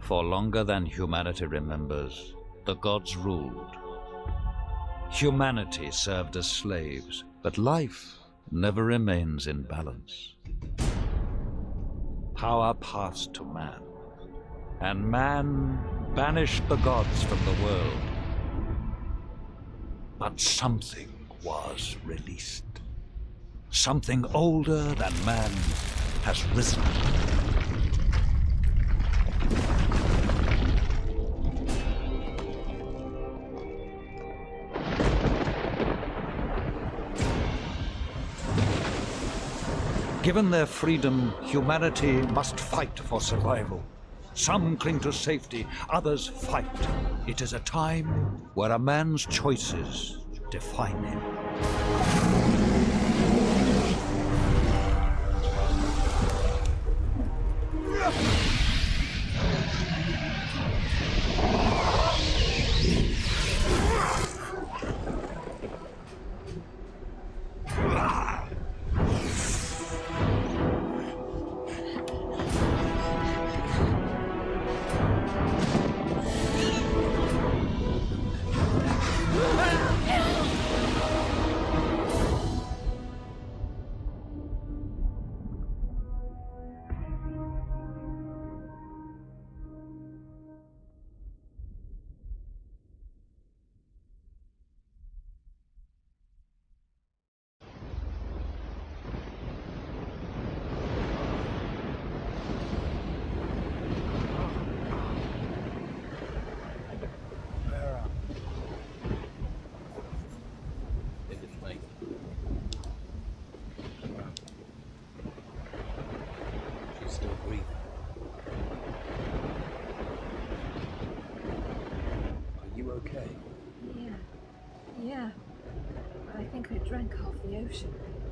For longer than humanity remembers, the gods ruled. Humanity served as slaves, but life never remains in balance. Power passed to man, and man banished the gods from the world. But something was released. Something older than man has risen. Given their freedom, humanity must fight for survival. Some cling to safety, others fight. It is a time where a man's choices define him.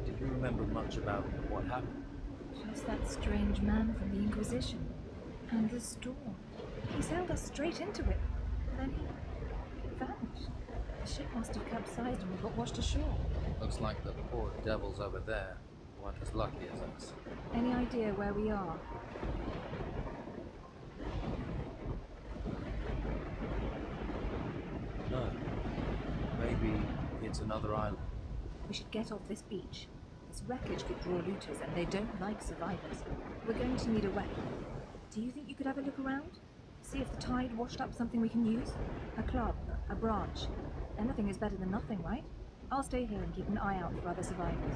Did you remember much about what happened? Just that strange man from the Inquisition. And the storm. He sailed us straight into it. Then he vanished. The ship must have capsized and we got washed ashore. Looks like the poor devils over there weren't as lucky as us. Any idea where we are? No. Maybe it's another island. We should get off this beach. This wreckage could draw looters, and they don't like survivors. We're going to need a weapon. Do you think you could have a look around? See if the tide washed up something we can use? A club, a branch. Anything is better than nothing, right? I'll stay here and keep an eye out for other survivors.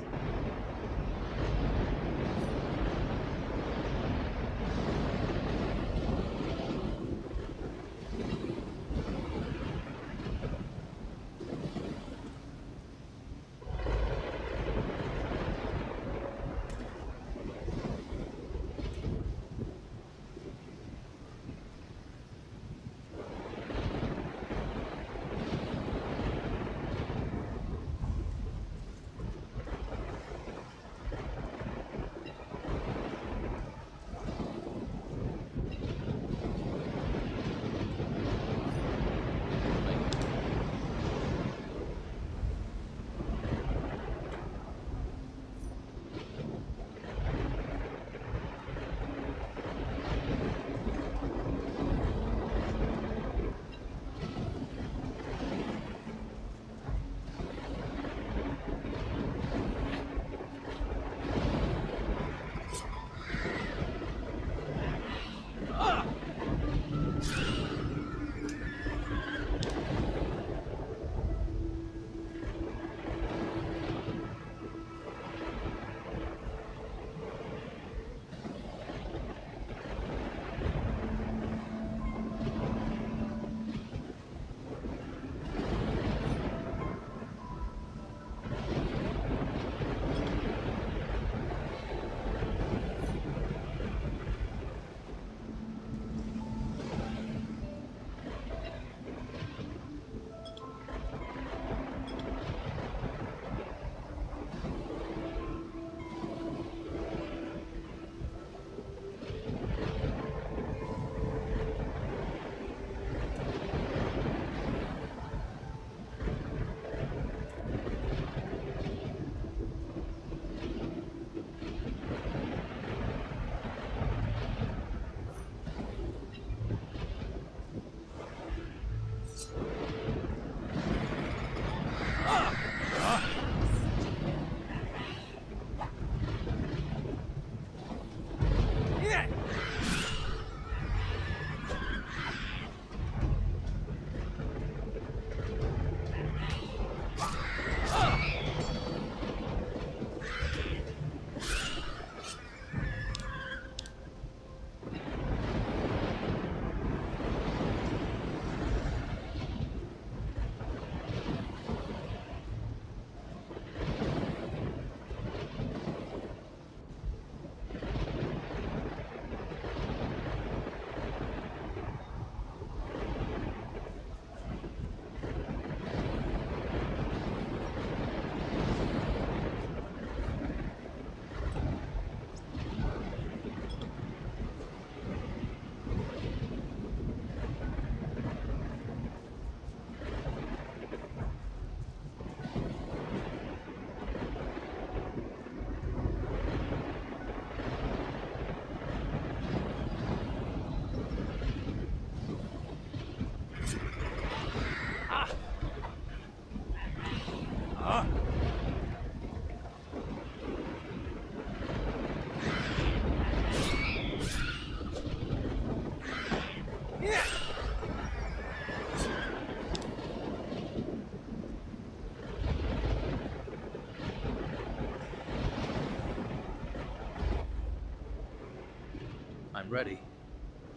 ready.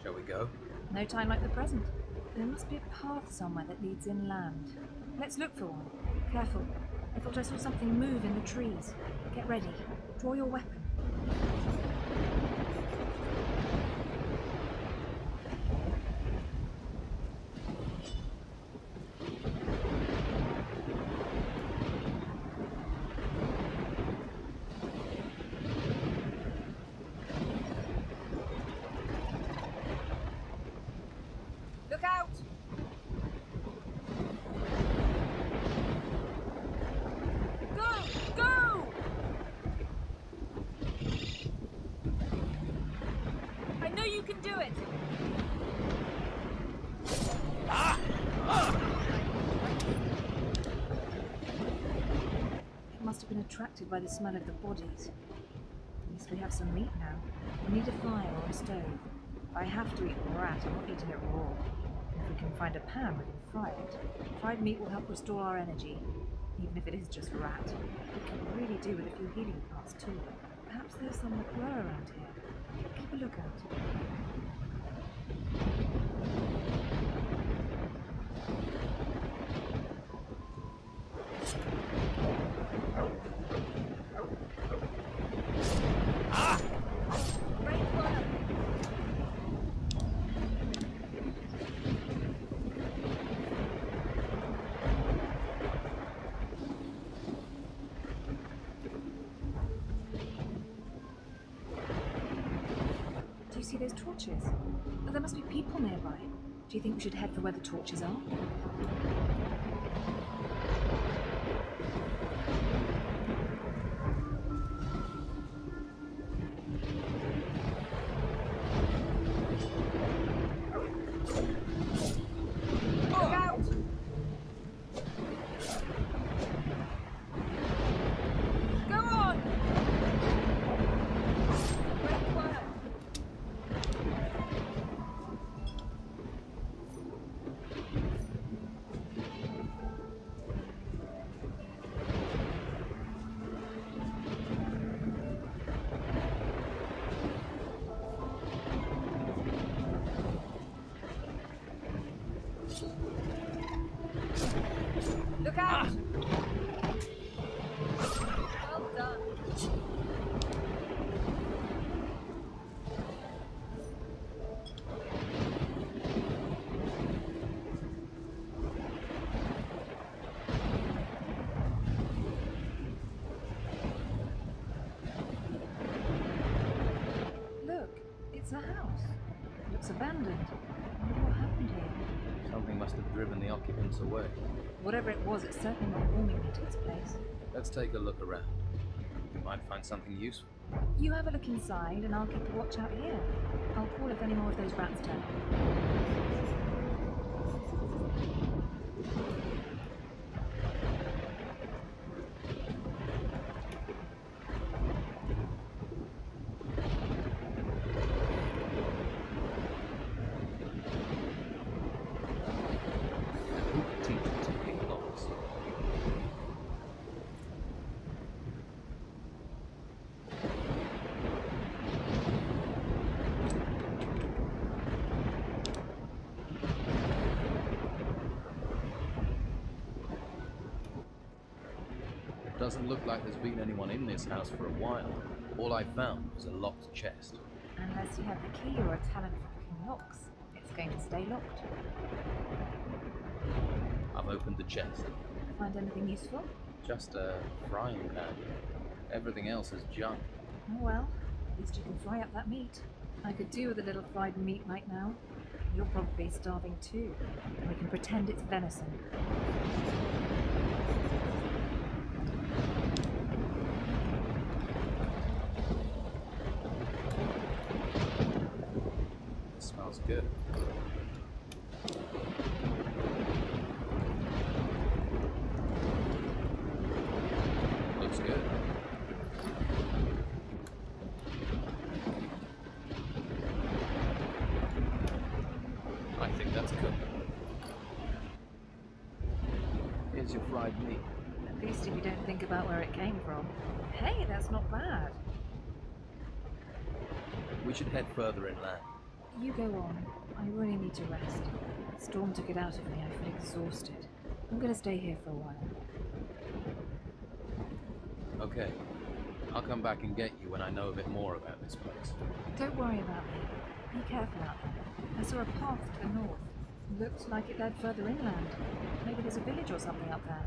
Shall we go? No time like the present. There must be a path somewhere that leads inland. Let's look for one. Careful. I thought I saw something move in the trees. Get ready. Draw your weapon. Look out! Go! Go! I know you can do it! It must have been attracted by the smell of the bodies. At least we have some meat now. We need a fire or a stove. If I have to eat rat, I'm not eating it raw. If we can find a pan, we can fry it. Fried meat will help restore our energy, even if it is just rat. We can really do with a few healing parts too. Perhaps there's some that grow around here. Keep a lookout. Great work! Do you see those torches? Oh, there must be people nearby. Do you think we should head for where the torches are? Look out! Go on! Great work! Look out! Well done. Look, it's a house. It looks abandoned. I wonder what happened here. Something must have driven the occupants away. Whatever it was, it's certainly not warming me to this place. Let's take a look around. We might find something useful. You have a look inside, and I'll keep a watch out here. I'll call if any more of those rats turn up. Doesn't look like there's been anyone in this house for a while. All I found was a locked chest. Unless you have the key or a talent for picking locks, it's going to stay locked. I've opened the chest. Find anything useful? Just a frying pan. Everything else is junk. Oh well, at least you can fry up that meat. I could do with a little fried meat right now. You're probably starving too. And we can pretend it's venison. It smells good. Looks good. I think that's good. Here's your fried meat. At least if you don't think about where it came from. Hey, that's not bad. We should head further inland. You go on. I really need to rest. The storm took it out of me. I feel exhausted. I'm gonna stay here for a while. Okay. I'll come back and get you when I know a bit more about this place. Don't worry about me. Be careful out there. I saw a path to the north. Looked like it led further inland. Maybe there's a village or something up there.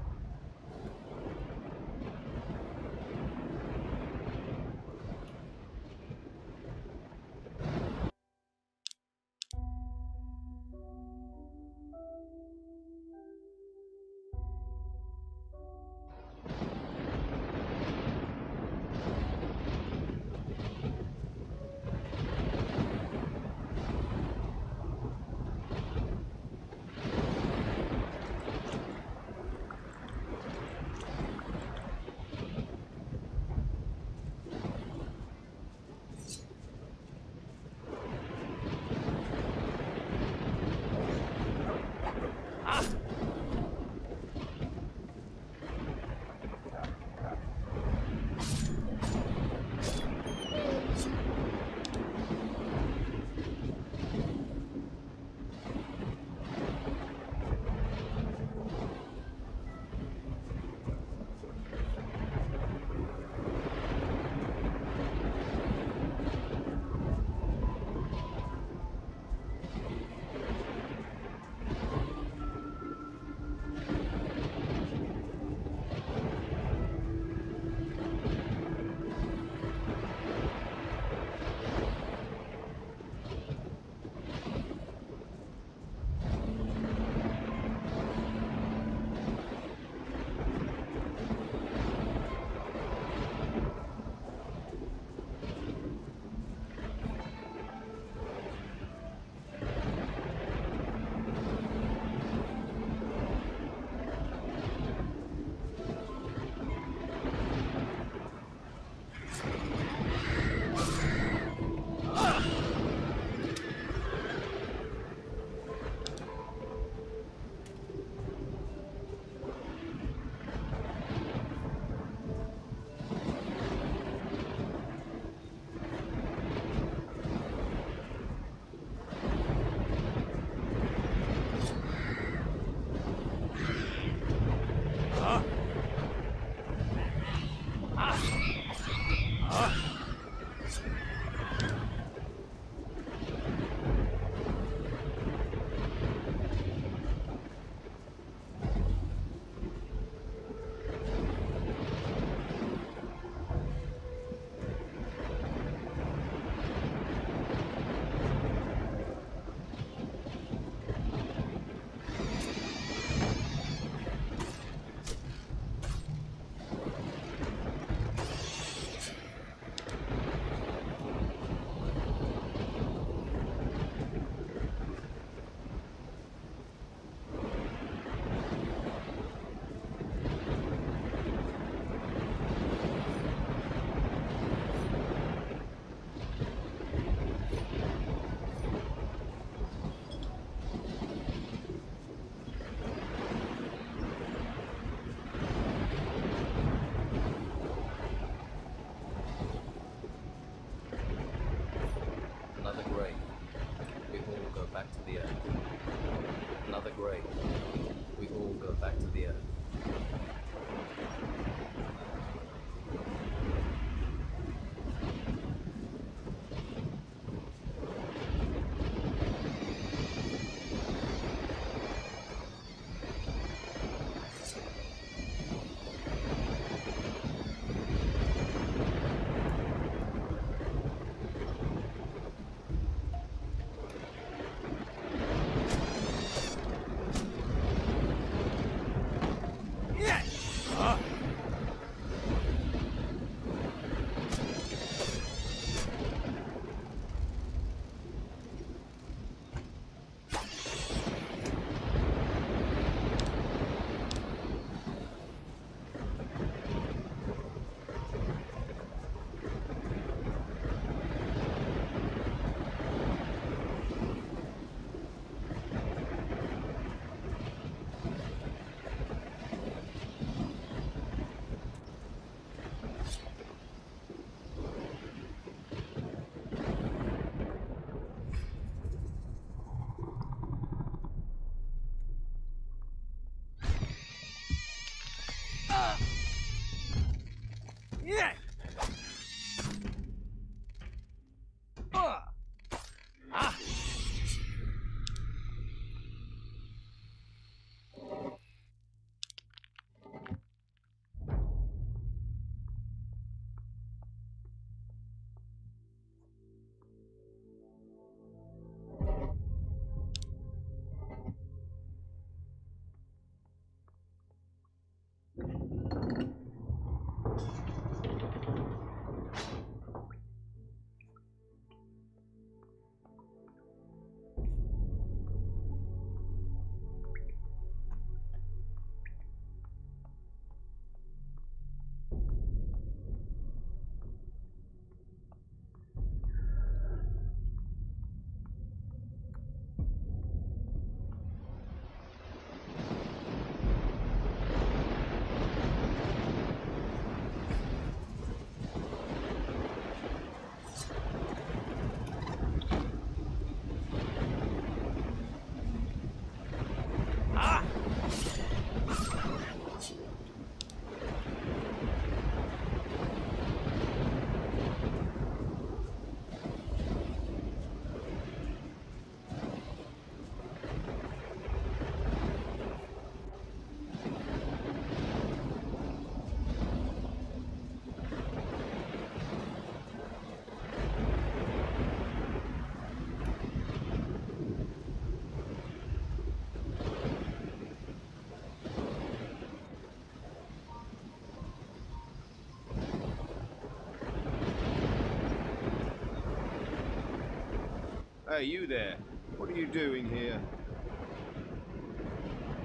Hey, you there. What are you doing here?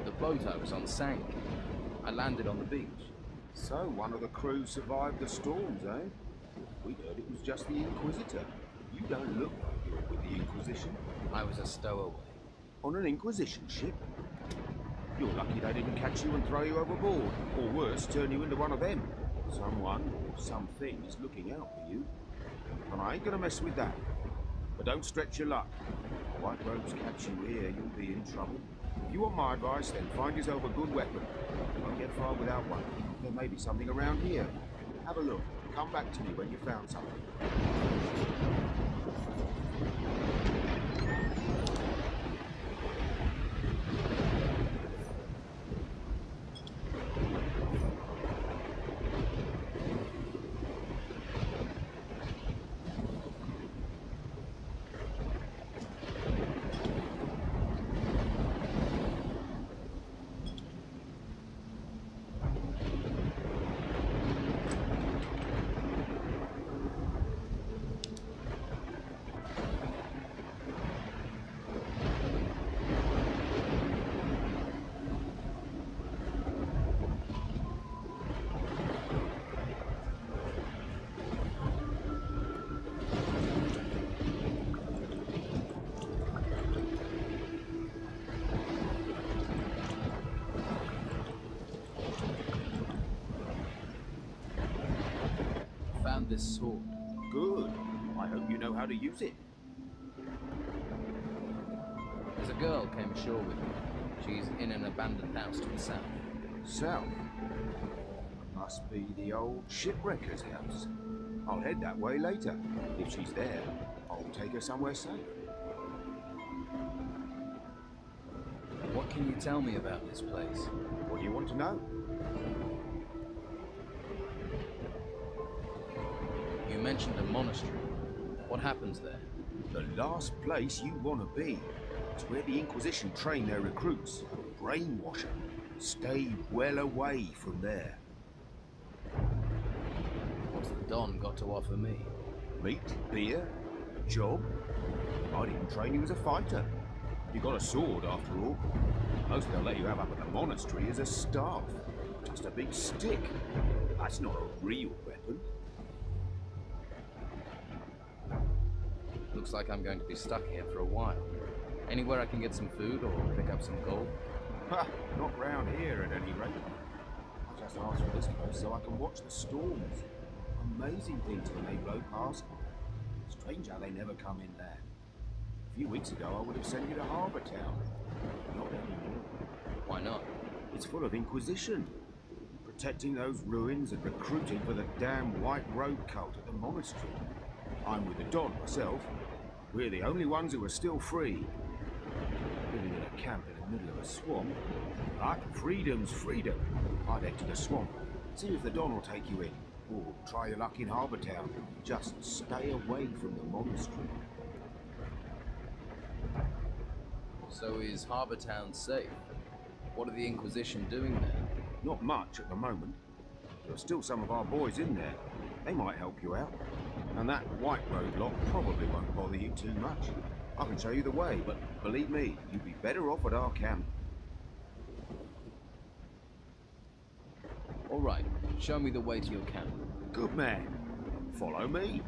The boat I was on sank. I landed on the beach. So, one of the crew survived the storms, eh? We heard it was just the Inquisitor. You don't look like you're with the Inquisition. I was a stowaway. On an Inquisition ship? You're lucky they didn't catch you and throw you overboard. Or worse, turn you into one of them. Someone or something is looking out for you. And I ain't gonna mess with that. But don't stretch your luck. If white robes catch you here, you'll be in trouble. If you want my advice, then find yourself a good weapon. You won't get far without one. There may be something around here. Have a look. Come back to me when you found something. Found this sword. Good. I hope you know how to use it. There's a girl came ashore with me. She's in an abandoned house to the south. South? Must be the old shipwrecker's house. I'll head that way later. If she's there, I'll take her somewhere safe. What can you tell me about this place? What do you want to know? You mentioned a monastery. What happens there? The last place you want to be. It's where the Inquisition train their recruits. Brainwash 'em. Stay well away from there. What's the Don got to offer me? Meat, beer, job. I didn't train you as a fighter. You got a sword after all. Most they'll let you have up at the monastery is a staff. Just a big stick. That's not a real weapon. Looks like I'm going to be stuck here for a while. Anywhere I can get some food or pick up some gold? Ha! Not round here at any rate. I just asked for this place so I can watch the storms. Amazing things when they blow past. Strange how they never come inland. A few weeks ago I would have sent you to Harbour Town. Not anymore. Why not? It's full of Inquisition. protecting those ruins and recruiting for the damn White Robe cult at the monastery. I'm with the Don myself. We're the only ones who are still free. Living in a camp in the middle of a swamp. But freedom's freedom. I'd head to the swamp. See if the Don will take you in. Or try your luck in Harbour Town. Just stay away from the monastery. So is Harbour Town safe? What are the Inquisition doing there? Not much at the moment. There are still some of our boys in there. They might help you out. And that White Robe lot probably won't bother you too much. I can show you the way, but believe me, you'd be better off at our camp. All right, show me the way to your camp. Good man. Follow me.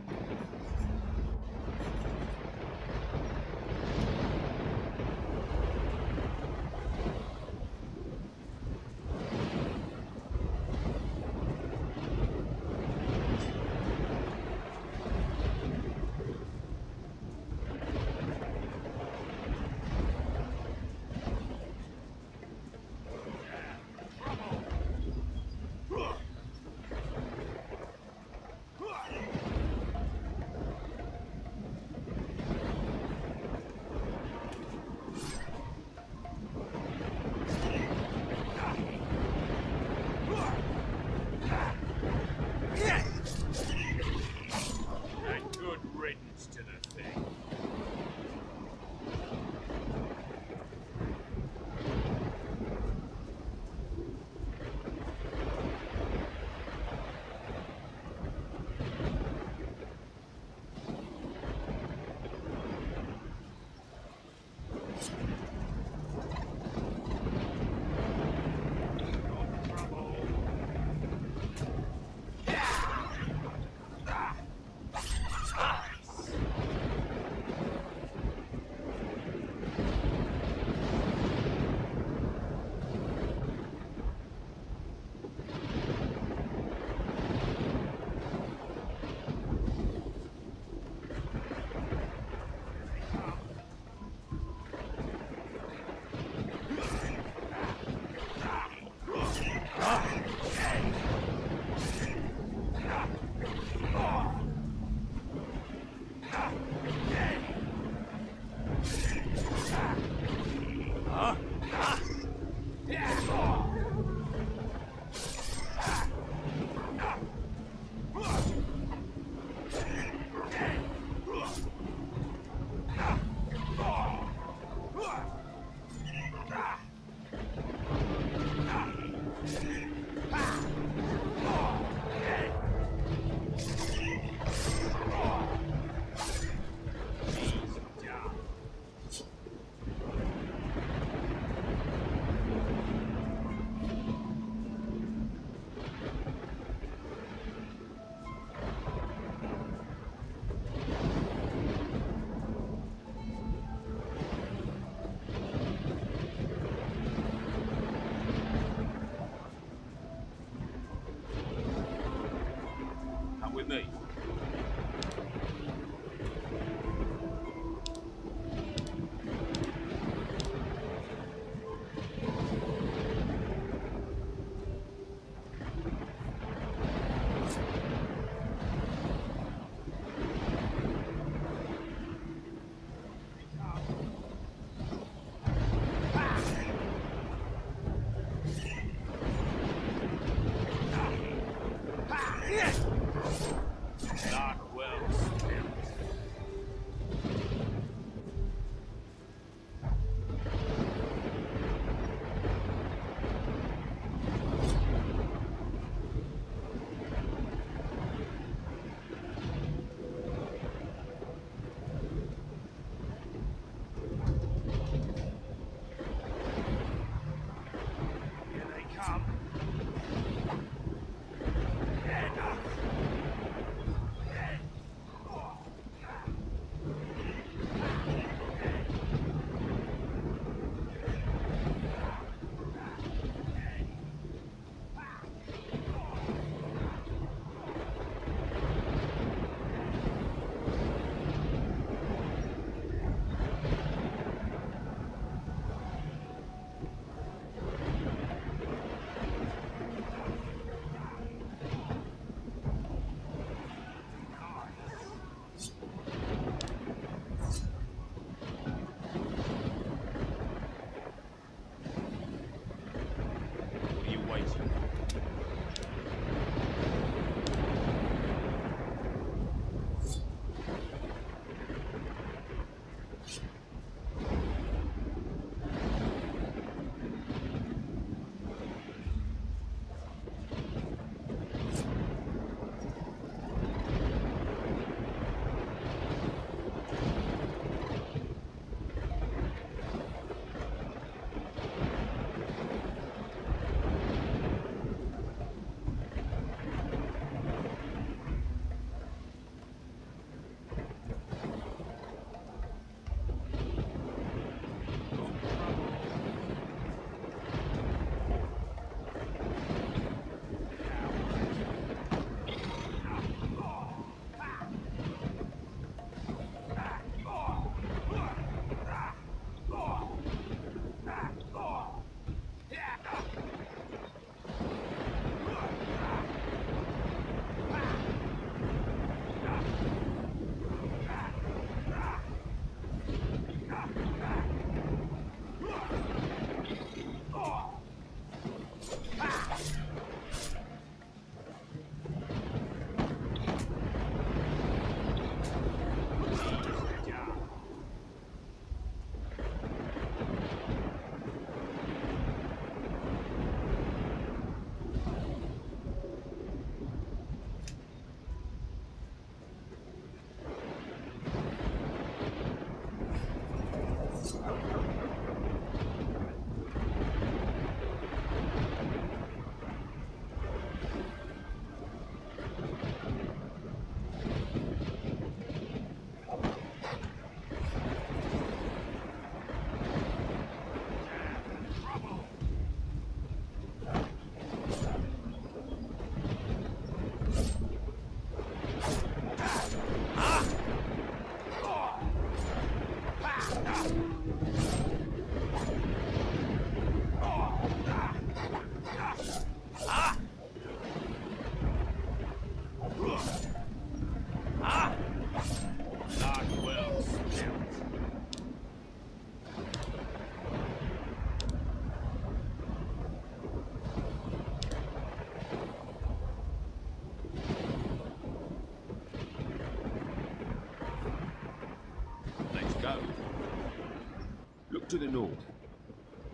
Look to the north.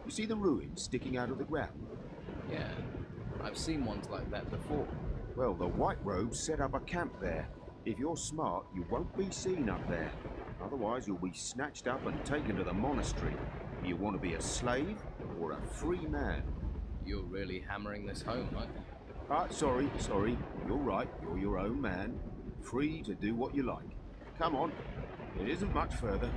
You see the ruins sticking out of the ground? Yeah, I've seen ones like that before. Well, the White Robes set up a camp there. If you're smart, you won't be seen up there. Otherwise, you'll be snatched up and taken to the monastery. Do you want to be a slave or a free man? You're really hammering this home, aren't you? Sorry. You're right. You're your own man. Free to do what you like. Come on. It isn't much further.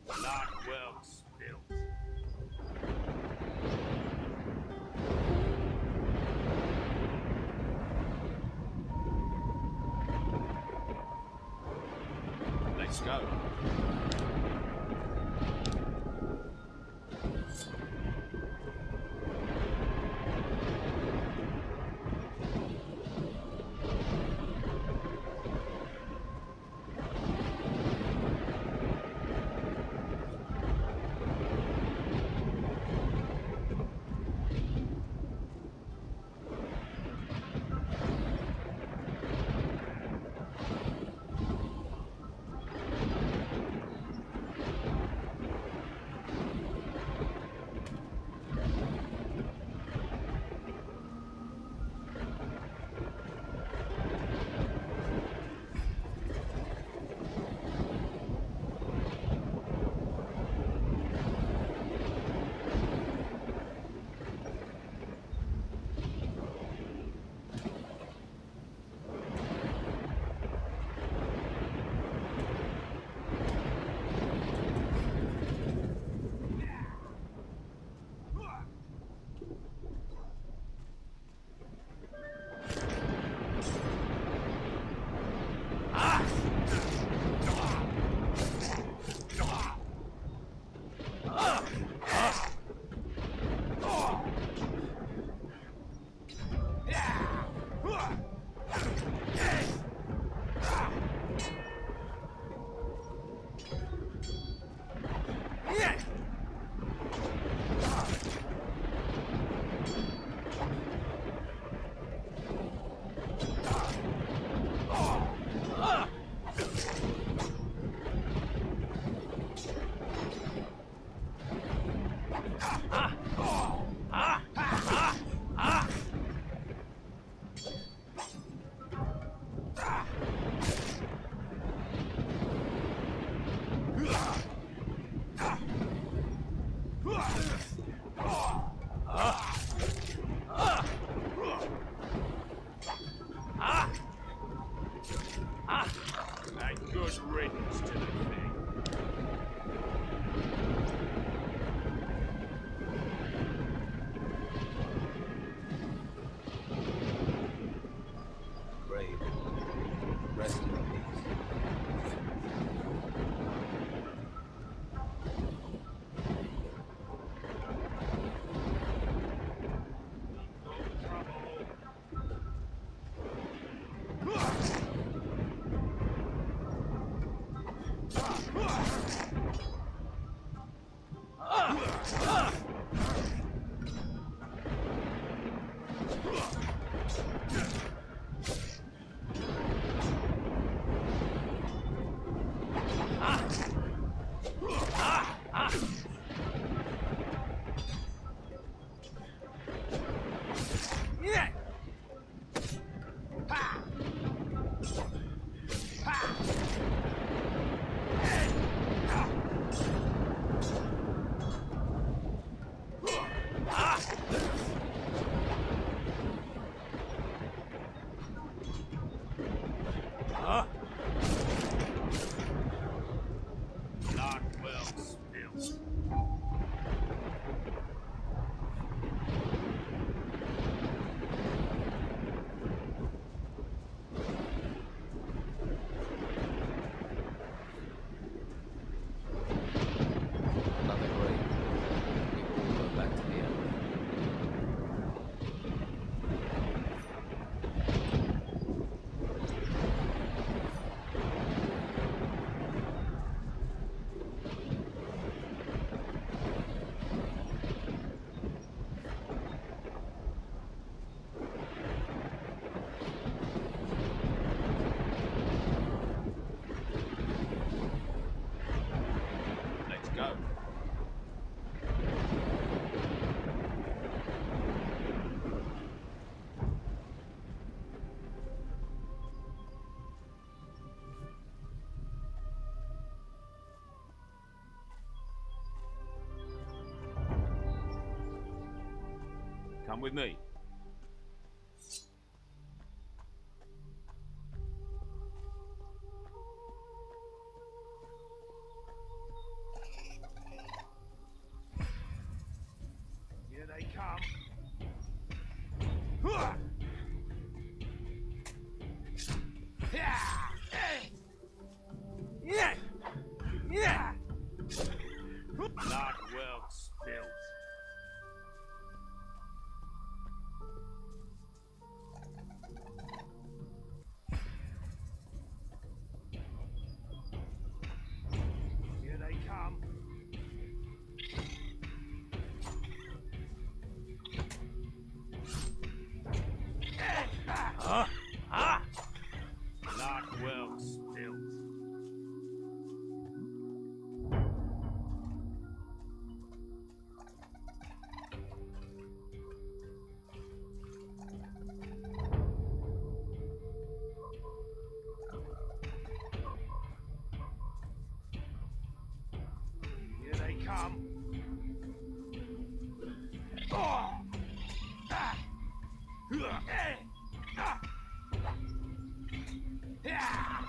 Blood well spilled. Let's go. Come with me. they come. Hua! Yeah! Yeah! Yeah! Blood well spilt. Here they come. Blood well spilt. Here they come. Oh! Ah! Eh! Ah! Yeah!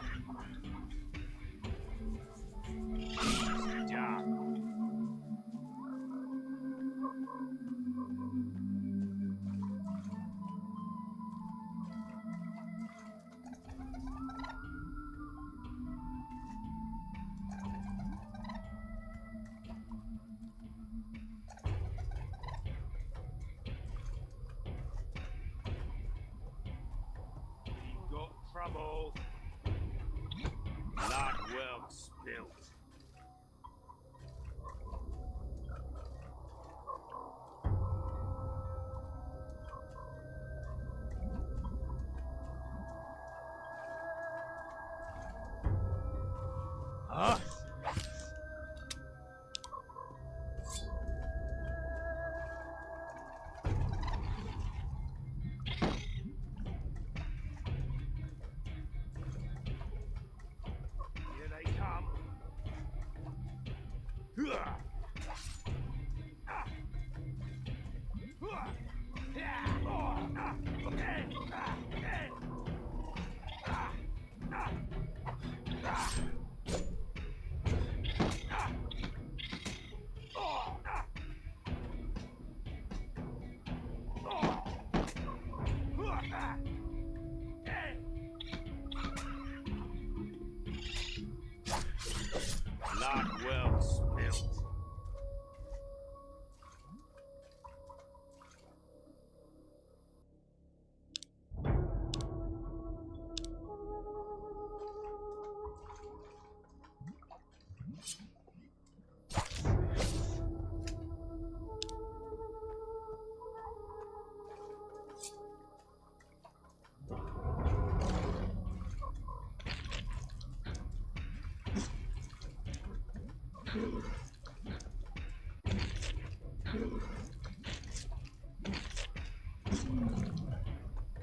Easy job. Got trouble. Blood well spilt. Huh? Here they come. Hua! Ah! Hua! Yeah! Oh! Ah! Eh! Ah! Eh! Ah! Ah! Ah! Ah! Oh! Ah! Oh! Hua! Ah! Eh! Blood well spilt.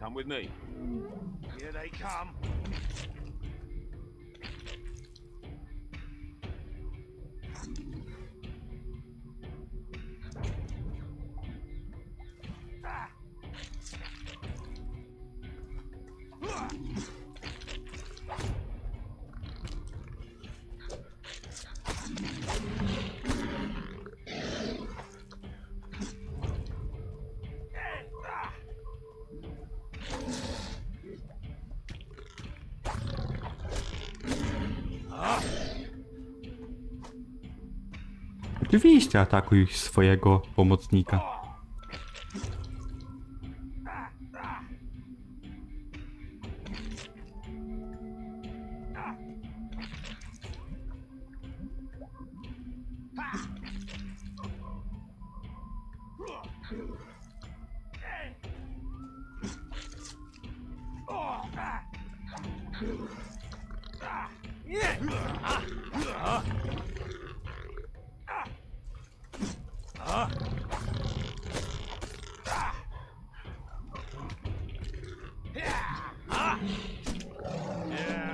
Come with me. Here they come. Ah! Hua! Eh! Ah! Oczywiście atakuj swojego pomocnika. Yeah,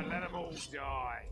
let them all die.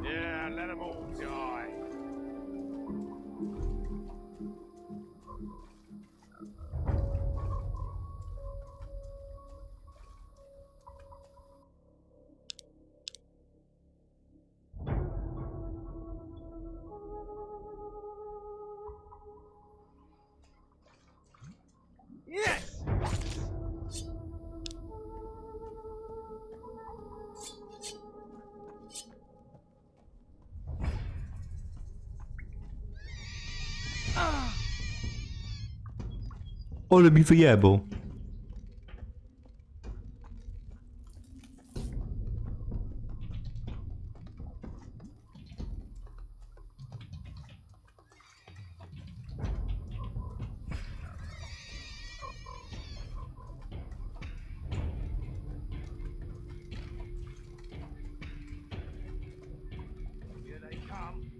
Yeah, let them all die. Ale mi wyjebał. Here they come.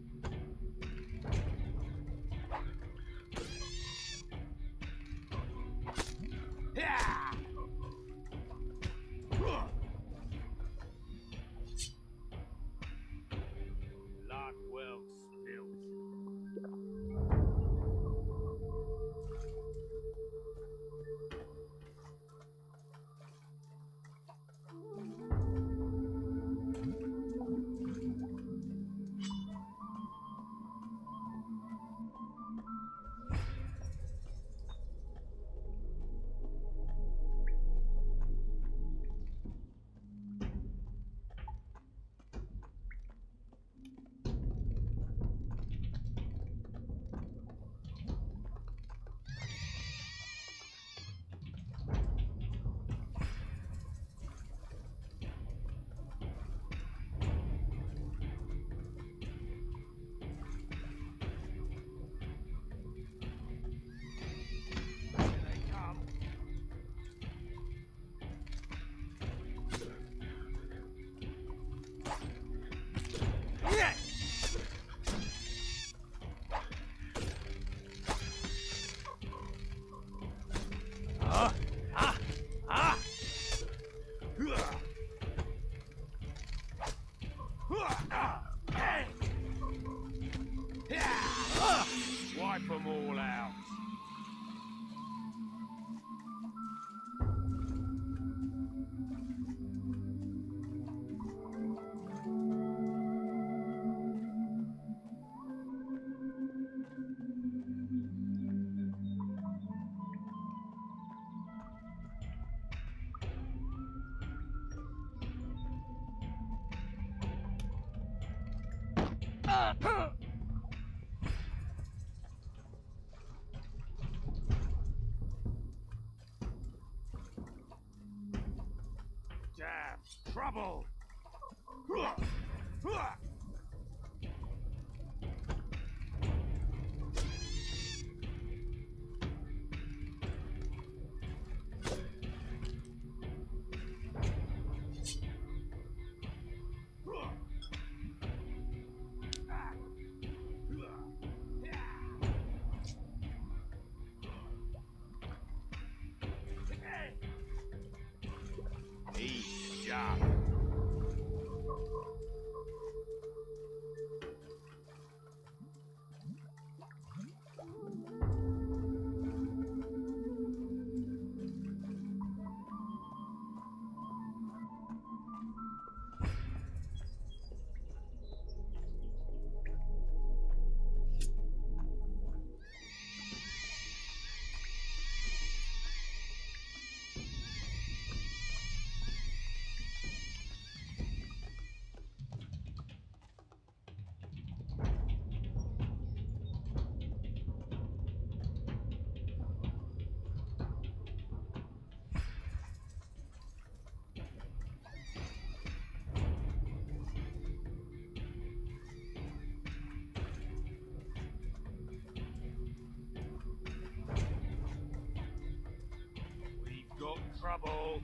Yeah! Blood well spilled. Wipe them all out. Damn trouble! Easy job. trouble.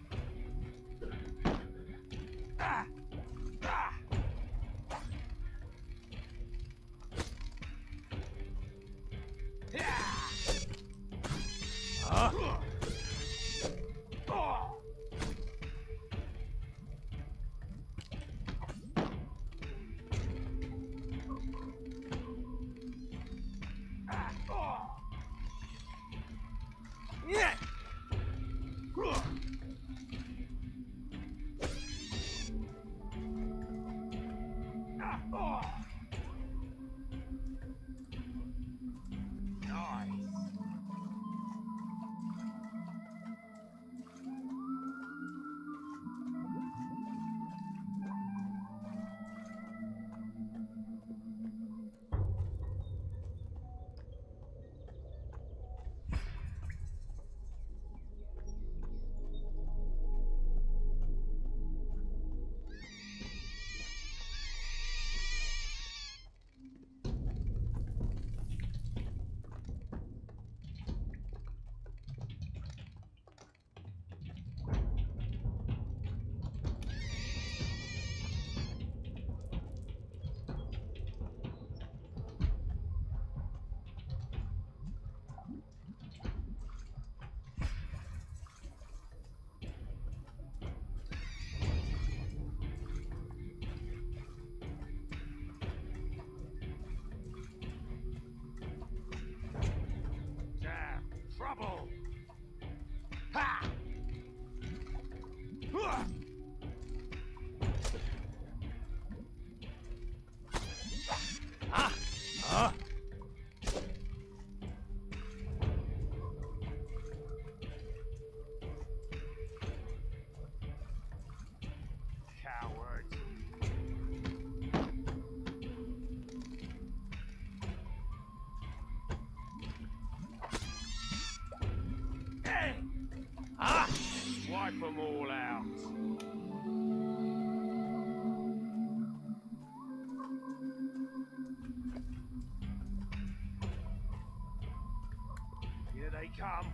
Trouble! Ha! Coward! Wipe them all out. Here they come.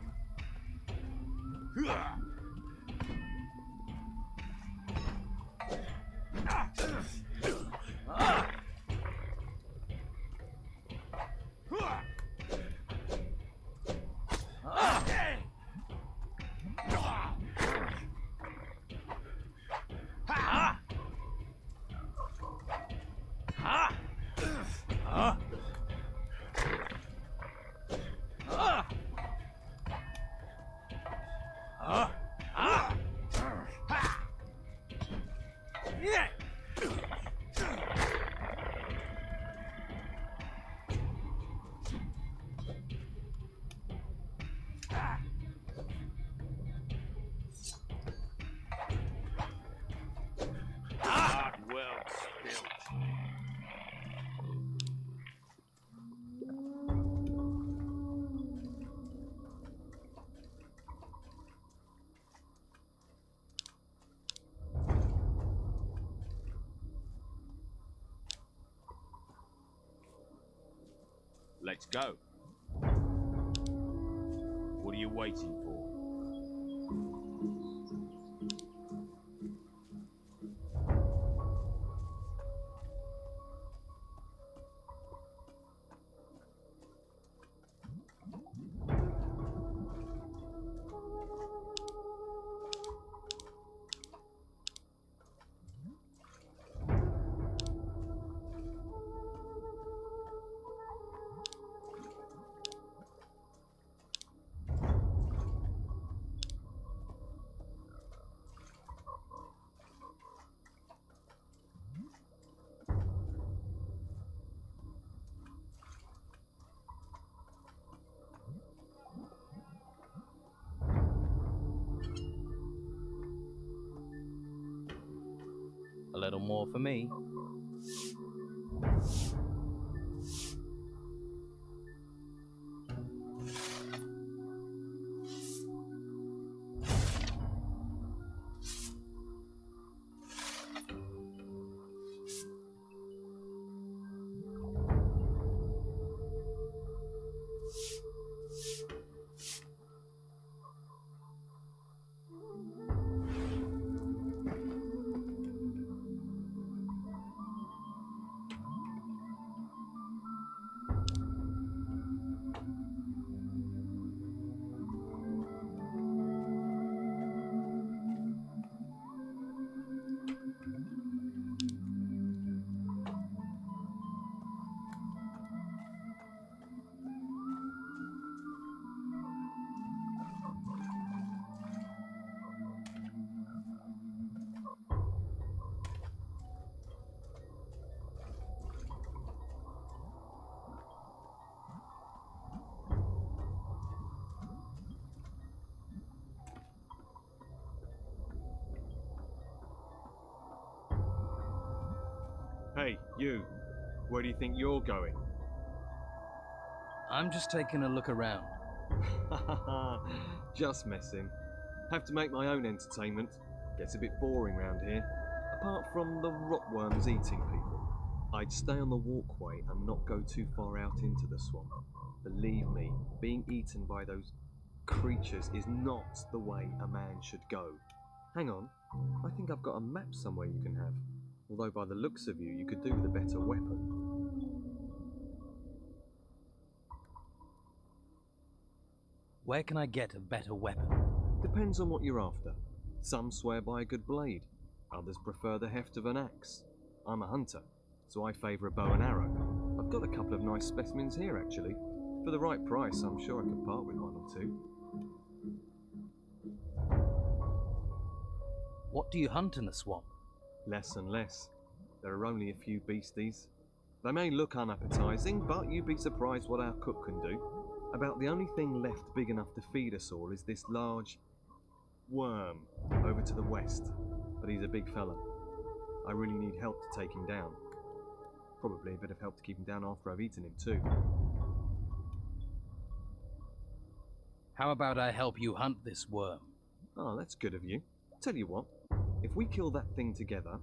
Let's go. What are you waiting for? A little more for me. You, where do you think you're going? I'm just taking a look around. Just messing. Have to make my own entertainment. Gets a bit boring round here. Apart from the rotworms eating people. I'd stay on the walkway and not go too far out into the swamp. Believe me, being eaten by those creatures is not the way a man should go. Hang on, I think I've got a map somewhere you can have. Although by the looks of you could do with a better weapon. Where can I get a better weapon? Depends on what you're after. Some swear by a good blade, others prefer the heft of an axe. I'm a hunter, so I favour a bow and arrow. I've got a couple of nice specimens here actually. For the right price, I'm sure I could part with one or two. What do you hunt in the swamp? Less and less. There are only a few beasties. They may look unappetising, but you'd be surprised what our cook can do. About the only thing left big enough to feed us all is this large worm over to the west. But he's a big fella. I really need help to take him down. Probably a bit of help to keep him down after I've eaten him too. How about I help you hunt this worm? Oh, that's good of you. Tell you what, if we kill that thing together,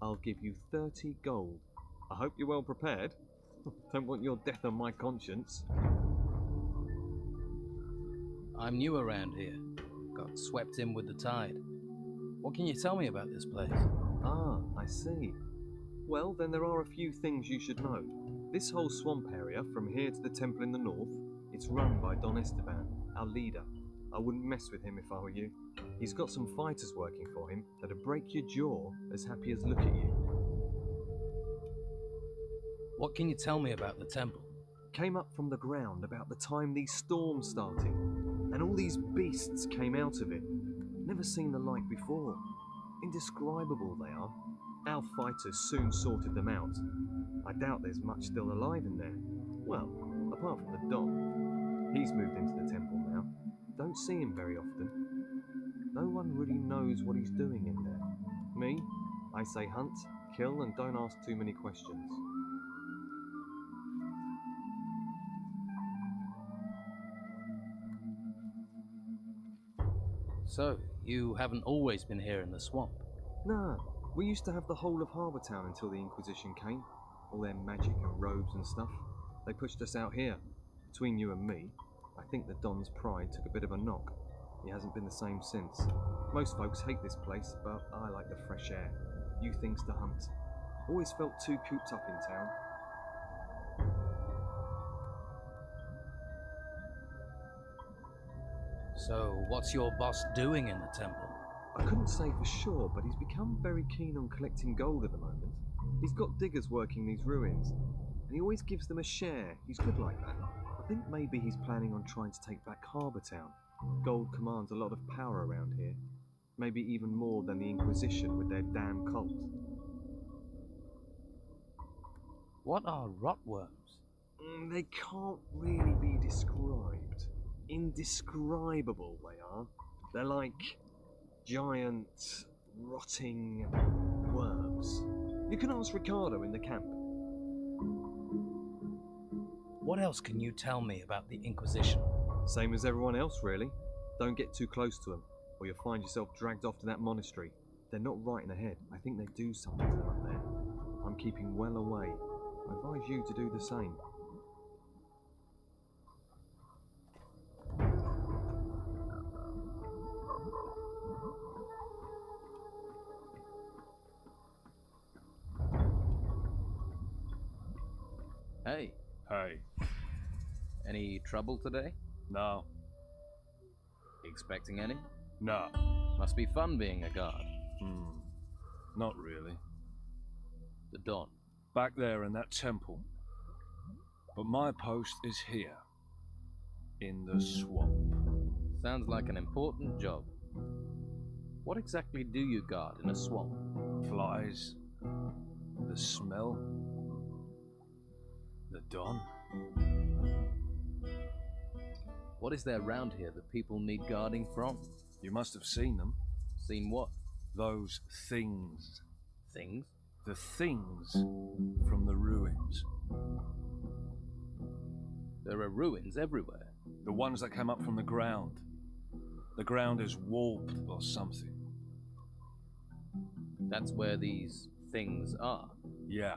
I'll give you 30 gold. I hope you're well prepared. Don't want your death on my conscience. I'm new around here. Got swept in with the tide. What can you tell me about this place? Ah, I see. Well, then there are a few things you should know. This whole swamp area, from here to the temple in the north, it's run by Don Esteban, our leader. I wouldn't mess with him if I were you. He's got some fighters working for him that'd break your jaw as happy as look at you. What can you tell me about the temple? Came up from the ground about the time these storms started, and all these beasts came out of it. Never seen the like before. Indescribable they are. Our fighters soon sorted them out. I doubt there's much still alive in there. Well, apart from the Don. He's moved into the temple now. Don't see him very often. No one really knows what he's doing in there. Me? I say hunt, kill, and don't ask too many questions. So, you haven't always been here in the swamp? Nah, we used to have the whole of Harbour Town until the Inquisition came. All their magic and robes and stuff. They pushed us out here. Between you and me, I think the Don's pride took a bit of a knock. He hasn't been the same since. Most folks hate this place, but I like the fresh air. New things to hunt. Always felt too cooped up in town. So, what's your boss doing in the temple? I couldn't say for sure, but he's become very keen on collecting gold at the moment. He's got diggers working these ruins, and he always gives them a share. He's good like that. I think maybe he's planning on trying to take back Harbour Town. Gold commands a lot of power around here. Maybe even more than the Inquisition with their damn cult. What are rotworms? They can't really be described. Indescribable they are. They're like giant, rotting worms. You can ask Ricardo in the camp. What else can you tell me about the Inquisition? Same as everyone else, really. Don't get too close to them, or you'll find yourself dragged off to that monastery. They're not right in the head. I think they do something to them up there. I'm keeping well away. I advise you to do the same. Hey, Hey, any trouble today? no, Expecting any? no, Must be fun being a guard. not really. The Don. Back there in that temple. But my post is here, in the swamp. Sounds like an important job. What exactly do you guard in a swamp? Flies, the smell, the Don. What is there around here that people need guarding from? You must have seen them. Seen what? Those things. Things? The things from the ruins. There are ruins everywhere. The ones that came up from the ground. The ground is warped or something. That's where these things are. Yeah.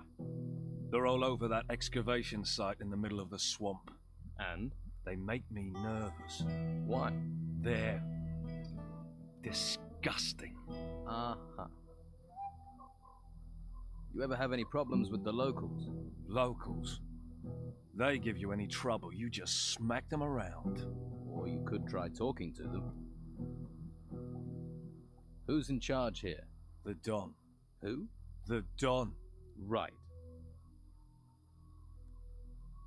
They're all over that excavation site in the middle of the swamp. And? They make me nervous. Why? They're disgusting. Uh-huh. You ever have any problems with the locals? Locals? They give you any trouble, you just smack them around. Or you could try talking to them. Who's in charge here? The Don. Who? The Don. Right.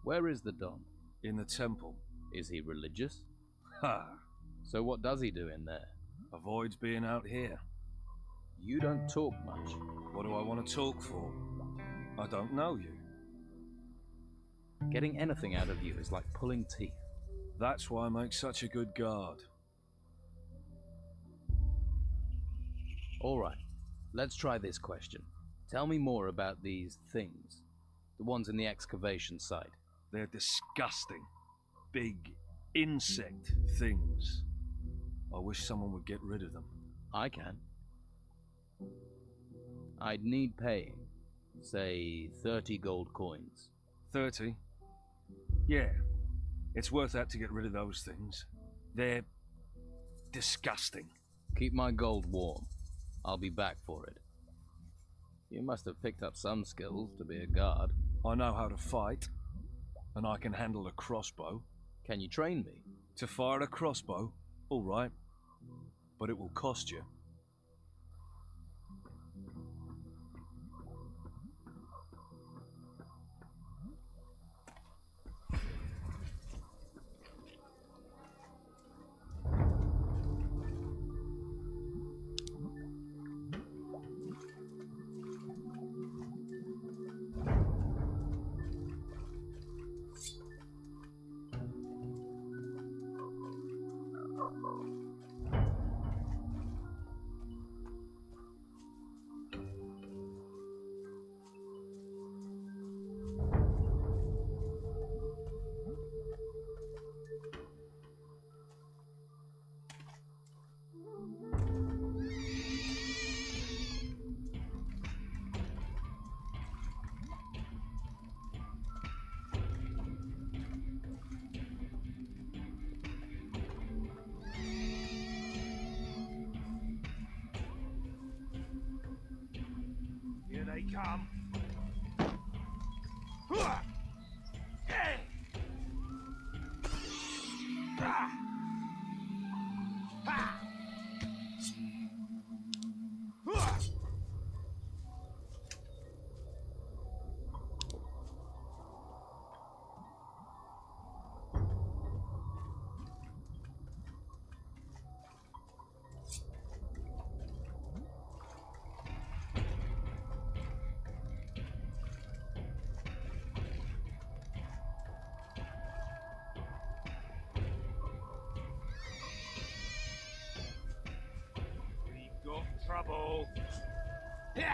Where is the Don? In the temple. Is he religious? Ha! So what does he do in there? Avoids being out here. You don't talk much. What do I want to talk for? I don't know you. Getting anything out of you is like pulling teeth. That's why I make such a good guard. All right, let's try this question. Tell me more about these things. The ones in the excavation site. They're disgusting. Big insect things. I wish someone would get rid of them. I can. I'd need paying. Say 30 gold coins. 30? Yeah. It's worth that to get rid of those things. They're disgusting. Keep my gold warm. I'll be back for it. You must have picked up some skills to be a guard. I know how to fight, and I can handle a crossbow. Can you train me? To fire a crossbow? All right. But it will cost you. Here they come. Trouble. Yeah,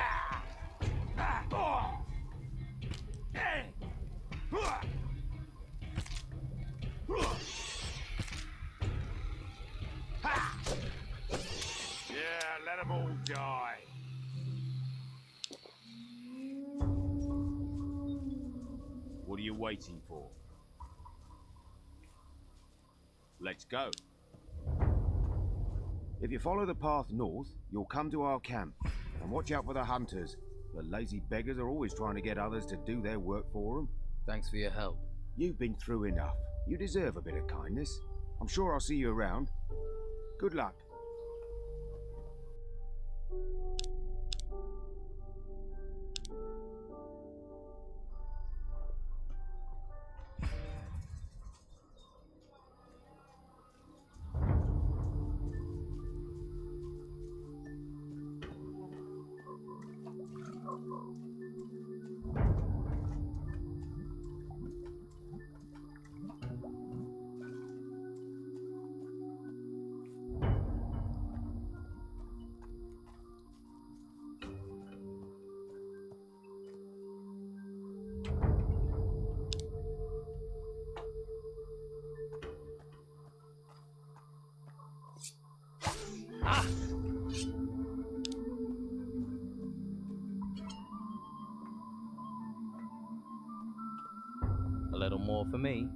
let them all die. What are you waiting for? Let's go. If you follow the path north, you'll come to our camp. And watch out for the hunters. The lazy beggars are always trying to get others to do their work for them. Thanks for your help. You've been through enough. You deserve a bit of kindness. I'm sure I'll see you around. Good luck. little more for me.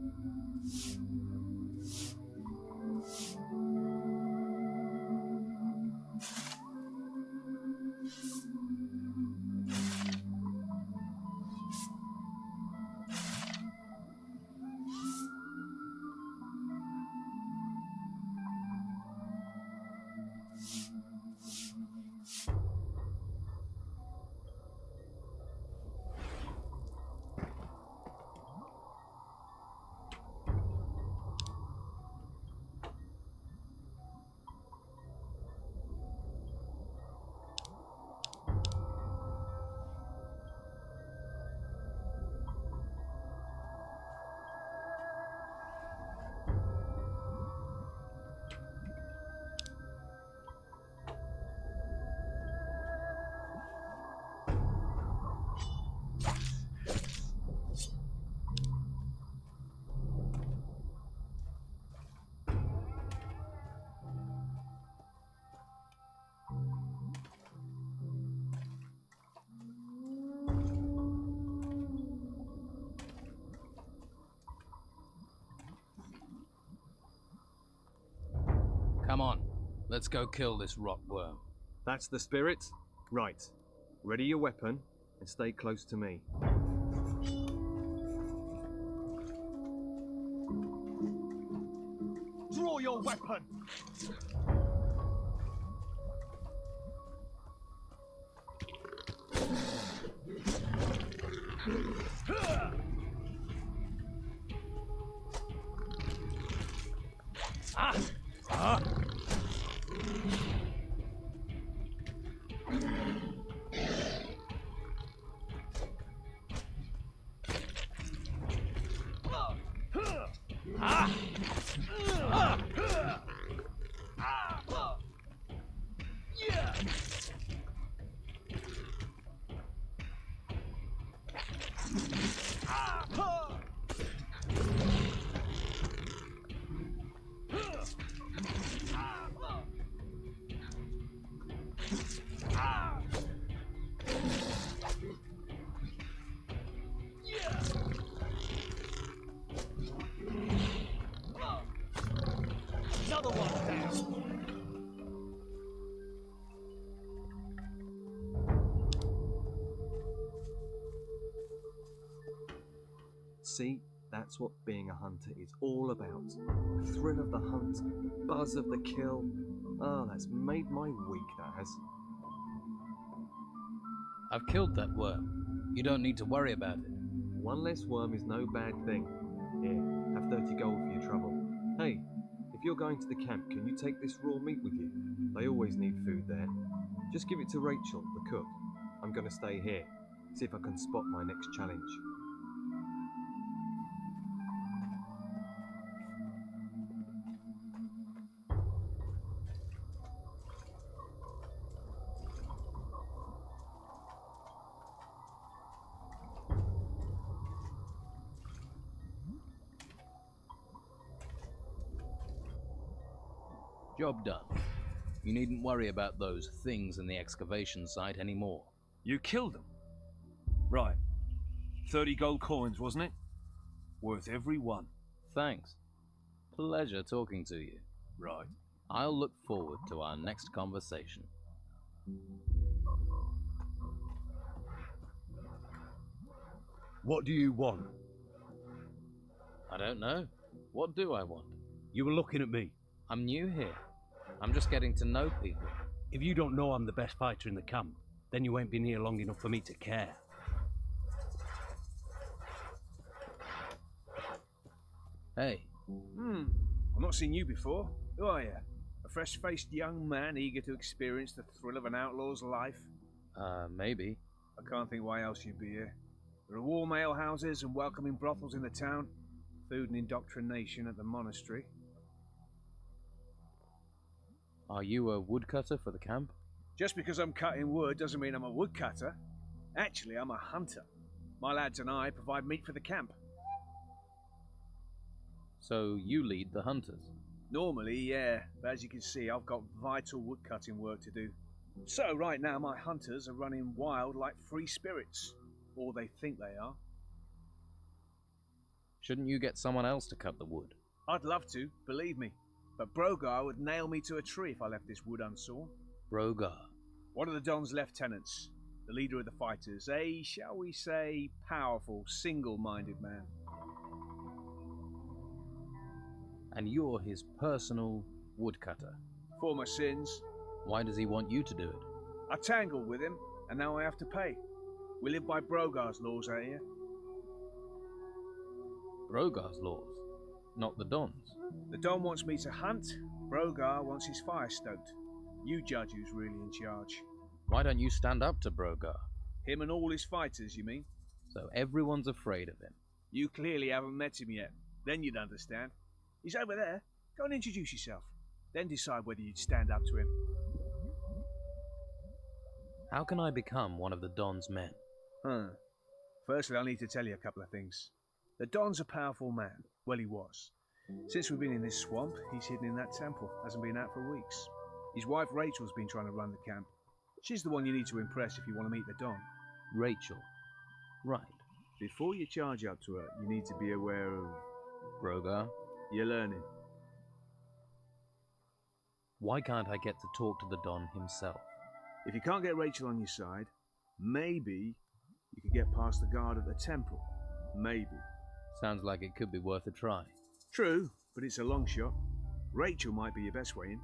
Come on, let's go kill this rock worm. That's the spirit? Right. Ready your weapon and stay close to me. Draw your weapon! Another one down. See, that's what being a hunter is all about. The thrill of the hunt, the buzz of the kill. Oh, that's made my week, that has. I've killed that worm. You don't need to worry about it. One less worm is no bad thing. Here, have 30 gold for your trouble. Hey, if you're going to the camp, can you take this raw meat with you? They always need food there. Just give it to Rachel, the cook. I'm gonna stay here, see if I can spot my next challenge. Job done. You needn't worry about those things in the excavation site anymore. You killed them? Right. 30 gold coins, wasn't it? Worth every one. Thanks. Pleasure talking to you. Right. I'll look forward to our next conversation. What do you want? I don't know. What do I want? You were looking at me. I'm new here. I'm just getting to know people. If you don't know I'm the best fighter in the camp, then you ain't been here long enough for me to care. Hey, I've not seen you before. Who are you? A fresh-faced young man eager to experience the thrill of an outlaw's life? maybe. I can't think why else you'd be here. There are warm alehouses and welcoming brothels in the town. Food and indoctrination at the monastery. Are you a woodcutter for the camp? Just because I'm cutting wood doesn't mean I'm a woodcutter. Actually, I'm a hunter. My lads and I provide meat for the camp. So you lead the hunters? Normally, yeah, but as you can see, I've got vital woodcutting work to do. So right now, my hunters are running wild like free spirits. Or they think they are. Shouldn't you get someone else to cut the wood? I'd love to, believe me. But Brogar would nail me to a tree if I left this wood unsawn. Brogar. One of the Don's lieutenants, the leader of the fighters, a, shall we say, powerful, single-minded man. And you're his personal woodcutter. For my sins, Why does he want you to do it? I tangled with him, and now I have to pay. We live by Brogar's laws out here. Brogar's laws, not the Don's. The Don wants me to hunt, Brogar wants his fire stoked. You judge who's really in charge. Why don't you stand up to Brogar? Him and all his fighters, you mean? So everyone's afraid of him. You clearly haven't met him yet. Then you'd understand. He's over there. Go and introduce yourself. Then decide whether you'd stand up to him. How can I become one of the Don's men? Firstly, I'll need to tell you a couple of things. The Don's a powerful man. Well, he was. Since we've been in this swamp, he's hidden in that temple. Hasn't been out for weeks. His wife Rachel's been trying to run the camp. She's the one you need to impress if you want to meet the Don. Rachel. Right. Before you charge up to her, you need to be aware of... Brogar. You're learning. Why can't I get to talk to the Don himself? If you can't get Rachel on your side, maybe you could get past the guard at the temple. Maybe. Sounds like it could be worth a try. True, but it's a long shot. Rachel might be your best way in.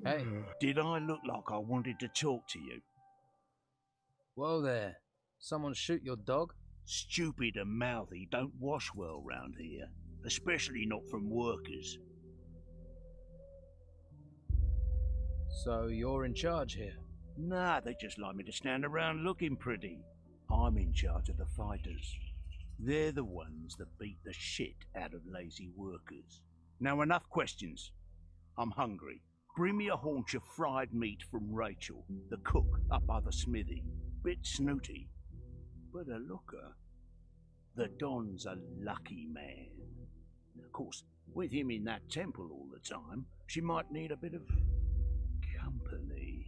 Hey. Did I look like I wanted to talk to you? Whoa there. Someone shoot your dog? Stupid and mouthy don't wash well round here, especially not from workers. So you're in charge here? Nah, they just like me to stand around looking pretty. I'm in charge of the fighters. They're the ones that beat the shit out of lazy workers. Now enough questions. I'm hungry. Bring me a haunch of fried meat from Rachel, the cook up by the smithy. Bit snooty, but a looker. The Don's a lucky man. Of course, with him in that temple all the time, she might need a bit of company.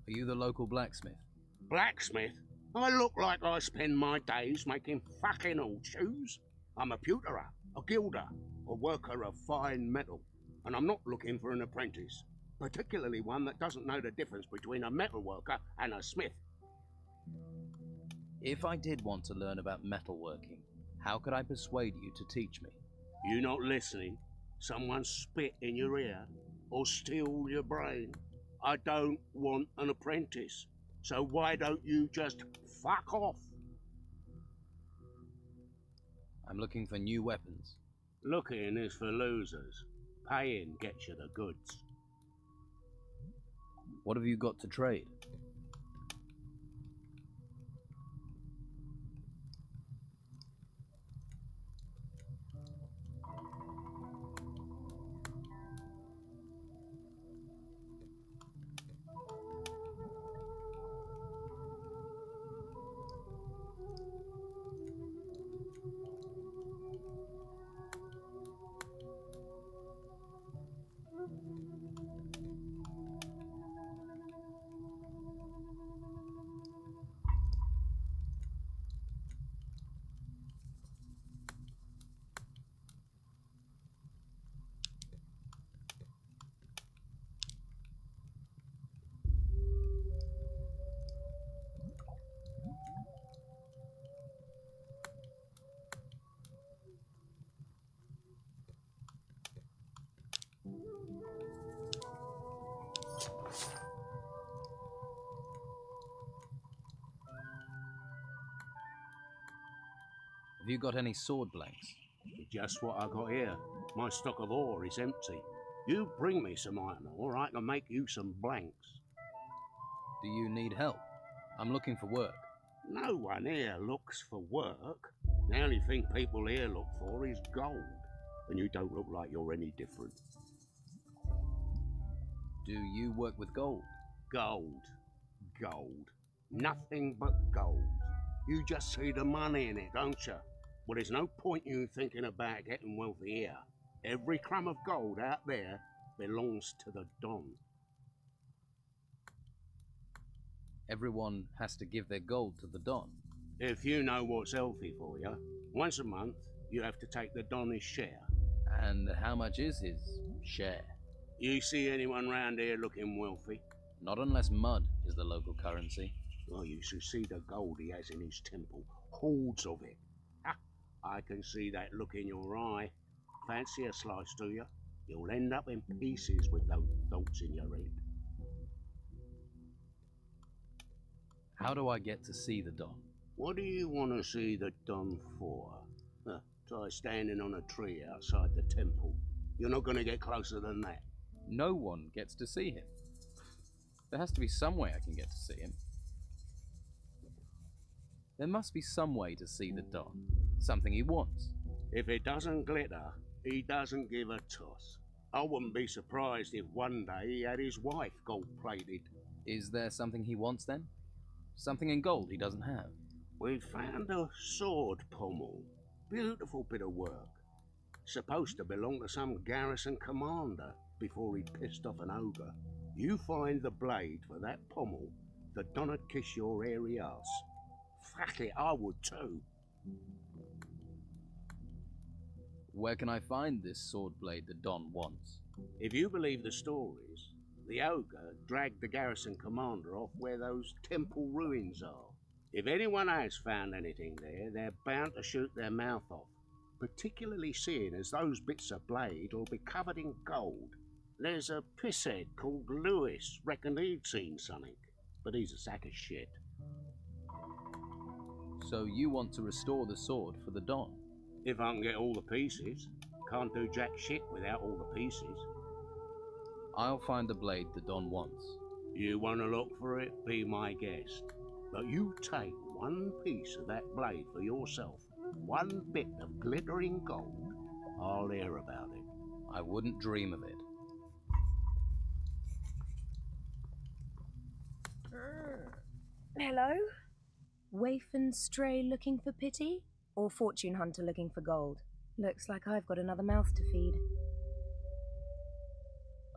Are you the local blacksmith? Blacksmith? I look like I spend my days making fucking old shoes. I'm a pewterer, a gilder, a worker of fine metal, and I'm not looking for an apprentice, particularly one that doesn't know the difference between a metal worker and a smith. If I did want to learn about metalworking, how could I persuade you to teach me? You not listening? Someone spit in your ear or steal your brain? I don't want an apprentice, so why don't you just fuck off? I'm looking for new weapons. Looking is for losers. Paying gets you the goods. What have you got to trade? Have you got any sword blanks? Just what I got here. My stock of ore is empty. You bring me some iron ore, I can make you some blanks. Do you need help? I'm looking for work. No one here looks for work. The only thing people here look for is gold. And you don't look like you're any different. Do you work with gold? Gold. Gold. Nothing but gold. You just see the money in it, don't you? Well, there's no point you thinking about getting wealthy here. Every crumb of gold out there belongs to the Don. Everyone has to give their gold to the Don. If you know what's healthy for you, once a month you have to take the Don his share. And how much is his share? You see anyone round here looking wealthy? Not unless mud is the local currency. Oh, you should see the gold he has in his temple. Hordes of it. Ha! I can see that look in your eye. Fancy a slice, do you? You'll end up in pieces with those thoughts in your head. How do I get to see the Don? What do you want to see the Don for? Try standing on a tree outside the temple. You're not going to get closer than that. No one gets to see him. There has to be some way I can get to see him. There must be some way to see the Don. Something he wants. If it doesn't glitter, he doesn't give a toss. I wouldn't be surprised if one day he had his wife gold-plated. Is there something he wants then? Something in gold he doesn't have? We found a sword pommel. Beautiful bit of work. Supposed to belong to some garrison commander before he pissed off an ogre. You find the blade for that pommel, the Don'd kiss your hairy ass. Fuck it, I would too. Where can I find this sword blade the Don wants? If you believe the stories, the ogre dragged the garrison commander off where those temple ruins are. If anyone has found anything there, they're bound to shoot their mouth off, particularly seeing as those bits of blade will be covered in gold. There's a pisshead called Lewis, reckoned he'd seen something, but he's a sack of shit. So you want to restore the sword for the Don? If I can get all the pieces. Can't do jack shit without all the pieces. I'll find the blade the Don wants. You want to look for it? Be my guest. But you take one piece of that blade for yourself, one bit of glittering gold, I'll hear about it. I wouldn't dream of it. Hello? Waif and stray looking for pity? Or fortune hunter looking for gold? Looks like I've got another mouth to feed.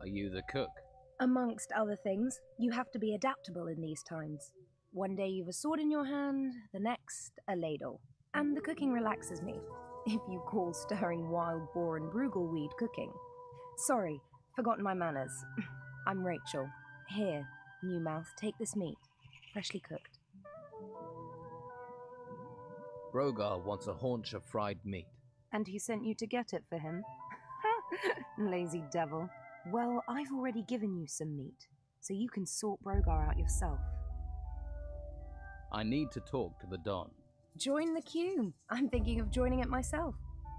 Are you the cook? Amongst other things, you have to be adaptable in these times. One day you've a sword in your hand, the next a ladle. And the cooking relaxes me, if you call stirring wild boar and brugal weed cooking. Sorry, forgotten my manners. I'm Rachel. Here, new mouth, take this meat, freshly cooked. Brogar wants a haunch of fried meat. And he sent you to get it for him? Lazy devil. Well, I've already given you some meat, so you can sort Brogar out yourself. I need to talk to the Don. Join the queue. I'm thinking of joining it myself.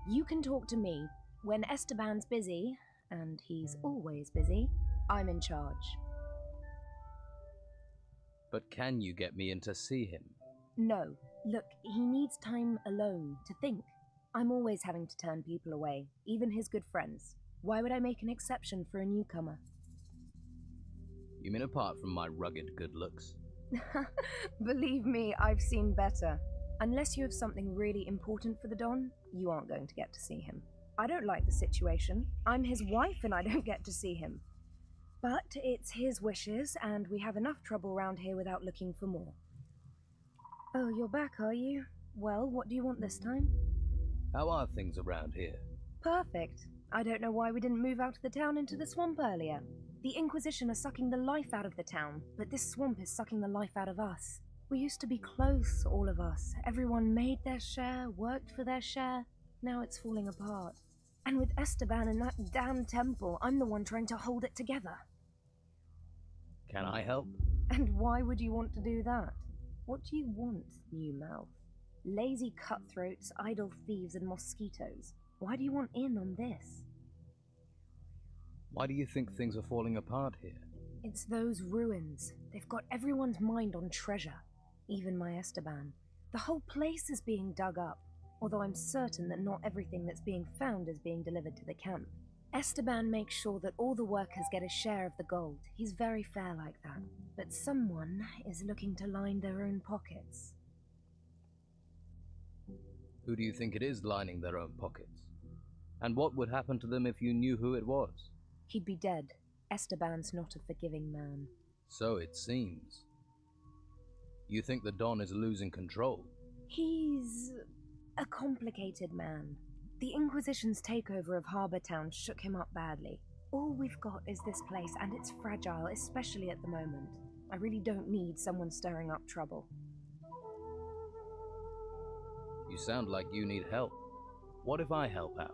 You can talk to me. When Esteban's busy, and he's always busy, I'm in charge. But can you get me in to see him? No. Look, he needs time alone to think. I'm always having to turn people away, even his good friends. Why would I make an exception for a newcomer? You mean apart from my rugged good looks? Believe me, I've seen better. Unless you have something really important for the Don, you aren't going to get to see him. I don't like the situation. I'm his wife and I don't get to see him. But it's his wishes, and we have enough trouble around here without looking for more. Oh, you're back, are you? Well, what do you want this time? How are things around here? Perfect. I don't know why we didn't move out of the town into the swamp earlier. The Inquisition are sucking the life out of the town, but this swamp is sucking the life out of us. We used to be close, all of us. Everyone made their share, worked for their share. Now it's falling apart. And with Esteban in that damn temple, I'm the one trying to hold it together. Can I help? And why would you want to do that? What do you want, new mouth? Lazy cutthroats, idle thieves, and mosquitoes. Why do you want in on this? Why do you think things are falling apart here? It's those ruins. They've got everyone's mind on treasure. Even my Esteban. The whole place is being dug up, although I'm certain that not everything that's being found is being delivered to the camp. Esteban makes sure that all the workers get a share of the gold. He's very fair like that. But someone is looking to line their own pockets. Who do you think it is lining their own pockets? And what would happen to them if you knew who it was? He'd be dead. Esteban's not a forgiving man. So it seems. You think the Don is losing control? He's a complicated man. The Inquisition's takeover of Harbour Town shook him up badly. All we've got is this place, and it's fragile, especially at the moment. I really don't need someone stirring up trouble. You sound like you need help. What if I help out?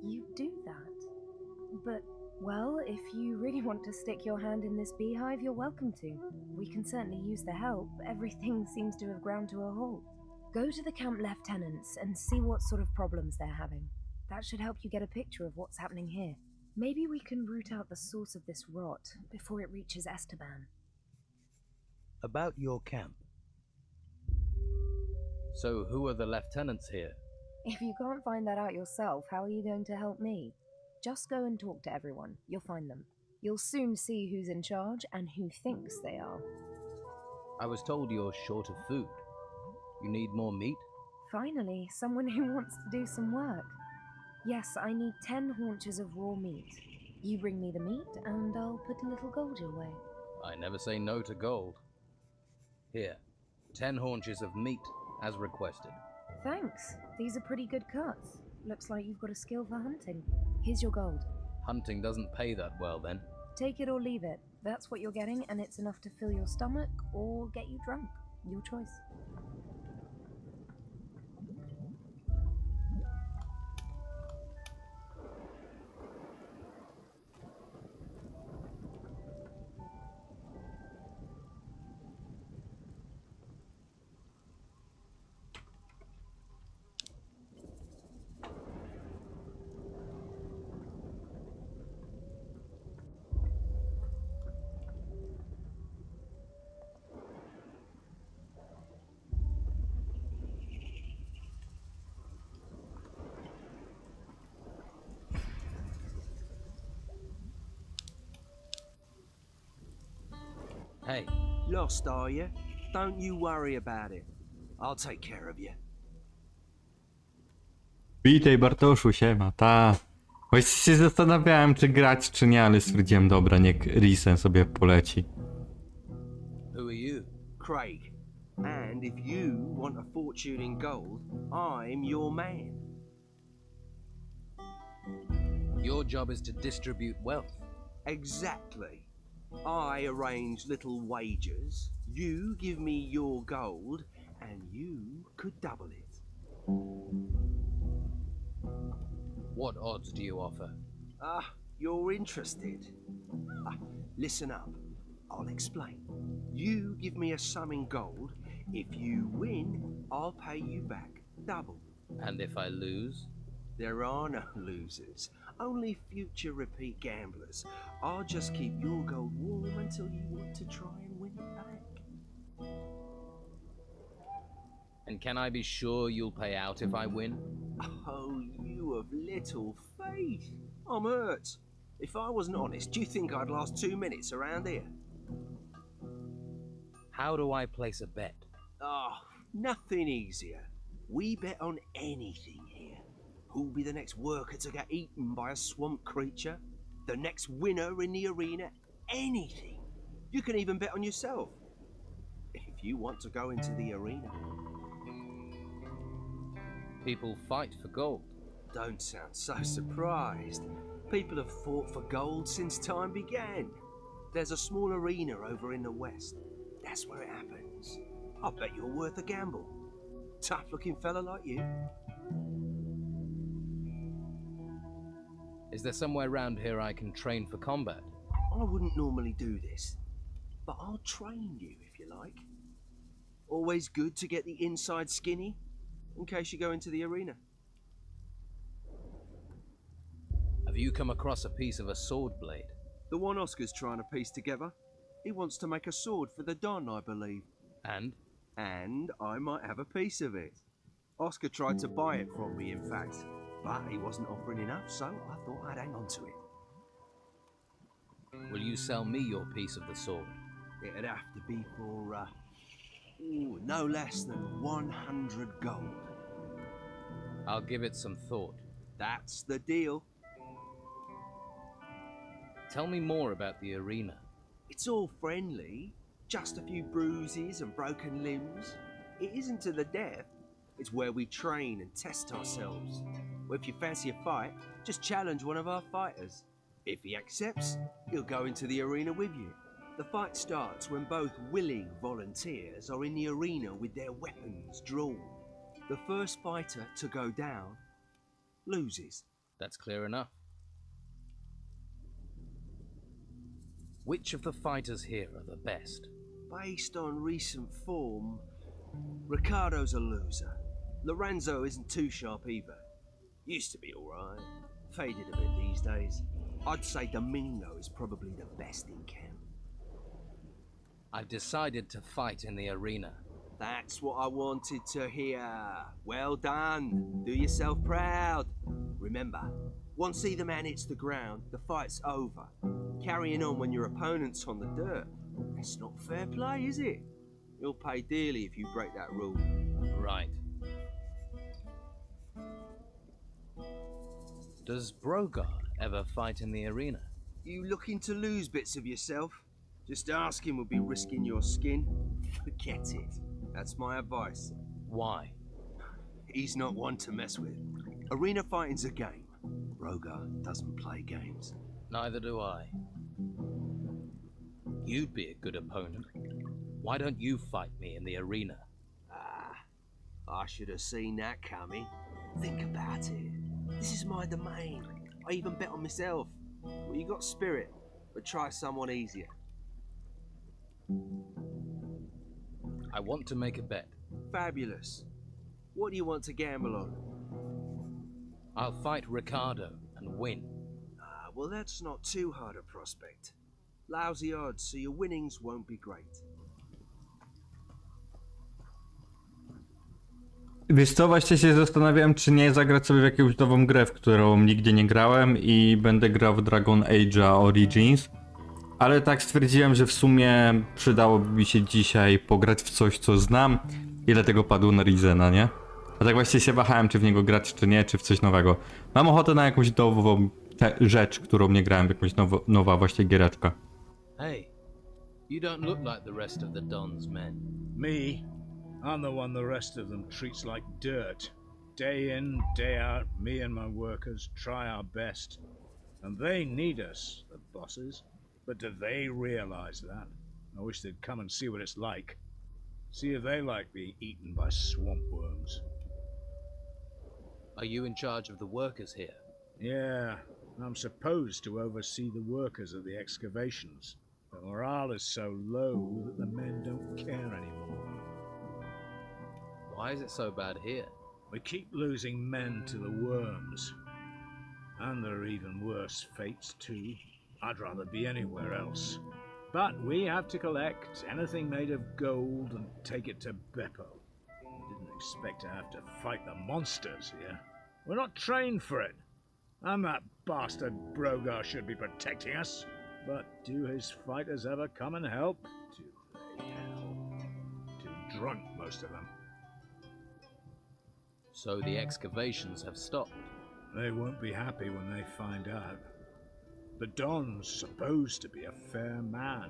You do that. But, well, if you really want to stick your hand in this beehive, you're welcome to. We can certainly use the help. Everything seems to have ground to a halt. Go to the camp lieutenants and see what sort of problems they're having. That should help you get a picture of what's happening here. Maybe we can root out the source of this rot before it reaches Esteban. About your camp. So who are the lieutenants here? If you can't find that out yourself, how are you going to help me? Just go and talk to everyone. You'll find them. You'll soon see who's in charge and who thinks they are. I was told you're short of food. You need more meat? Finally, someone who wants to do some work. Yes, I need 10 haunches of raw meat. You bring me the meat, and I'll put a little gold your way. I never say no to gold. Here, 10 haunches of meat, as requested. Thanks. These are pretty good cuts. Looks like you've got a skill for hunting. Here's your gold. Hunting doesn't pay that well, then. Take it or leave it. That's what you're getting, and it's enough to fill your stomach or get you drunk. Your choice. Hey. Lost, are you? Don't you worry about it. I'll take care of you. Witaj Bartoszu, siema, ta. Właśnie się zastanawiałem, czy grać, czy nie, ale stwierdziłem, dobra, niech Risen sobie poleci. Who are you? Craig. And if you want a fortune in gold, I'm your man. Your job is to distribute wealth. Exactly. I arrange little wagers, you give me your gold, and you could double it. What odds do you offer? You're interested. Listen up. I'll explain. You give me a sum in gold. If you win, I'll pay you back double. And if I lose? There are no losers. Only future repeat gamblers. I'll just keep your gold warm until you want to try and win it back. And can I be sure you'll pay out if I win? Oh, you of little faith. I'm hurt. If I wasn't honest, do you think I'd last 2 minutes around here? How do I place a bet? Nothing easier. We bet on anything here. Who'll be the next worker to get eaten by a swamp creature? The next winner in the arena? Anything. You can even bet on yourself. If you want to go into the arena. People fight for gold. Don't sound so surprised. People have fought for gold since time began. There's a small arena over in the west. That's where it happens. I bet you're worth a gamble. Tough-looking fella like you. Is there somewhere around here I can train for combat? I wouldn't normally do this, but I'll train you if you like. Always good to get the inside skinny, in case you go into the arena. Have you come across a piece of a sword blade? The one Oscar's trying to piece together. He wants to make a sword for the Don, I believe. And? And I might have a piece of it. Oscar tried to buy it from me, in fact. But he wasn't offering enough, so I thought I'd hang on to it. Will you sell me your piece of the sword? It'd have to be for, no less than 100 gold. I'll give it some thought. That's the deal. Tell me more about the arena. It's all friendly. Just a few bruises and broken limbs. It isn't to the death. It's where we train and test ourselves. Well, if you fancy a fight, just challenge one of our fighters. If he accepts, he'll go into the arena with you. The fight starts when both willing volunteers are in the arena with their weapons drawn. The first fighter to go down loses. That's clear enough. Which of the fighters here are the best? Based on recent form, Ricardo's a loser. Lorenzo isn't too sharp either. Used to be alright. Faded a bit these days. I'd say Domingo is probably the best in camp. I've decided to fight in the arena. That's what I wanted to hear. Well done. Do yourself proud. Remember, once either man hits the ground, the fight's over. Carrying on when your opponent's on the dirt. That's not fair play, is it? You'll pay dearly if you break that rule. Right. Does Brogar ever fight in the arena? You looking to lose bits of yourself? Just asking would be risking your skin. Forget it. That's my advice. Why? He's not one to mess with. Arena fighting's a game. Brogar doesn't play games. Neither do I. You'd be a good opponent. Why don't you fight me in the arena? I should have seen that coming. Think about it. This is my domain. I even bet on myself. Well, you got spirit, but try someone easier. I want to make a bet. Fabulous. What do you want to gamble on? I'll fight Ricardo and win. Well, that's not too hard a prospect. Lousy odds, so your winnings won't be great. Wiesz co, właśnie się zastanawiałem, czy nie zagrać sobie w jakąś nową grę, w którą nigdzie nie grałem i będę grał w Dragon Age'a Origins. Ale tak stwierdziłem, że w sumie przydałoby mi się dzisiaj pograć w coś, co znam i dlatego padło na Rizena, nie? A tak właśnie się wahałem, czy w niego grać, czy nie, czy w coś nowego. Mam ochotę na jakąś nową rzecz, którą nie grałem, jakąś nowa właśnie giereczka. Hey, you don't look like the rest of the Don's men. Me? I'm the one the rest of them treats like dirt. Day in, day out, me and my workers try our best. And they need us, the bosses. But do they realize that? I wish they'd come and see what it's like. See if they like being eaten by swamp worms. Are you in charge of the workers here? Yeah, I'm supposed to oversee the workers at the excavations. The morale is so low that the men don't care anymore. Why is it so bad here? We keep losing men to the worms. And there are even worse fates too. I'd rather be anywhere else. But we have to collect anything made of gold and take it to Beppo. I didn't expect to have to fight the monsters here. We're not trained for it. And that bastard Brogar should be protecting us. But do his fighters ever come and help? Do they hell? Too drunk, most of them. So the excavations have stopped. They won't be happy when they find out. The Don's supposed to be a fair man,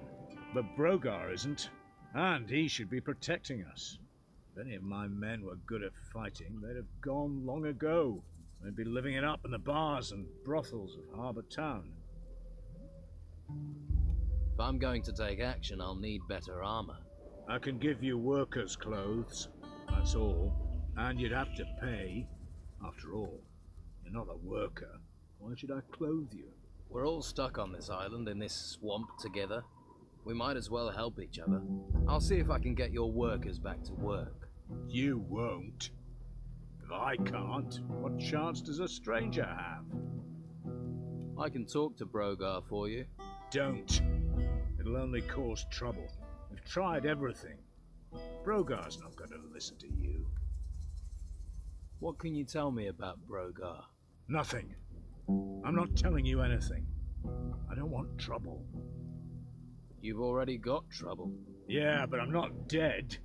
but Brogar isn't, and he should be protecting us. If any of my men were good at fighting, they'd have gone long ago. They'd be living it up in the bars and brothels of Harbour Town. If I'm going to take action, I'll need better armor. I can give you workers' clothes, that's all, and you'd have to pay. After all, you're not a worker. Why should I clothe you? We're all stuck on this island in this swamp together. We might as well help each other. I'll see if I can get your workers back to work. You won't. If I can't, what chance does a stranger have? I can talk to Brogar for you. Don't. It'll only cause trouble. We've tried everything. Brogar's not going to listen to you. What can you tell me about Brogar? Nothing. I'm not telling you anything. I don't want trouble. You've already got trouble. Yeah, but I'm not dead.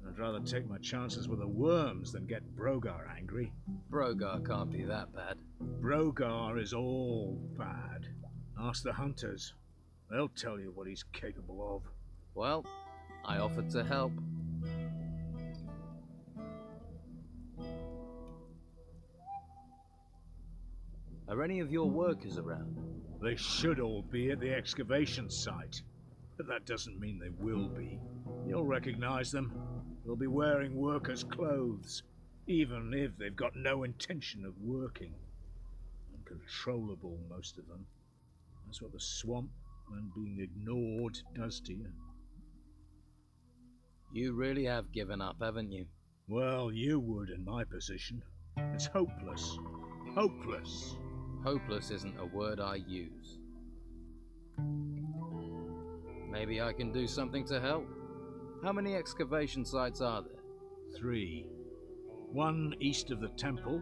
I'd rather take my chances with the worms than get Brogar angry. Brogar can't be that bad. Brogar is all bad. Ask the hunters. They'll tell you what he's capable of. Well, I offered to help. Are any of your workers around? They should all be at the excavation site. But that doesn't mean they will be. You'll recognize them. They'll be wearing workers' clothes, even if they've got no intention of working. Uncontrollable, most of them. That's what the swamp and being ignored does to you. You really have given up, haven't you? Well, you would in my position. It's hopeless. Hopeless. Hopeless isn't a word I use. Maybe I can do something to help. How many excavation sites are there? 3. 1 east of the temple,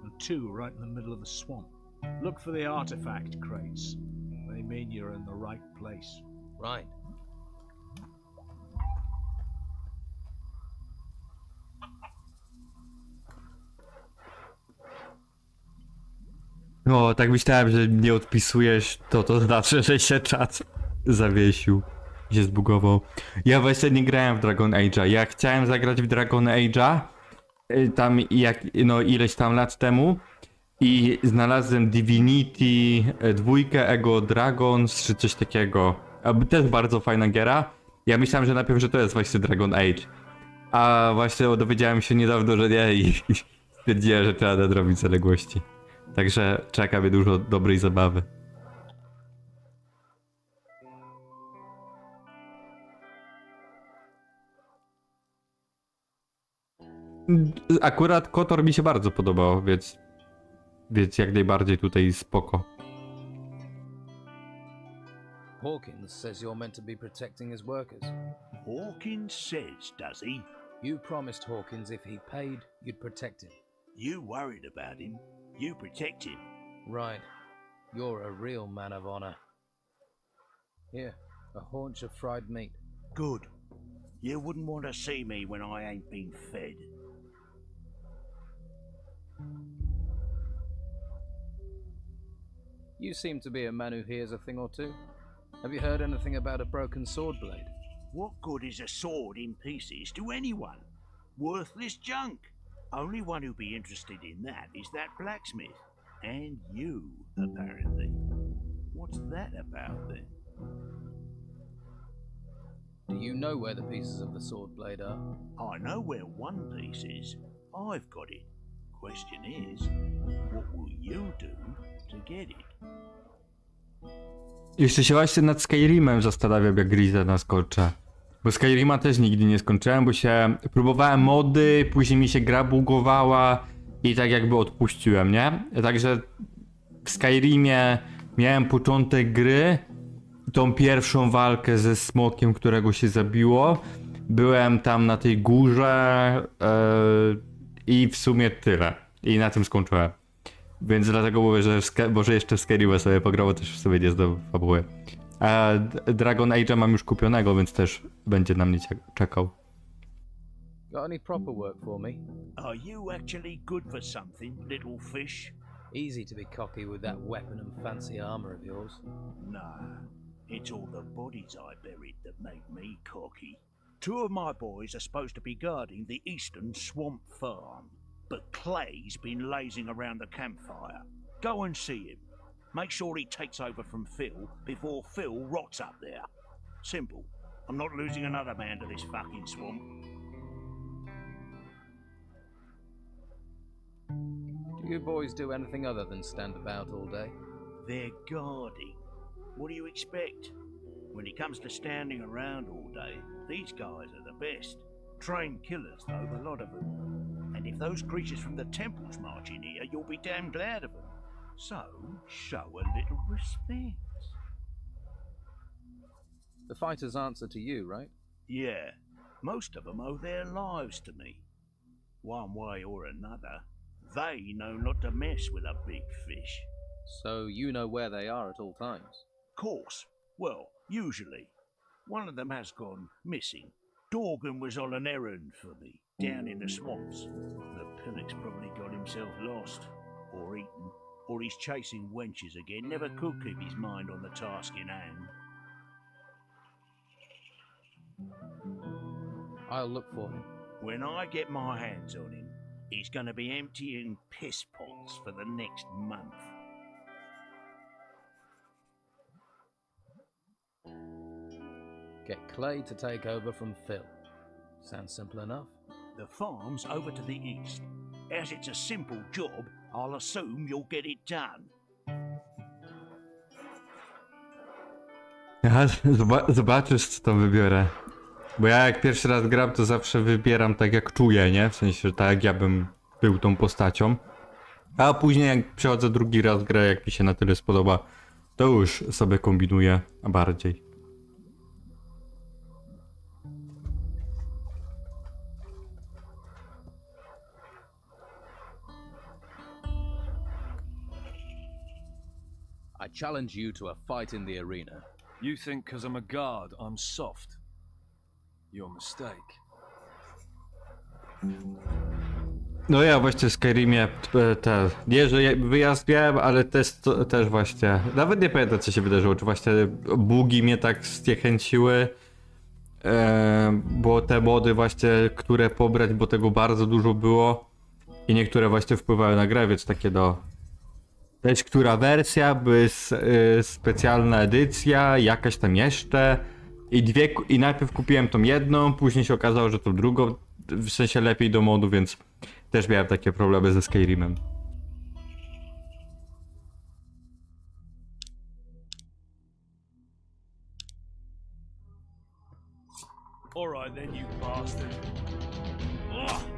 and 2 right in the middle of the swamp. Look for the artifact crates. They mean you're in the right place. Right. No, tak myślałem, że nie odpisujesz, to znaczy, że się czat zawiesił. Się zbugował. Ja właśnie nie grałem w Dragon Age'a. Ja chciałem zagrać w Dragon Age'a tam ileś tam lat temu i znalazłem Divinity 2, Ego Dragons czy coś takiego. Też bardzo fajna giera. Ja myślałem, że najpierw, że to jest właśnie Dragon Age. A właśnie dowiedziałem się niedawno, że nie i stwierdziłem, że trzeba nadrobić zaległości. Także czeka mnie dużo dobrej zabawy. Akurat Kotor mi się bardzo podobał, więc jak najbardziej tutaj spoko. Hawkins says you're meant to be protecting his workers. Hawkins says, does he? You promised Hawkins if he paid, you'd protect him. You worried about him. You protect him. Right. You're a real man of honor. Here, a haunch of fried meat. Good. You wouldn't want to see me when I ain't been fed. You seem to be a man who hears a thing or two. Have you heard anything about a broken sword blade? What good is a sword in pieces to anyone? Worthless junk. Only one who'd be interested in that is that blacksmith. And you, apparently. What's that about, then? Do you know where the pieces of the sword blade are? I know where one piece is. I've got it. Question is, what will you do to get it? Jeszcze się właśnie nad Skyrimem zastanawiam, jak Grizę naskoczę. Bo Skyrima też nigdy nie skończyłem, bo się próbowałem mody, później mi się gra bugowała i tak jakby odpuściłem, nie? Także w Skyrimie miałem początek gry, tą pierwszą walkę ze smokiem, którego się zabiło. Byłem tam na tej górze i w sumie tyle. I na tym skończyłem. Więc dlatego mówię, że może jeszcze w Skyrima sobie pograło, też w sobie nie znam fabuły. A Dragon Age'a mam już kupionego, więc też będzie na mnie czekał. Got any proper work for me? Are you actually good for something, little fish? Easy to be cocky with that weapon and fancy armor of yours. Nah, it's all the bodies I buried that make me cocky. 2 of my boys are supposed to be guarding the eastern swamp farm, but Clay's been lazing around the campfire. Go and see him. Make sure he takes over from Phil before Phil rots up there. Simple. I'm not losing another man to this fucking swamp. Do you boys do anything other than stand about all day? They're guarding. What do you expect? When it comes to standing around all day, these guys are the best. Trained killers, though, the lot of them. And if those creatures from the temple's march in here, you'll be damn glad of them. So, show a little respect. The fighters answer to you, right? Yeah. Most of them owe their lives to me. One way or another, They know not to mess with a big fish. So you know where they are at all times? Course. Well, usually. One of them has gone missing. Dorgan was on an errand for me, down in the swamps. The pillock's probably got himself lost, or eaten, or he's chasing wenches again. Never could keep his mind on the task in hand. I'll look for him. When I get my hands on him, he's going to be emptying piss pots for the next month. Get Clay to take over from Phil. Sounds simple enough. The farm's over to the east. As it's a simple job, I'll assume you'll get it done. Ja zobaczysz, co to wybiorę. Bo ja jak pierwszy raz gram, to zawsze wybieram tak jak czuję, nie? W sensie, że tak jak ja bym był tą postacią. A później jak przechodzę drugi raz grę, jak mi się na tyle spodoba, to już sobie kombinuję bardziej. I challenge you to a fight in the arena. You think because I'm a guard, I'm soft? Your mistake. No ja właśnie w Skyrimie nie, że wyjazd miałem, ale też właśnie, nawet nie pamiętam co się wydarzyło, czy właśnie bugi mnie tak zniechęciły, bo te mody właśnie, które pobrać, bo tego bardzo dużo było i niektóre właśnie wpływały na grę, więc takie też która wersja, by specjalna edycja, jakaś tam jeszcze i najpierw kupiłem tą jedną, później się okazało, że tą drugą, w sensie lepiej do modu, więc też miałem takie problemy ze Skyrimem. Alright then, you bastard. Ugh.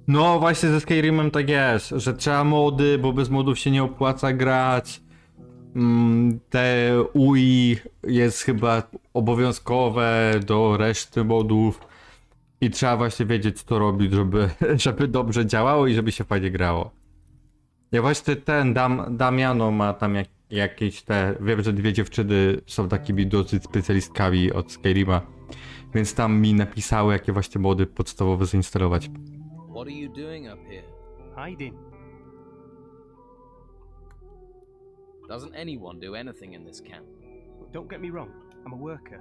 No właśnie ze Skyrimem tak jest, że trzeba mody, bo bez modów się nie opłaca grać. Te UI jest chyba obowiązkowe do reszty modów i trzeba właśnie wiedzieć co robić, żeby dobrze działało i żeby się fajnie grało. Ja właśnie ten Damiano ma tam jakieś wiem, że dwie dziewczyny są takimi dosyć specjalistkami od Skyrima, więc tam mi napisały jakie właśnie mody podstawowe zainstalować. What are you doing up here? Hiding. Doesn't anyone do anything in this camp? Don't get me wrong, I'm a worker.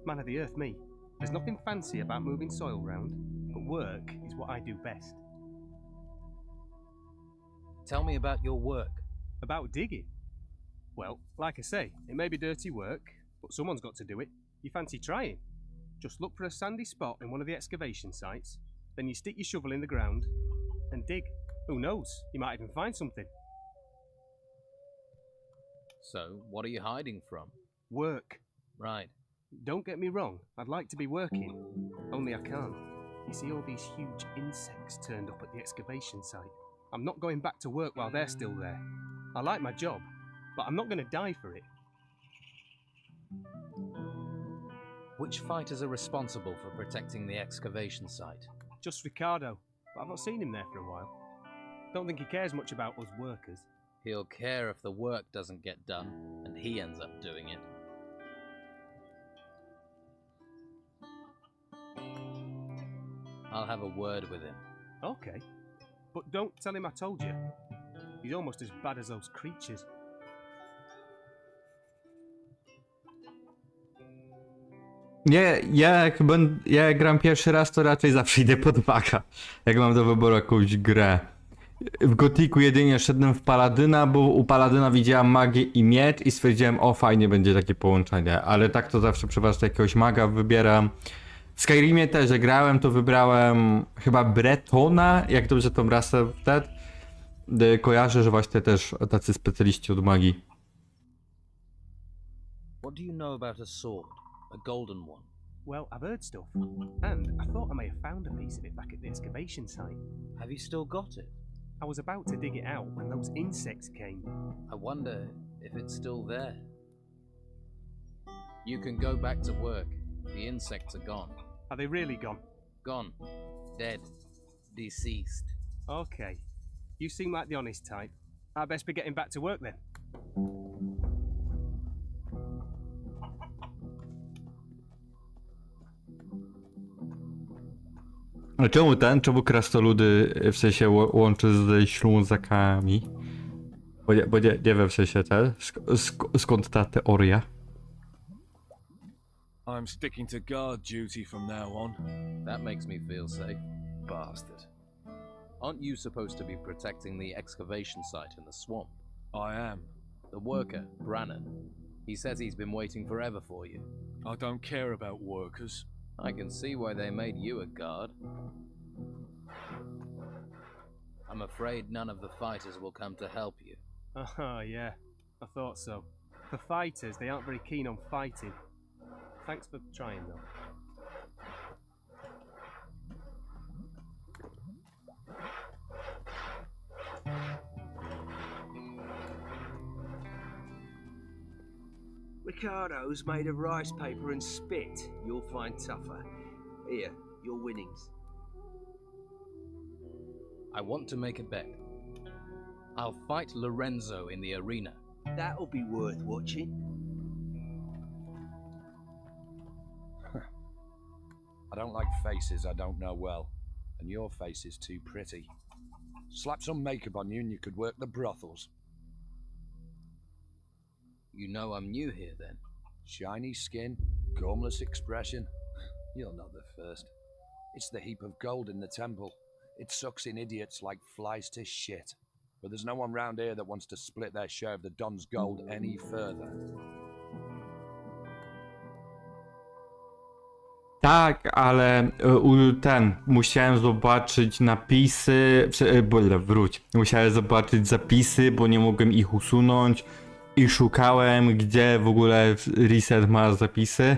Man of the earth, me. There's nothing fancy about moving soil round, but work is what I do best. Tell me about your work. About digging? Well, like I say, it may be dirty work, but someone's got to do it. You fancy trying? Just look for a sandy spot in one of the excavation sites, then you stick your shovel in the ground and dig. Who knows? You might even find something. So, what are you hiding from? Work. Right. Don't get me wrong, I'd like to be working, only I can't. You see all these huge insects turned up at the excavation site. I'm not going back to work while they're still there. I like my job, but I'm not going to die for it. Which fighters are responsible for protecting the excavation site? Just Ricardo, but I've not seen him there for a while. Don't think he cares much about us workers. He'll care if the work doesn't get done, and he ends up doing it. I'll have a word with him. Okay, but don't tell him I told you. He's almost as bad as those creatures. Nie, jak gram pierwszy raz, to raczej zawsze idę pod maga. Jak mam do wyboru jakąś grę. W Gotiku jedynie szedłem w Paladyna, bo u Paladyna widziałem magię i miecz i stwierdziłem, o fajnie będzie takie połączenie. Ale tak to zawsze przeważnie jakiegoś maga wybieram. W Skyrimie też, jak grałem, to wybrałem chyba Bretona, jak dobrze tą rasę wtedy. Kojarzę, że właśnie też tacy specjaliści od magii. What do you know about a sword? A golden one? Well, I've heard stuff, and I thought I may have found a piece of it back at the excavation site. Have you still got it? I was about to dig it out when those insects came. I wonder if it's still there. You can go back to work. The insects are gone. Are they really gone? Gone. Dead. Deceased. Okay. You seem like the honest type. I best be getting back to work then. A czemu krasnoludy w sensie łączy z Ślązakami? Bo nie wiem w sensie skąd ta teoria? I'm sticking to guard duty from now on. That makes me feel safe. Bastard. Aren't you supposed to be protecting the excavation site in the swamp? I am. The worker, Brannan. He says he's been waiting forever for you. I don't care about workers. I can see why they made you a guard. I'm afraid none of the fighters will come to help you. Oh, yeah. I thought so. For fighters, they aren't very keen on fighting. Thanks for trying, though. Ricardo's made of rice paper and spit. You'll find tougher. Here, your winnings. I want to make a bet. I'll fight Lorenzo in the arena. That'll be worth watching. I don't like faces I don't know well, and your face is too pretty. Slap some makeup on you and you could work the brothels. You know I'm new here then? Shiny skin, gormless expression. You're not the first. It's the heap of gold in the temple. It sucks in idiots like flies to shit. But there's no one round here that wants to split their share of the Don's gold any further. Tak, ale musiałem zobaczyć napisy, musiałem zobaczyć zapisy, bo nie mogłem ich usunąć i szukałem, gdzie w ogóle reset ma zapisy,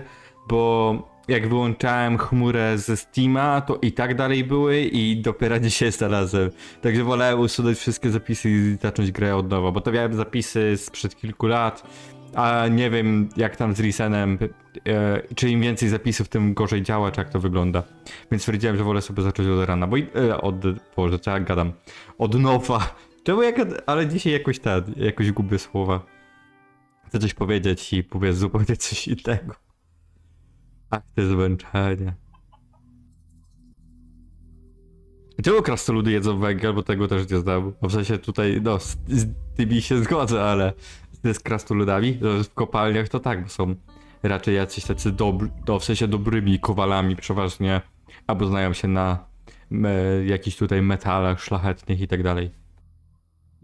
bo jak wyłączałem chmurę ze Steama, to i tak dalej były i dopiero dzisiaj znalazłem. Także wolałem usunąć wszystkie zapisy i zacząć grę od nowa, bo to miałem zapisy sprzed kilku lat, a nie wiem jak tam z resetem, czy im więcej zapisów, tym gorzej działa, czy jak to wygląda. Więc stwierdziłem, że wolę sobie zacząć od rana, bo Boże, co ja gadam, od nowa. Czemu ale dzisiaj jakoś gubię słowa. Chcę coś powiedzieć i powiedz zupełnie coś innego. Ach, te zmęczenie. Czemu krasnoludy jedzą węgiel, bo tego też nie znam. W sensie tutaj, no, z tymi się zgodzę, ale z krasnoludami, w kopalniach to tak, bo są raczej jacyś tacy w sensie dobrymi kowalami przeważnie, albo znają się na jakichś tutaj metalach szlachetnych i tak dalej.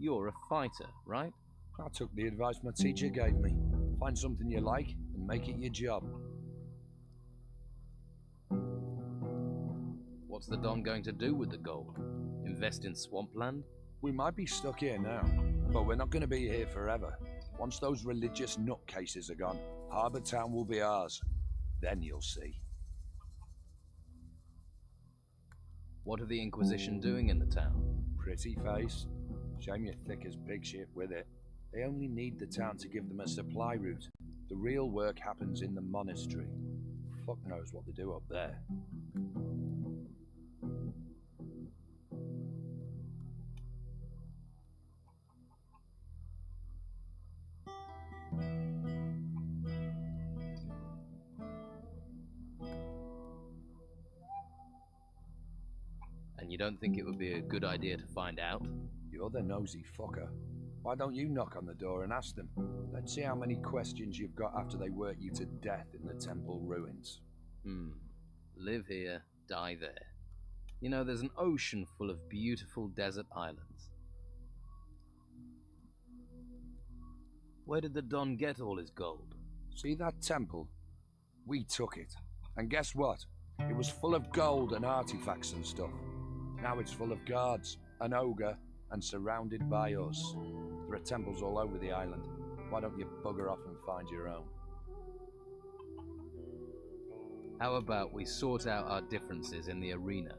You're a fighter, right? I took the advice my teacher gave me. Find something you like and make it your job. What's the Don going to do with the gold? Invest in swampland? We might be stuck here now, but we're not going to be here forever. Once those religious nutcases are gone, Harbour Town will be ours. Then you'll see. What are the Inquisition doing in the town? Pretty face. Shame you're thick as pig shit with it. They only need the town to give them a supply route. The real work happens in the monastery. Fuck knows what they do up there. And you don't think it would be a good idea to find out? You're the nosy fucker. Why don't you knock on the door and ask them? Let's see how many questions you've got after they work you to death in the temple ruins. Live here, die there. You know, there's an ocean full of beautiful desert islands. Where did the Don get all his gold? See that temple? We took it. And guess what? It was full of gold and artifacts and stuff. Now it's full of guards, an ogre, and surrounded by us. There are temples all over the island. Why don't you bugger off and find your own? How about we sort out our differences in the arena?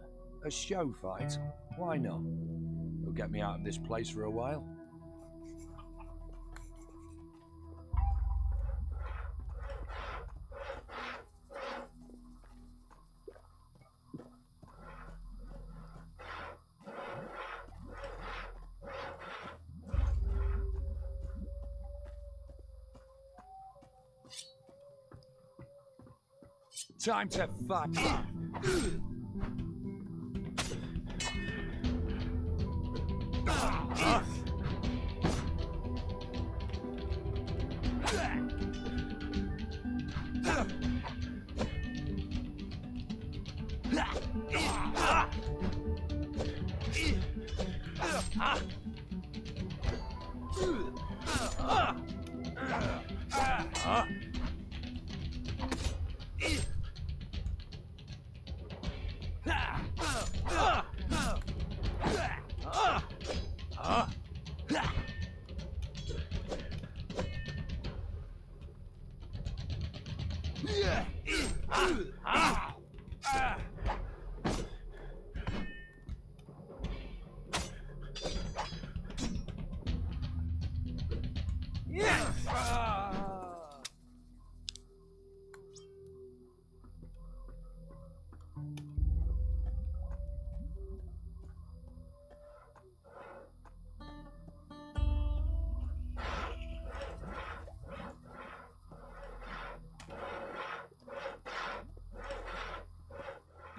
A show fight? Why not? It'll get me out of this place for a while. Time to fight.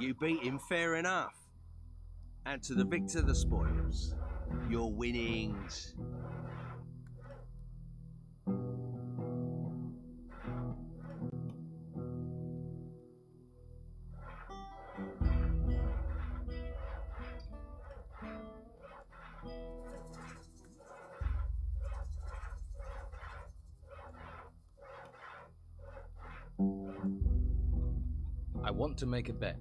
You beat him fair enough. And to the victor the spoils. Your winnings. I want to make a bet.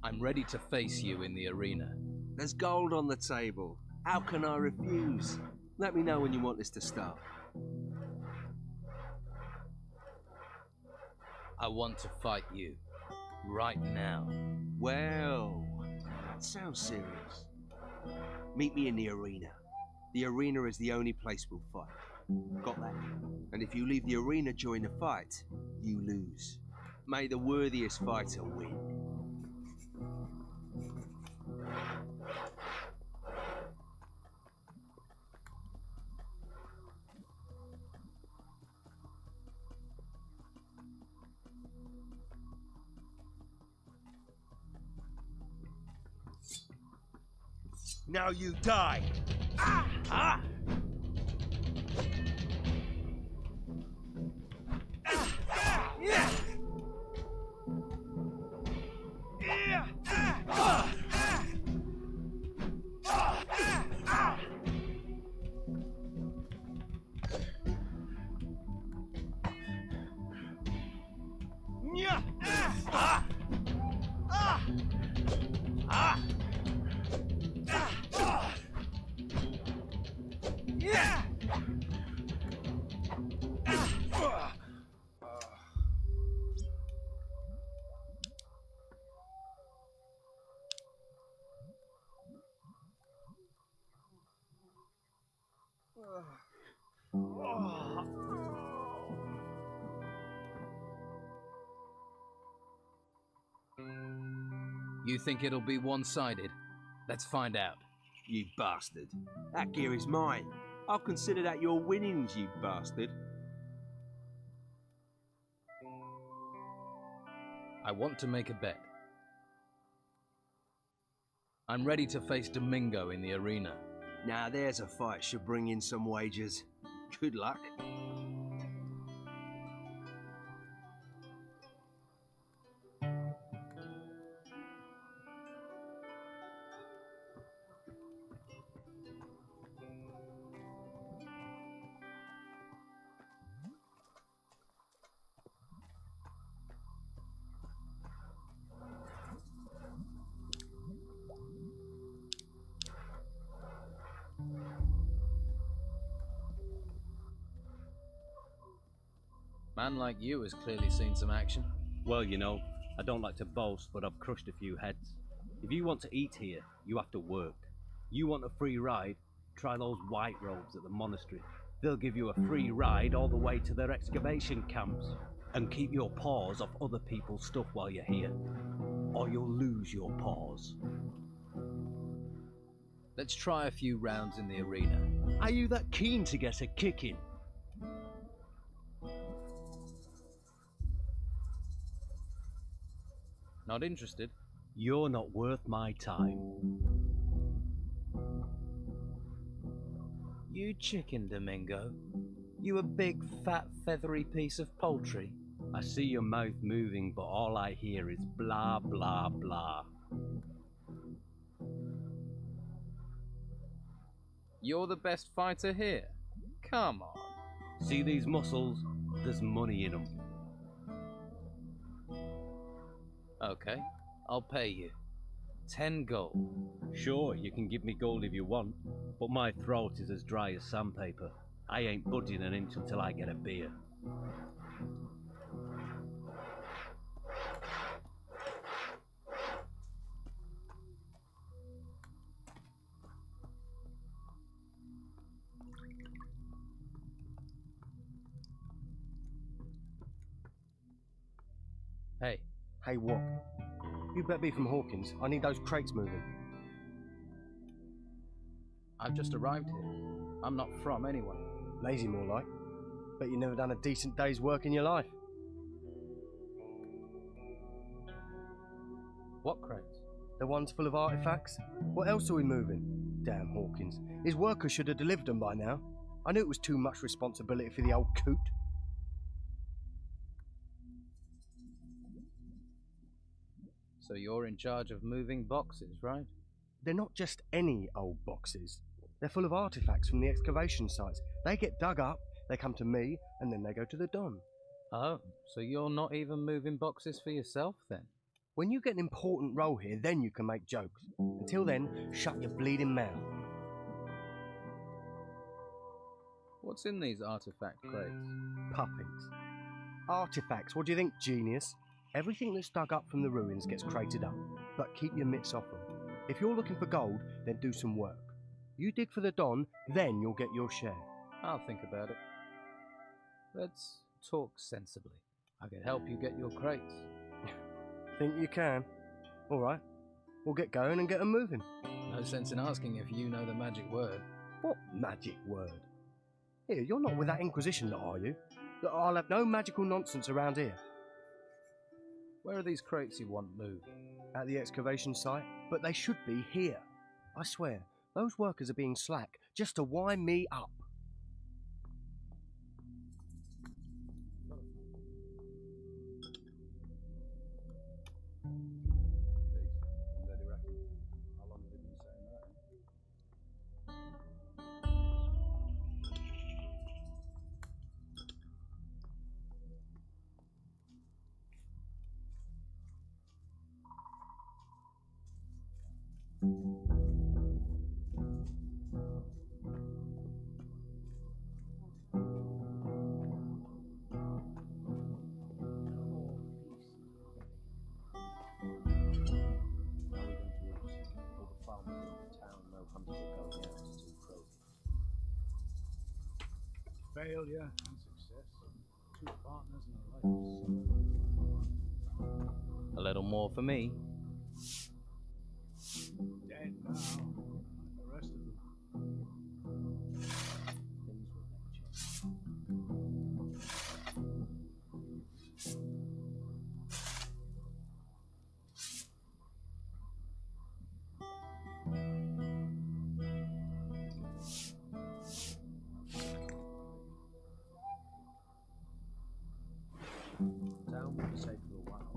I'm ready to face you in the arena. There's gold on the table. How can I refuse? Let me know when you want this to start. I want to fight you. Right now. Well, that sounds serious. Meet me in the arena. The arena is the only place we'll fight. Got that? And if you leave the arena during the fight, you lose. May the worthiest fighter win. Now you die! Ah! Ah! Yeah! Yeah! You think it'll be one-sided? Let's find out. You bastard. That gear is mine. I'll consider that your winnings, you bastard. I want to make a bet. I'm ready to face Domingo in the arena. Now there's a fight should bring in some wagers. Good luck. Man like you has clearly seen some action. Well, you know, I don't like to boast, but I've crushed a few heads. If you want to eat here, you have to work. You want a free ride? Try those white robes at the monastery. They'll give you a free ride all the way to their excavation camps. And keep your paws off other people's stuff while you're here, or you'll lose your paws. Let's try a few rounds in the arena. Are you that keen to get a kicking? Not interested? You're not worth my time. You chicken, Domingo. You a big, fat, feathery piece of poultry. I see your mouth moving, but all I hear is blah, blah, blah. You're the best fighter here. Come on. See these muscles? There's money in them. Okay, I'll pay you. 10 gold. Sure, you can give me gold if you want, but my throat is as dry as sandpaper. I ain't budging an inch until I get a beer. Hey. Hey, what? You better be from Hawkins. I need those crates moving. I've just arrived here. I'm not from anyone. Lazy, more like. Bet you never done a decent day's work in your life. What crates? The ones full of artifacts. What else are we moving? Damn Hawkins. His workers should have delivered them by now. I knew it was too much responsibility for the old coot. So you're in charge of moving boxes, right? They're not just any old boxes. They're full of artifacts from the excavation sites. They get dug up, they come to me, and then they go to the Don. Oh, so you're not even moving boxes for yourself then? When you get an important role here, then you can make jokes. Until then, shut your bleeding mouth. What's in these artifact crates? Puppies. Artifacts, what do you think, genius? Everything that's dug up from the ruins gets crated up, but keep your mitts off them. If you're looking for gold, then do some work. You dig for the Don, then you'll get your share. I'll think about it. Let's talk sensibly. I can help you get your crates. Think you can? Alright, we'll get going and get them moving. No sense in asking if you know the magic word. What magic word? Here, you're not with that Inquisition lot, are you? I'll have no magical nonsense around here. Where are these crates you want moved? At the excavation site, but they should be here. I swear, those workers are being slack just to wind me up. Failure and success. Two partners in a life. A little more for me. Dead now, like the rest of them. Things will never change. Town will be safe for a while.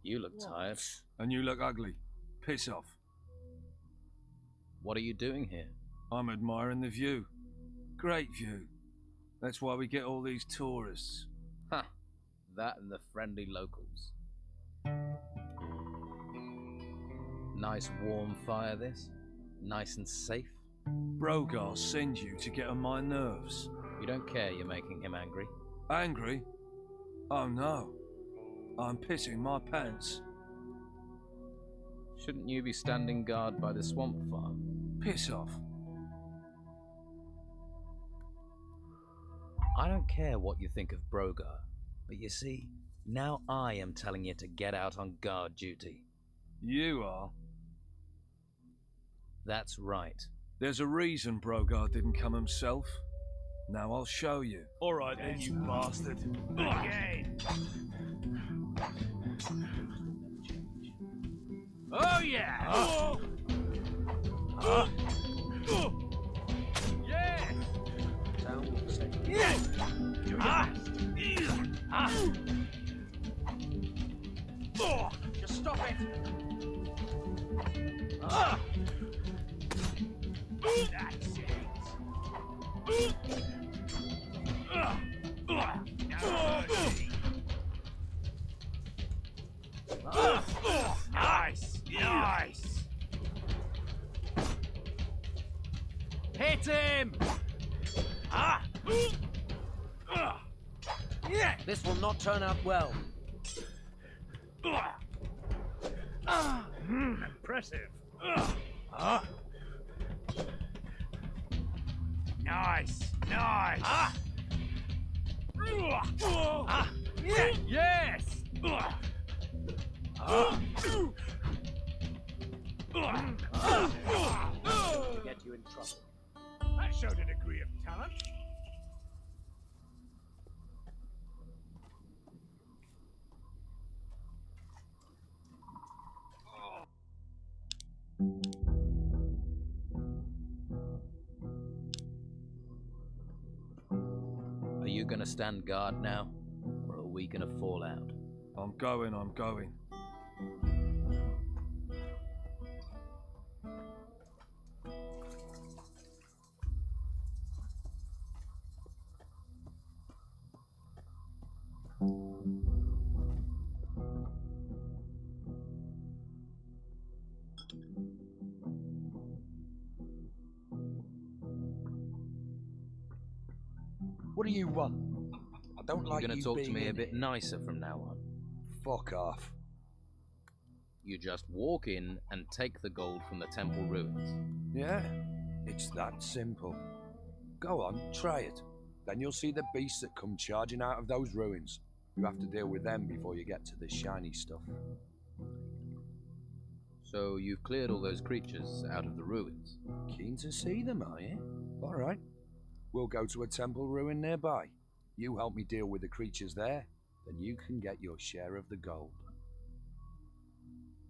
You look tired. And you look ugly. Piss off. What are you doing here? I'm admiring the view. Great view. That's why we get all these tourists. Ha! That and the friendly locals. Nice warm fire, this? Nice and safe? Brogar sends you to get on my nerves. You don't care you're making him angry? Angry? Oh no. I'm pissing my pants. Shouldn't you be standing guard by the swamp farm? Piss off. I don't care what you think of Brogar, but you see, now I am telling you to get out on guard duty. You are? That's right. There's a reason Brogar didn't come himself. Now I'll show you. Alright then, you bastard. Again! Oh yeah! Oh. Yeah! Yeah! Just stop it! That's it! Nice! Nice! Hit him! This will not turn out well. Impressive. Nice! Nice! Yes! Get you in trouble. That showed a degree of talent. Are you gonna stand guard now, or are we gonna fall out? I'm going. What do you want? I don't like you gonna talk to being me a in bit here. nicer from now on? Fuck off. You just walk in and take the gold from the temple ruins. Yeah, it's that simple. Go on, try it. Then you'll see the beasts that come charging out of those ruins. You have to deal with them before you get to the shiny stuff. So you've cleared all those creatures out of the ruins? Keen to see them, are you? All right. We'll go to a temple ruin nearby. You help me deal with the creatures there, then you can get your share of the gold.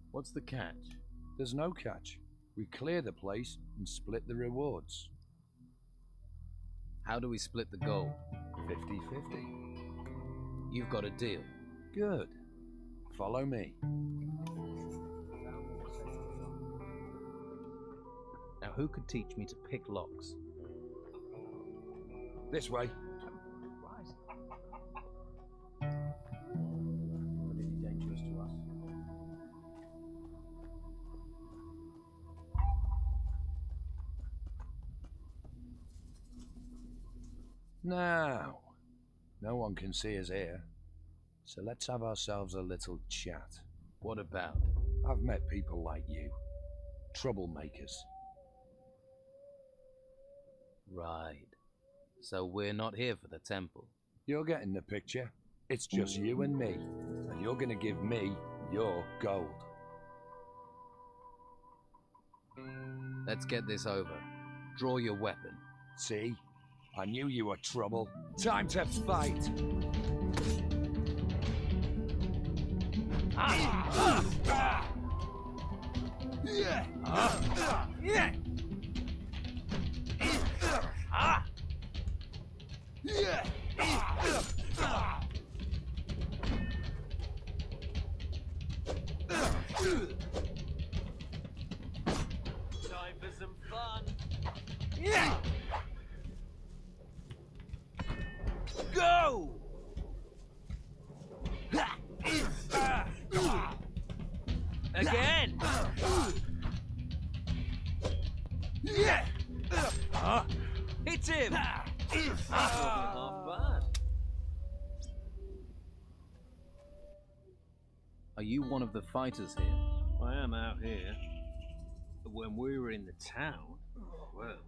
What's the catch? There's no catch. We clear the place and split the rewards. How do we split the gold? 50-50. You've got a deal. Good. Follow me. Now who could teach me to pick locks? This way. Would it be dangerous to us? Now, no one can see us here, so let's have ourselves a little chat. What about? I've met people like you. Troublemakers. Right. So we're not here for the temple. You're getting the picture. It's just you and me, and you're gonna give me your gold. Let's get this over. Draw your weapon. See? I knew you were trouble. Time to fight! Time for some fun. Go! Again! Hit him! Not bad. Are you one of the fighters here? I am out here. But when we were in the town, well,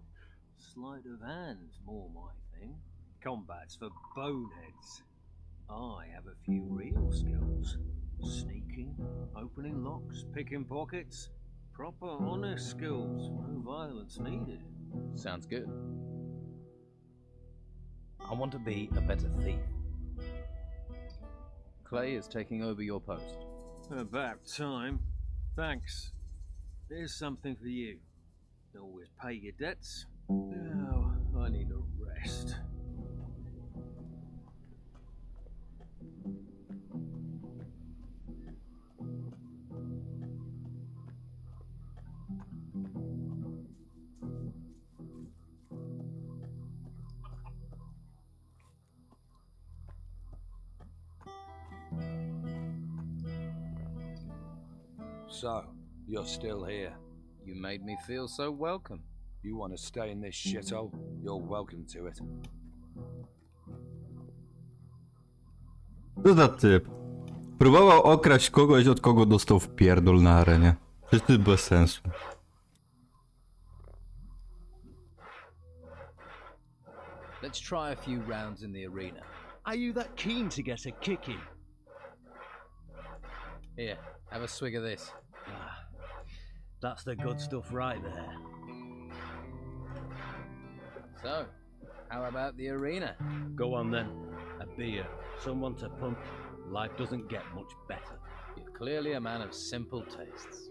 sleight of hand's more my thing. Combat's for boneheads. I have a few real skills. Sneaking, opening locks, picking pockets. Proper honest skills, no violence needed. Sounds good. I want to be a better thief. Clay is taking over your post. About time. Thanks. There's something for you. Always pay your debts. Now, I need a rest. So, you're still here. You made me feel so welcome. You want to stay in this shithole? You're welcome to it. Co za typ? Próbował okraść kogoś, od kogo dostał wpierdol na arenie. Przecież to jest bez sensu. Let's try a few rounds in the arena. Are you that keen to get a kicking? Here, have a swig of this. That's the good stuff right there. So, how about the arena? Go on then. A beer, someone to pump. Life doesn't get much better. You're clearly a man of simple tastes.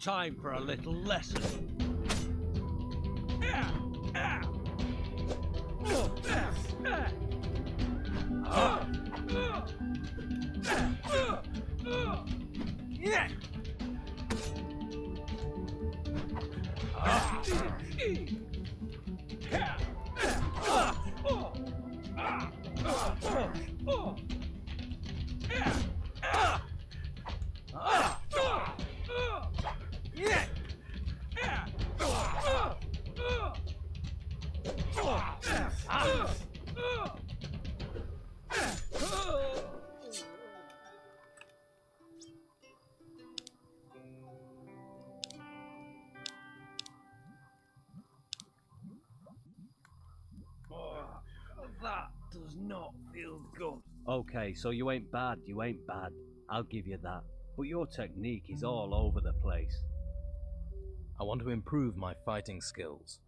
Time for a little lesson. That does not feel good. Okay, so you ain't bad, I'll give you that. But your technique is all over the place. I want to improve my fighting skills.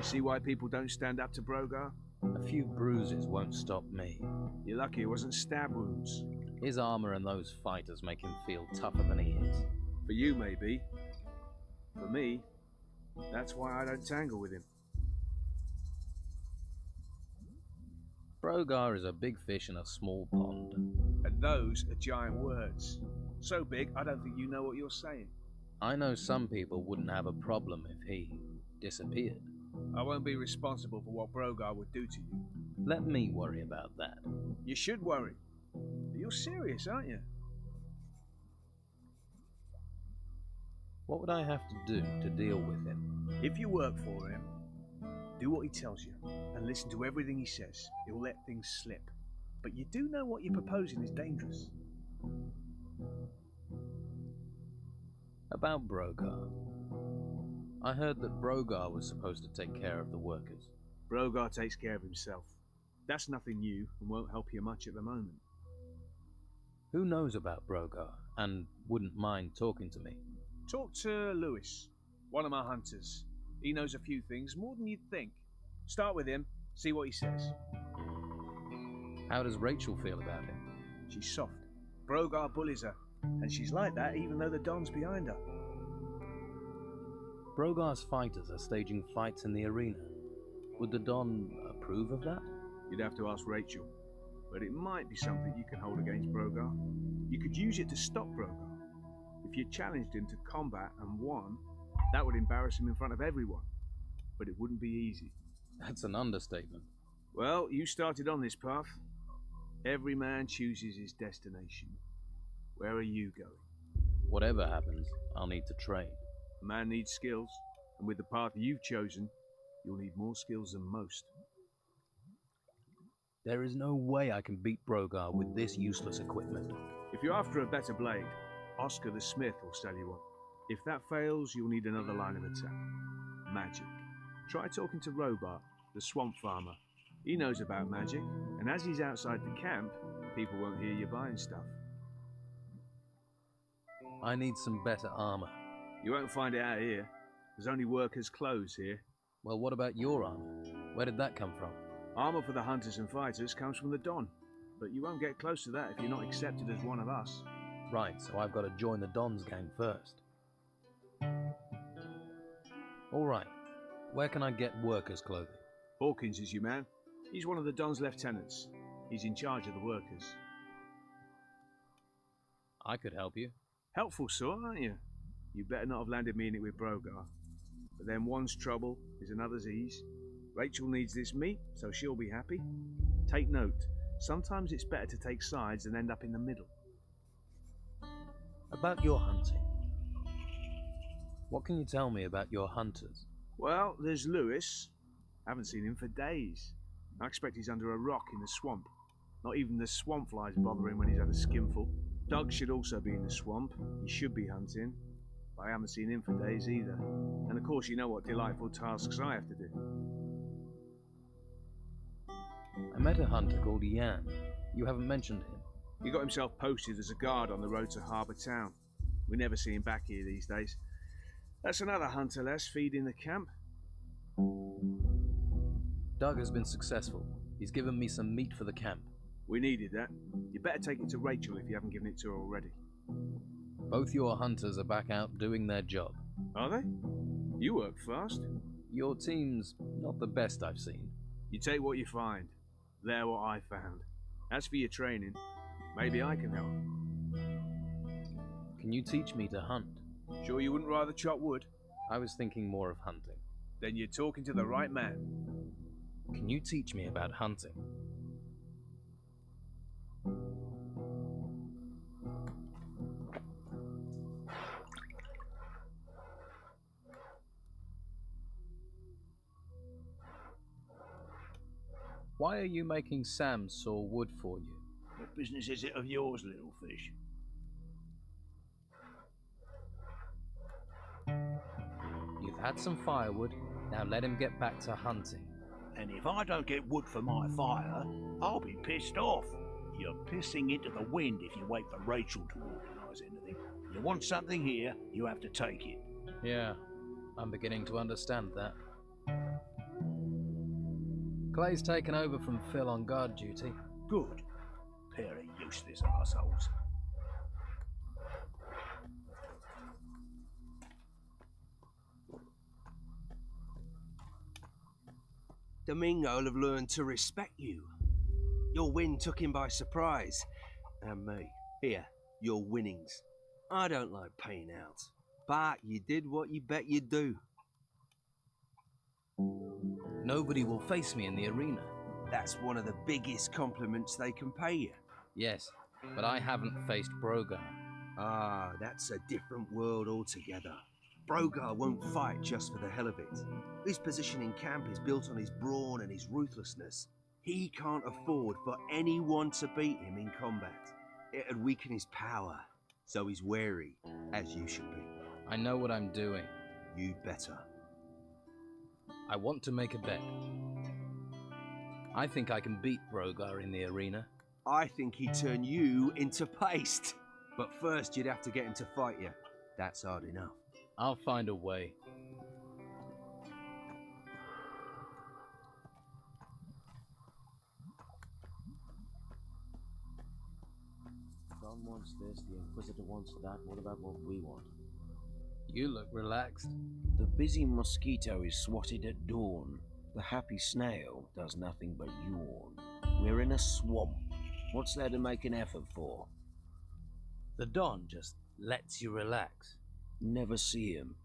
See why people don't stand up to Brogar? A few bruises won't stop me. You're lucky it wasn't stab wounds. His armor and those fighters make him feel tougher than he is. For you, maybe. For me, that's why I don't tangle with him. Brogar is a big fish in a small pond. And those are giant words. So big, I don't think you know what you're saying. I know some people wouldn't have a problem if he disappeared. I won't be responsible for what Brogar would do to you. Let me worry about that. You should worry. You're serious, aren't you? What would I have to do to deal with him? If you work for him, do what he tells you and listen to everything he says. He'll let things slip. But you do know what you're proposing is dangerous. About Brogar. I heard that Brogar was supposed to take care of the workers. Brogar takes care of himself. That's nothing new and won't help you much at the moment. Who knows about Brogar and wouldn't mind talking to me? Talk to Lewis, one of my hunters. He knows a few things, more than you'd think. Start with him, see what he says. How does Rachel feel about him? She's soft. Brogar bullies her, and she's like that even though the Don's behind her. Brogar's fighters are staging fights in the arena. Would the Don approve of that? You'd have to ask Rachel, but it might be something you can hold against Brogar. You could use it to stop Brogar. If you challenged him to combat and won, that would embarrass him in front of everyone. But it wouldn't be easy. That's an understatement. Well, you started on this path. Every man chooses his destination. Where are you going? Whatever happens, I'll need to train. A man needs skills, and with the path you've chosen, you'll need more skills than most. There is no way I can beat Brogar with this useless equipment. If you're after a better blade, Oscar the Smith will sell you one. If that fails, you'll need another line of attack. Magic. Try talking to Robart, the swamp farmer. He knows about magic, and as he's outside the camp, people won't hear you buying stuff. I need some better armor. You won't find it out here. There's only workers' clothes here. Well, what about your armor? Where did that come from? Armor for the hunters and fighters comes from the Don, but you won't get close to that if you're not accepted as one of us. Right, so I've got to join the Don's gang first. All right, where can I get workers' clothing? Hawkins is your man. He's one of the Don's lieutenants. He's in charge of the workers. I could help you. Helpful sort, aren't you? You better not have landed me in it with Brogar. But then one's trouble is another's ease. Rachel needs this meat, so she'll be happy. Take note, sometimes it's better to take sides than end up in the middle. About your hunting. What can you tell me about your hunters? Well, there's Lewis. Haven't seen him for days. I expect he's under a rock in the swamp. Not even the swamp flies bother him when he's had a skinful. Doug should also be in the swamp. He should be hunting. But I haven't seen him for days either. And of course you know what delightful tasks I have to do. I met a hunter called Ian. You haven't mentioned him. He got himself posted as a guard on the road to Harbour Town. We never see him back here these days. That's another hunter less feeding the camp. Doug has been successful. He's given me some meat for the camp. We needed that. You better take it to Rachel if you haven't given it to her already. Both your hunters are back out doing their job. Are they? You work fast. Your team's not the best I've seen. You take what you find. They're what I found. As for your training, maybe I can help. Can you teach me to hunt? Sure you wouldn't rather chop wood? I was thinking more of hunting. Then you're talking to the right man. Can you teach me about hunting? Why are you making Sam saw wood for you? What business is it of yours, little fish? You've had some firewood, now let him get back to hunting. And if I don't get wood for my fire, I'll be pissed off. You're pissing into the wind if you wait for Rachel to organise anything. You want something here, you have to take it. Yeah, I'm beginning to understand that. Clay's taken over from Phil on guard duty. Good. Pair of useless arseholes. Domingo will have learned to respect you. Your win took him by surprise. And me. Here, your winnings. I don't like paying out. But you did what you bet you'd do. Nobody will face me in the arena. That's one of the biggest compliments they can pay you. Yes, but I haven't faced Brogar. Ah, that's a different world altogether. Brogar won't fight just for the hell of it. His position in camp is built on his brawn and his ruthlessness. He can't afford for anyone to beat him in combat. It'd weaken his power, so he's wary, as you should be. I know what I'm doing. You'd better. I want to make a bet. I think I can beat Brogar in the arena. I think he'd turn you into paste. But first you'd have to get him to fight you. That's hard enough. I'll find a way. Don wants this, the Inquisitor wants that. What about what we want? You look relaxed. The busy mosquito is swatted at dawn. The happy snail does nothing but yawn. We're in a swamp. What's there to make an effort for? The Don just lets you relax. Never see him.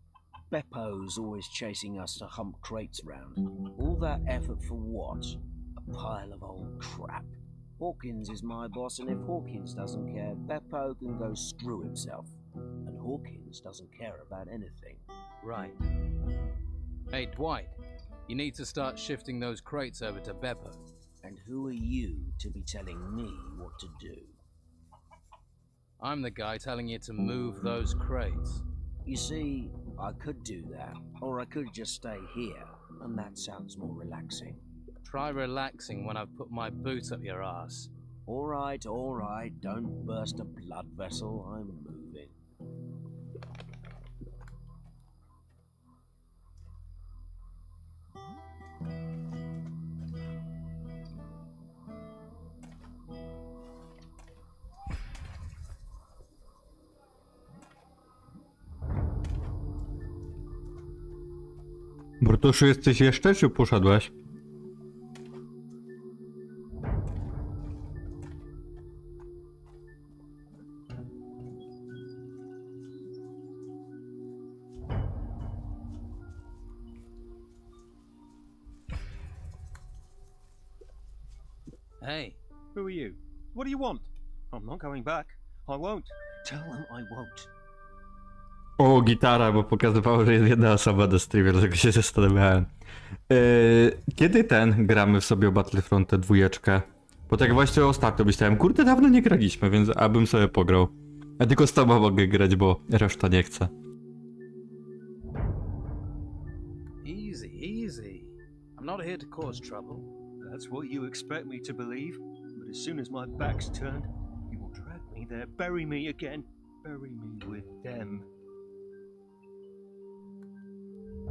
Beppo's always chasing us to hump crates round. All that effort for what? A pile of old crap. Hawkins is my boss, and if Hawkins doesn't care, Beppo can go screw himself. And Hawkins doesn't care about anything. Right. Hey, Dwight. You need to start shifting those crates over to Beppo. And who are you to be telling me what to do? I'm the guy telling you to move those crates. You see, I could do that, or I could just stay here, and that sounds more relaxing. Try relaxing when I've put my boot up your ass. All right, don't burst a blood vessel, I'm moving. Brutuszu, jesteś jeszcze, czy poszedłeś? Hey. Who are you? What do you want? I'm not going back. I won't. Tell them I won't. O, gitara, bo pokazywało, że jest jedna osoba do streamu, dlatego się zastanawiałem. Kiedy gramy w sobie o Battlefrontę 2? Bo tak właśnie ostatnio myślałem, kurde, dawno nie graliśmy, więc abym sobie pograł. Ja tylko z tobą mogę grać, bo reszta nie chce. Easy, easy. I'm not here to cause trouble. That's what you expect me to believe. But as soon as my back's turned, you will drag me there, bury me again. Bury me with them.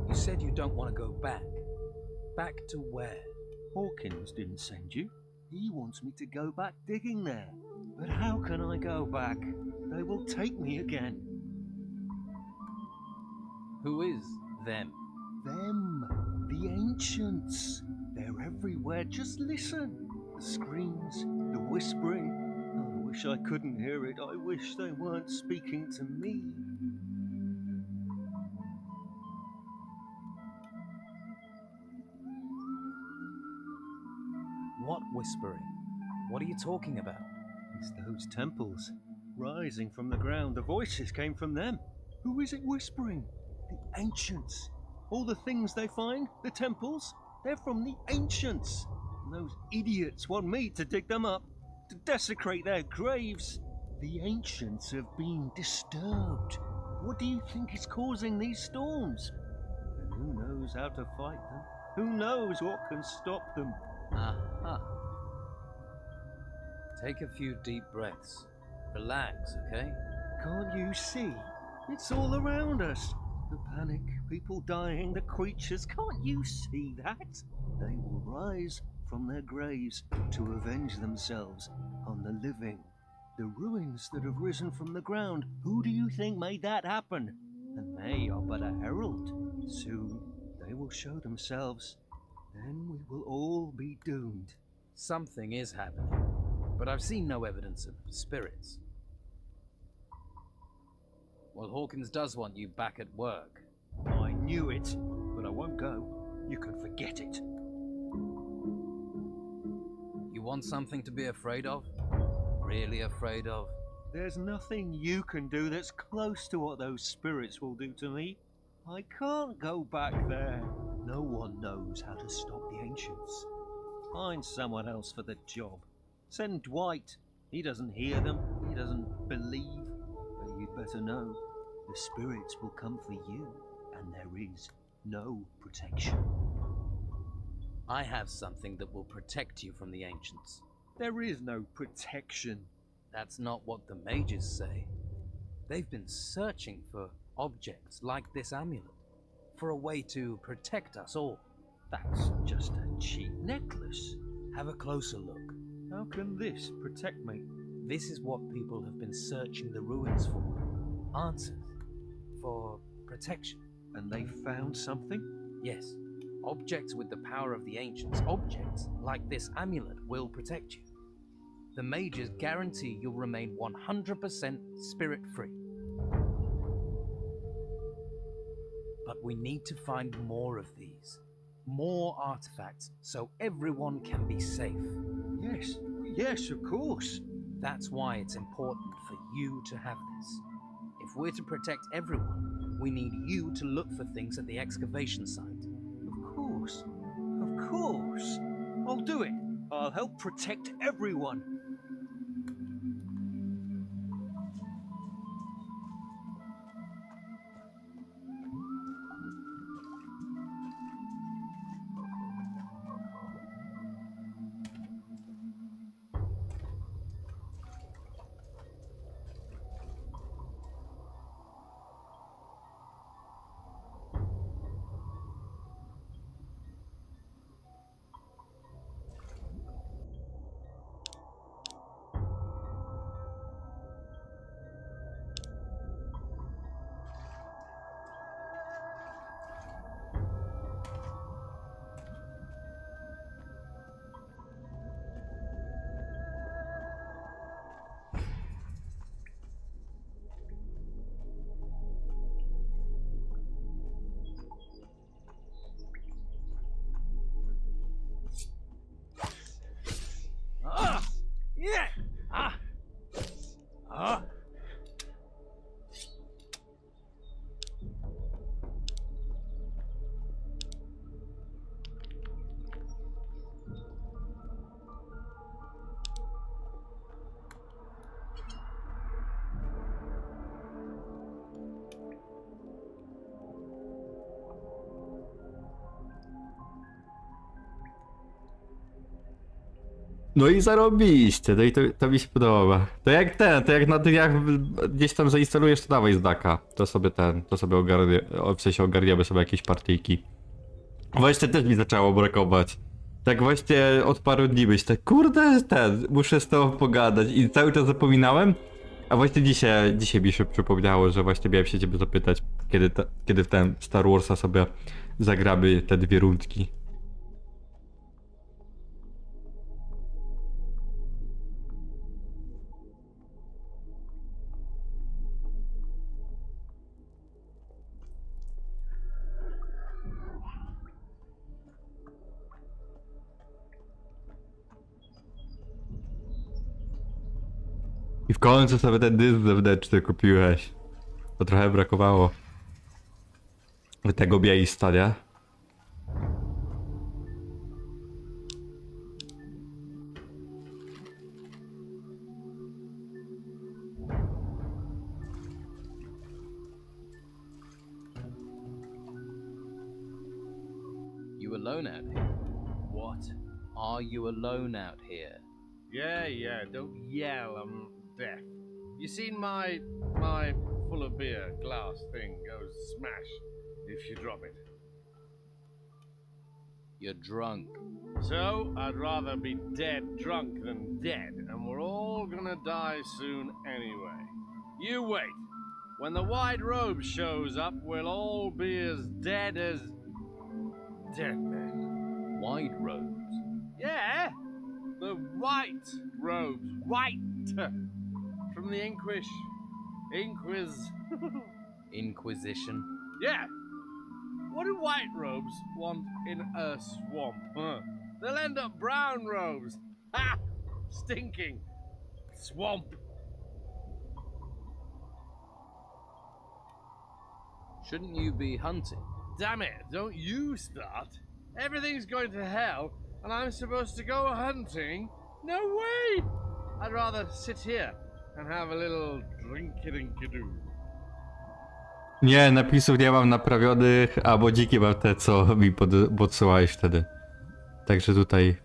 You said you don't want to go back. Back to where? Hawkins didn't send you. He wants me to go back digging there. But how can I go back? They will take me again. Who is them? Them. The ancients. They're everywhere. Just listen. The screams, the whispering. I wish I couldn't hear it. I wish they weren't speaking to me. What whispering? What are you talking about? It's those temples, rising from the ground. The voices came from them. Who is it whispering? The ancients. All the things they find, the temples, they're from the ancients. And those idiots want me to dig them up, to desecrate their graves. The ancients have been disturbed. What do you think is causing these storms? And who knows how to fight them? Who knows what can stop them? Aha. Take a few deep breaths. Relax, okay? Can't you see? It's all around us. The panic, people dying, the creatures. Can't you see that? They will rise from their graves to avenge themselves on the living. The ruins that have risen from the ground. Who do you think made that happen? And they are but a herald. Soon they will show themselves. Then we will all be doomed. Something is happening, but I've seen no evidence of spirits. Well, Hawkins does want you back at work. I knew it, but I won't go. You can forget it. You want something to be afraid of? Really afraid of? There's nothing you can do that's close to what those spirits will do to me. I can't go back there. No one knows how to stop the ancients. Find someone else for the job. Send Dwight. He doesn't hear them. He doesn't believe. But you'd better know. The spirits will come for you. And there is no protection. I have something that will protect you from the ancients. There is no protection. That's not what the mages say. They've been searching for objects like this amulet, for a way to protect us all. That's just a cheap necklace. Have a closer look. How can this protect me? This is what people have been searching the ruins for. Answers. For protection. And they found something? Yes. Objects with the power of the ancients, objects like this amulet, will protect you. The mages guarantee you'll remain 100% spirit-free. But we need to find more of these. More artifacts, so everyone can be safe. Yes, of course. That's why it's important for you to have this. If we're to protect everyone, we need you to look for things at the excavation site. Of course. I'll do it. I'll help protect everyone. No i zarobiście, no i to mi się podoba. To jak na dniach gdzieś tam zainstalujesz, to dawaj z Daka. To sobie ogarniamy sobie jakieś partyjki. Właśnie też mi zaczęło brakować. Tak właśnie od paru dni być tak, kurde, muszę z tobą pogadać i cały czas zapominałem. A właśnie dzisiaj mi się przypomniało, że właśnie miałem się ciebie zapytać, kiedy w ten Star Warsa sobie zagramy te 2 rundki. I w końcu sobie ten dysk zewnętrzny kupiłeś. To trochę brakowało. Tego miejsca, nie? You alone out here? What? Are you alone out here? Yeah, don't yell, I'm deaf. You seen my full of beer glass thing goes smash if you drop it. You're drunk. So, I'd rather be dead drunk than dead, and we're all gonna die soon anyway. You wait. When the white robe shows up, we'll all be as dead men. White robes? Yeah! The white robes. White! From the Inquisition? Yeah! What do white robes want in a swamp? Huh? They'll end up brown robes. Ha! Stinking swamp. Shouldn't you be hunting? Damn it, don't you start. Everything's going to hell, and I'm supposed to go hunting? No way! I'd rather sit here and have a little drinky-dinky-doo. Nie, napisów nie mam naprawionych, albo dziki mam te, co mi podsyłałeś wtedy. Także tutaj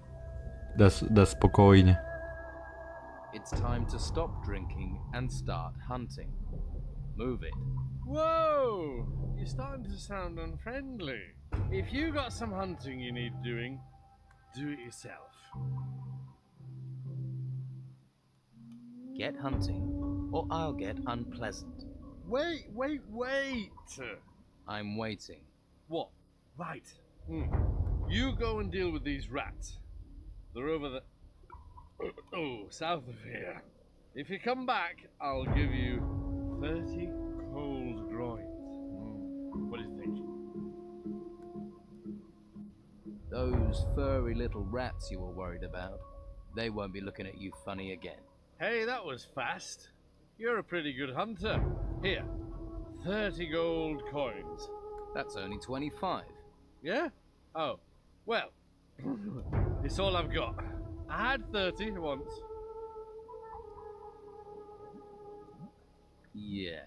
da spokojnie. It's time to stop drinking and start hunting. Move it. Whoa! You're starting to sound unfriendly. If you got some hunting you need doing, do it yourself. Get hunting, or I'll get unpleasant. Wait! I'm waiting. What? Right. You go and deal with these rats. They're over the... south of here. If you come back, I'll give you 30 cold groins. What do you think? Those furry little rats you were worried about, they won't be looking at you funny again. Hey, that was fast. You're a pretty good hunter. Here, 30 gold coins. That's only 25. Yeah? Oh, well, it's all I've got. I had 30 once. Yeah.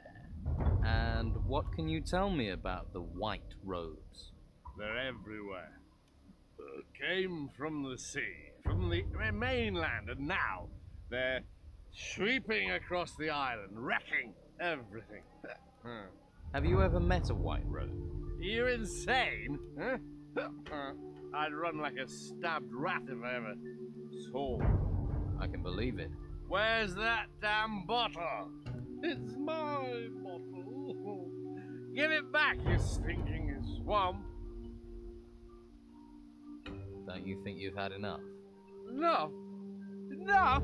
And what can you tell me about the white robes? They're everywhere. Came from the sea, from the mainland, and now they're sweeping across the island, wrecking everything. Have you ever met a white robe? You're insane? Huh? I'd run like a stabbed rat if I ever saw one. I can believe it. Where's that damn bottle? It's my bottle. Give it back, you stinking swamp. Don't you think you've had enough? Enough? Enough?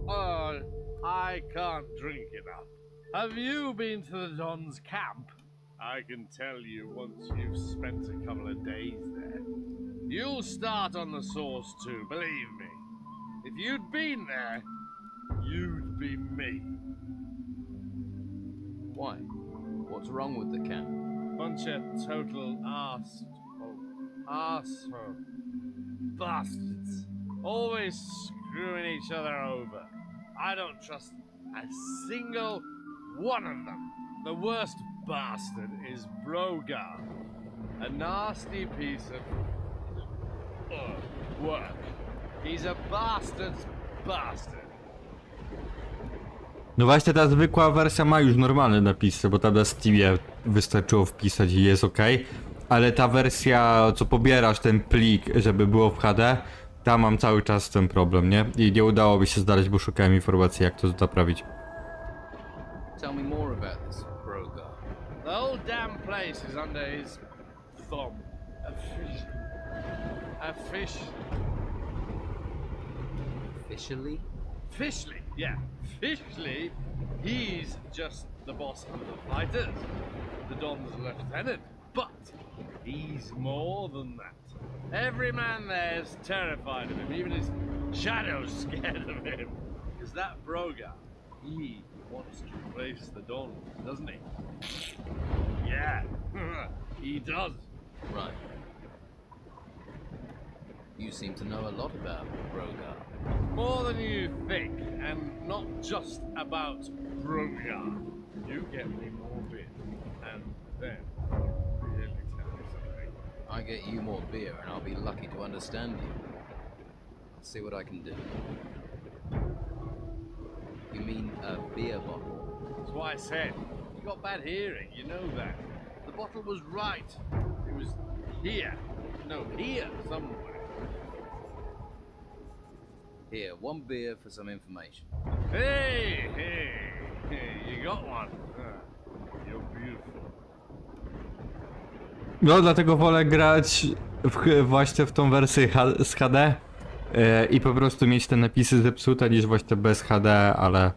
Oh, I can't drink enough. Have you been to the Don's camp? I can tell you, once you've spent a couple of days there, you'll start on the sauce too, believe me. If you'd been there, you'd be me. Why? What's wrong with the camp? Bunch of total arsehole bastards. Always screwing each other over. I don't trust a single one of them. The worst bastard is Brogar. A nasty piece of work. He's a bastard's bastard. No właśnie ta zwykła wersja ma już normalne napisy, bo tam na Steamie wystarczyło wpisać i jest ok. Ale ta wersja, co pobierasz ten plik, żeby było w HD, tam mam cały czas ten problem, nie? I nie udało mi się znaleźć, bo szukałem informacji, jak to naprawić. Tell me more about this, Brogar. The whole damn place is under his thumb. A fish. Officially? Officially, yeah. Officially, he's just the boss of the fighters. The Don's lieutenant. But he's more than that. Every man there's terrified of him. Even his shadow's scared of him. Because that Brogar, he wants to replace the Don, doesn't he? Yeah, he does. Right. You seem to know a lot about Brogar. More than you think, and not just about Brogar. You get me more beer, and then really tell me something. I get you more beer, and I'll be lucky to understand you. Let's see what I can do. You mean a beer bottle? That's what I said. You got bad hearing, you know that. The bottle was right. It was here. No, here somewhere. Here, one beer for some information. Hey, you got one. You're beautiful. No, dlatego wolę grać właśnie w tą wersję z HD i po prostu mieć te napisy zepsute niż właśnie bez HD, ale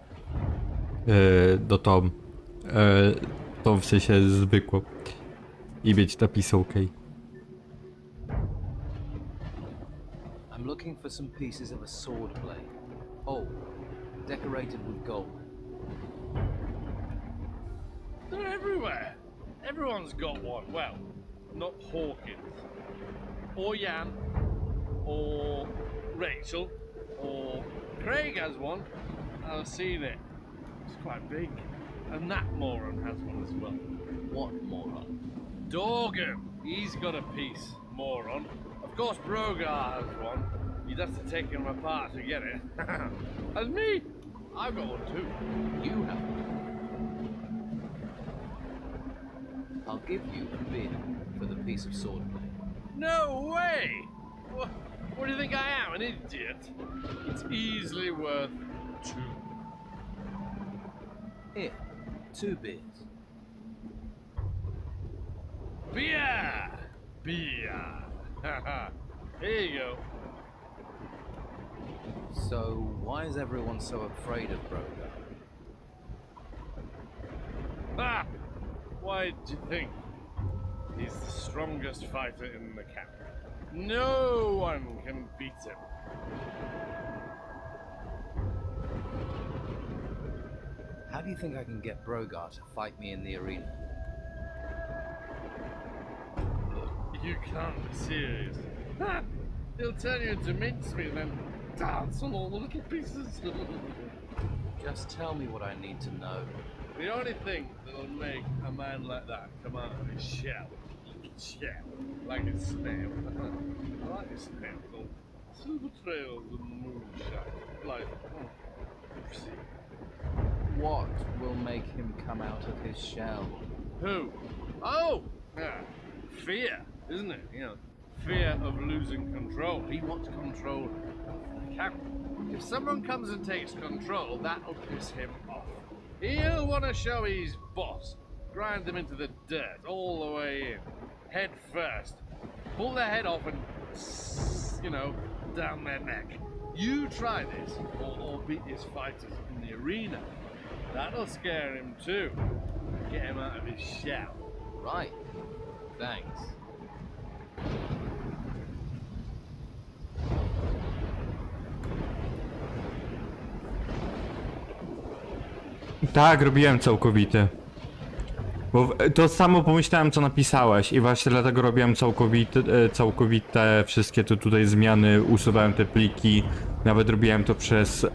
do tą w sensie zwykłą i mieć napisy ok. I'm looking for some pieces of a sword blade. Old, decorated with gold. They're everywhere. Everyone's got one. Well, not Hawkins. Or Jan. Or Rachel. Or Craig has one. I've seen it. It's quite big. And that moron has one as well. What moron? Dorgan. He's got a piece, moron. Of course Brogar has one. You'd have to take him apart to get it. And me, I've got one too. You have one? I'll give you a beer for the piece of swordplay. No way! What do you think I am, an idiot? It's easily worth 2. Here, 2 beers. Beer! Beer! Here you go. So, why is everyone so afraid of Broga? Ah! Why do you think? He's the strongest fighter in the camp. No one can beat him. How do you think I can get Broga to fight me in the arena? You can't be serious. Ha! He'll turn you into mincemeat and then dance on all the little pieces. Just tell me what I need to know. The only thing that'll make a man like that come out of his shell, like a snail. I like a snail, little silver trails in the moonshine. Like, What will make him come out of his shell? Who? Oh! Yeah. Fear, isn't it? You know, fear of losing control. He wants control of the camp. If someone comes and takes control, that'll piss him off. He'll want to show his boss. Grind them into the dirt all the way in. Head first. Pull their head off and, you know, down their neck. You try this, or beat his fighters in the arena. That'll scare him too. Get him out of his shell. Right. Thanks. Tak, robiłem całkowity. Bo to samo pomyślałem, co napisałeś i właśnie dlatego robiłem całkowite wszystkie tutaj zmiany, usuwałem te pliki, nawet robiłem to przez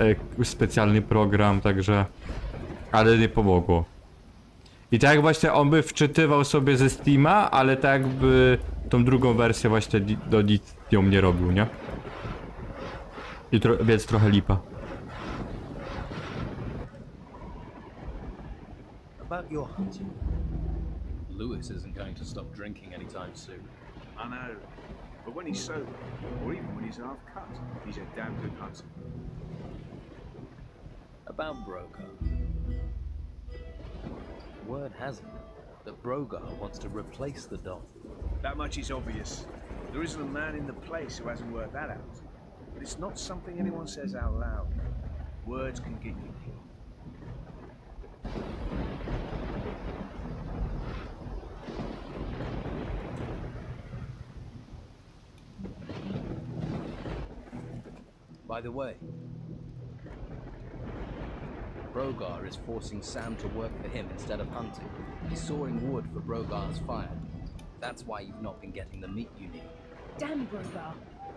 specjalny program, także... Ale nie pomogło. I tak właśnie on by wczytywał sobie ze Steama, ale tak jakby tą drugą wersję właśnie do nic ją nie robił, nie? Więc trochę lipa. About your hunting. Lewis isn't going to stop drinking anytime soon. I know. But when he's sober, or even when he's half cut, he's a damn good hunter. About Broga. Word has it that Broga wants to replace the Don. That much is obvious. There isn't a man in the place who hasn't worked that out. But it's not something anyone says out loud. Words can get you killed. By the way, Brogar is forcing Sam to work for him instead of hunting. He's sawing wood for Brogar's fire. That's why you've not been getting the meat you need. Damn Brogar!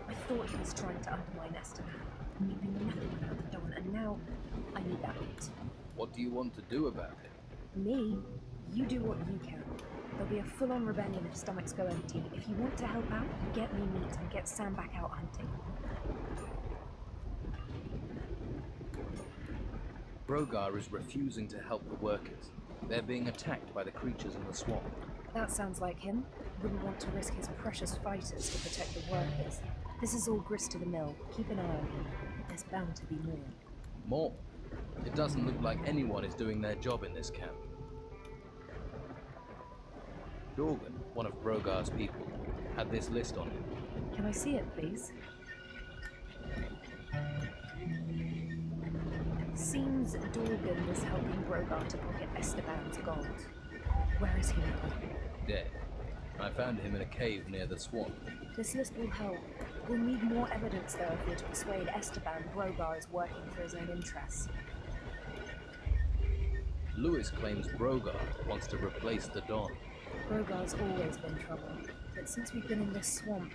I thought he was trying to undermine Esteban. He knew nothing about the Don, and now I need that meat. What do you want to do about it? Me? You do what you can. There'll be a full-on rebellion if stomachs go empty. If you want to help out, get me meat and get Sam back out hunting. Brogar is refusing to help the workers. They're being attacked by the creatures in the swamp. That sounds like him. Wouldn't want to risk his precious fighters to protect the workers. This is all grist to the mill. Keep an eye on him. There's bound to be more. More? It doesn't look like anyone is doing their job in this camp. Dorgan, one of Brogar's people, had this list on him. Can I see it, please? Seems Dorgan was helping Brogar to pocket Esteban's gold. Where is he now? Dead. I found him in a cave near the swamp. This list will help. We'll need more evidence, though, if we're to persuade Esteban Brogar is working for his own interests. Lewis claims Brogar wants to replace the Don. Brogar's always been trouble, but since we've been in this swamp,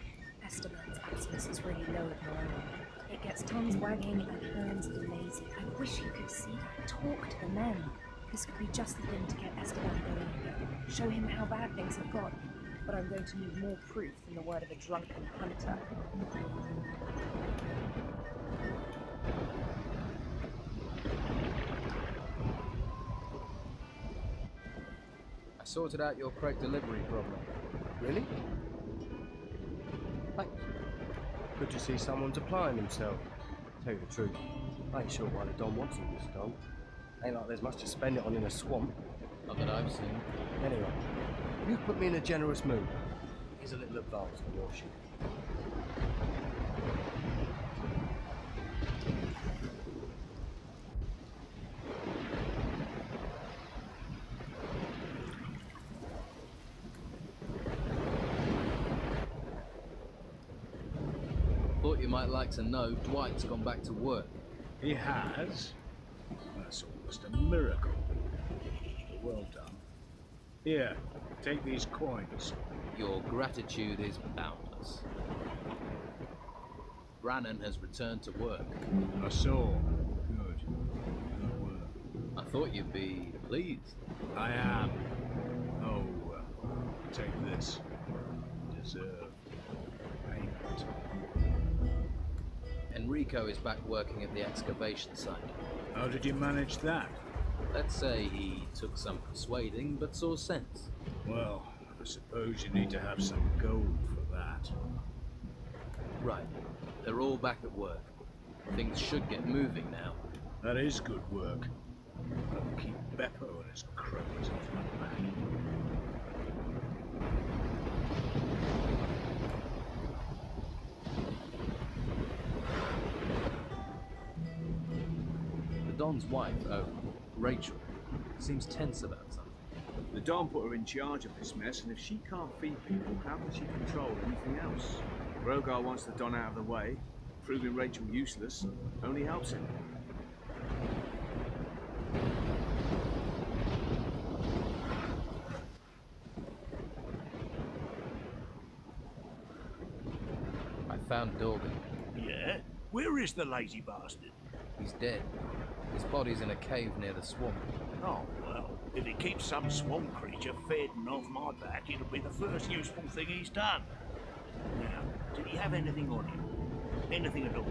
Esteban's absence has really lowered morale. It gets tongues wagging and hands lazy. I wish you could see that. Talk to the men. This could be just the thing to get Esteban going again. Show him how bad things have got. But I'm going to need more proof than the word of a drunken hunter. I sorted out your crate delivery problem. Really? Thanks. Good to see someone's applying himself. Tell you the truth, I ain't sure why the Don wants all this done. Ain't like there's much to spend it on in a swamp. Not that I've seen. Anyway, you've put me in a generous mood. Here's a little advance on your ship. Thought you might like to know Dwight's gone back to work. He has? That's almost a miracle. Well done. Here, take these coins. Your gratitude is boundless. Brannon has returned to work. I saw. Good. Good work. I thought you'd be pleased. I am. Oh, take this. Deserve payment. Enrico is back working at the excavation site. How did you manage that? Let's say he took some persuading, but saw sense. Well, I suppose you need to have some gold for that. Right. They're all back at work. Things should get moving now. That is good work. I'll keep Beppo and his crows off my back. The Don's wife, Rachel, seems tense about something. The Don put her in charge of this mess, and if she can't feed people, how can she control anything else? Rogar wants the Don out of the way. Proving Rachel useless only helps him. I found Dorgan. Yeah? Where is the lazy bastard? He's dead. His body's in a cave near the swamp. Oh, well, if it keeps some swamp creature fed and off my back, it'll be the first useful thing he's done. Now, did he have anything on him? Anything at all?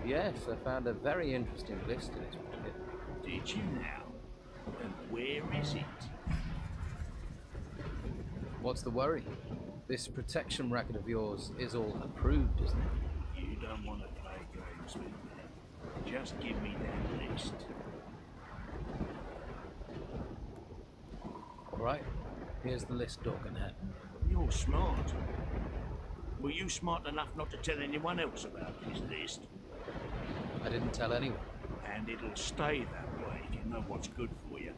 Yes, I found a very interesting list in his pocket. Did you now? And where is it? What's the worry? This protection racket of yours is all approved, isn't it? You don't want to play games with me. Just give me that list. All right, here's the list Dorgan had. You're smart. Were you smart enough not to tell anyone else about this list? I didn't tell anyone. And it'll stay that way if you know what's good for you.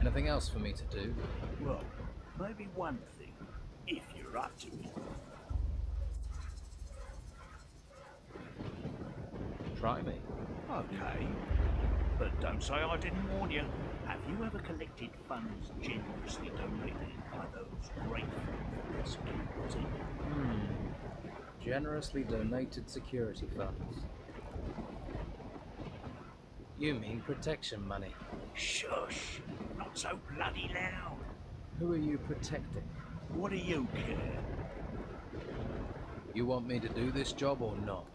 Anything else for me to do? Well, maybe one thing, if you're up to it. Try me. Okay. But don't say I didn't warn you. Have you ever collected funds generously donated by those grateful for their security? Generously donated security funds. You mean protection money? Shush! Not so bloody loud. Who are you protecting? What do you care? You want me to do this job or not?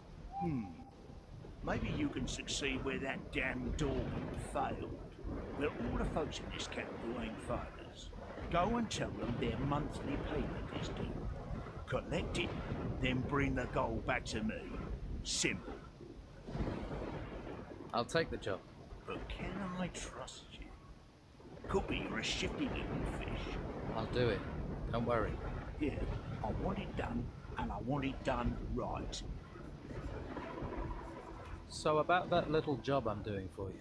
Maybe you can succeed where that damn Dorgan failed. Well, all the folks in this camp who ain't fighters, go and tell them their monthly payment is due. Collect it, then bring the gold back to me. Simple. I'll take the job. But can I trust you? Could be you're a shifty little fish. I'll do it. Don't worry. Yeah, I want it done, and I want it done right. So about that little job I'm doing for you.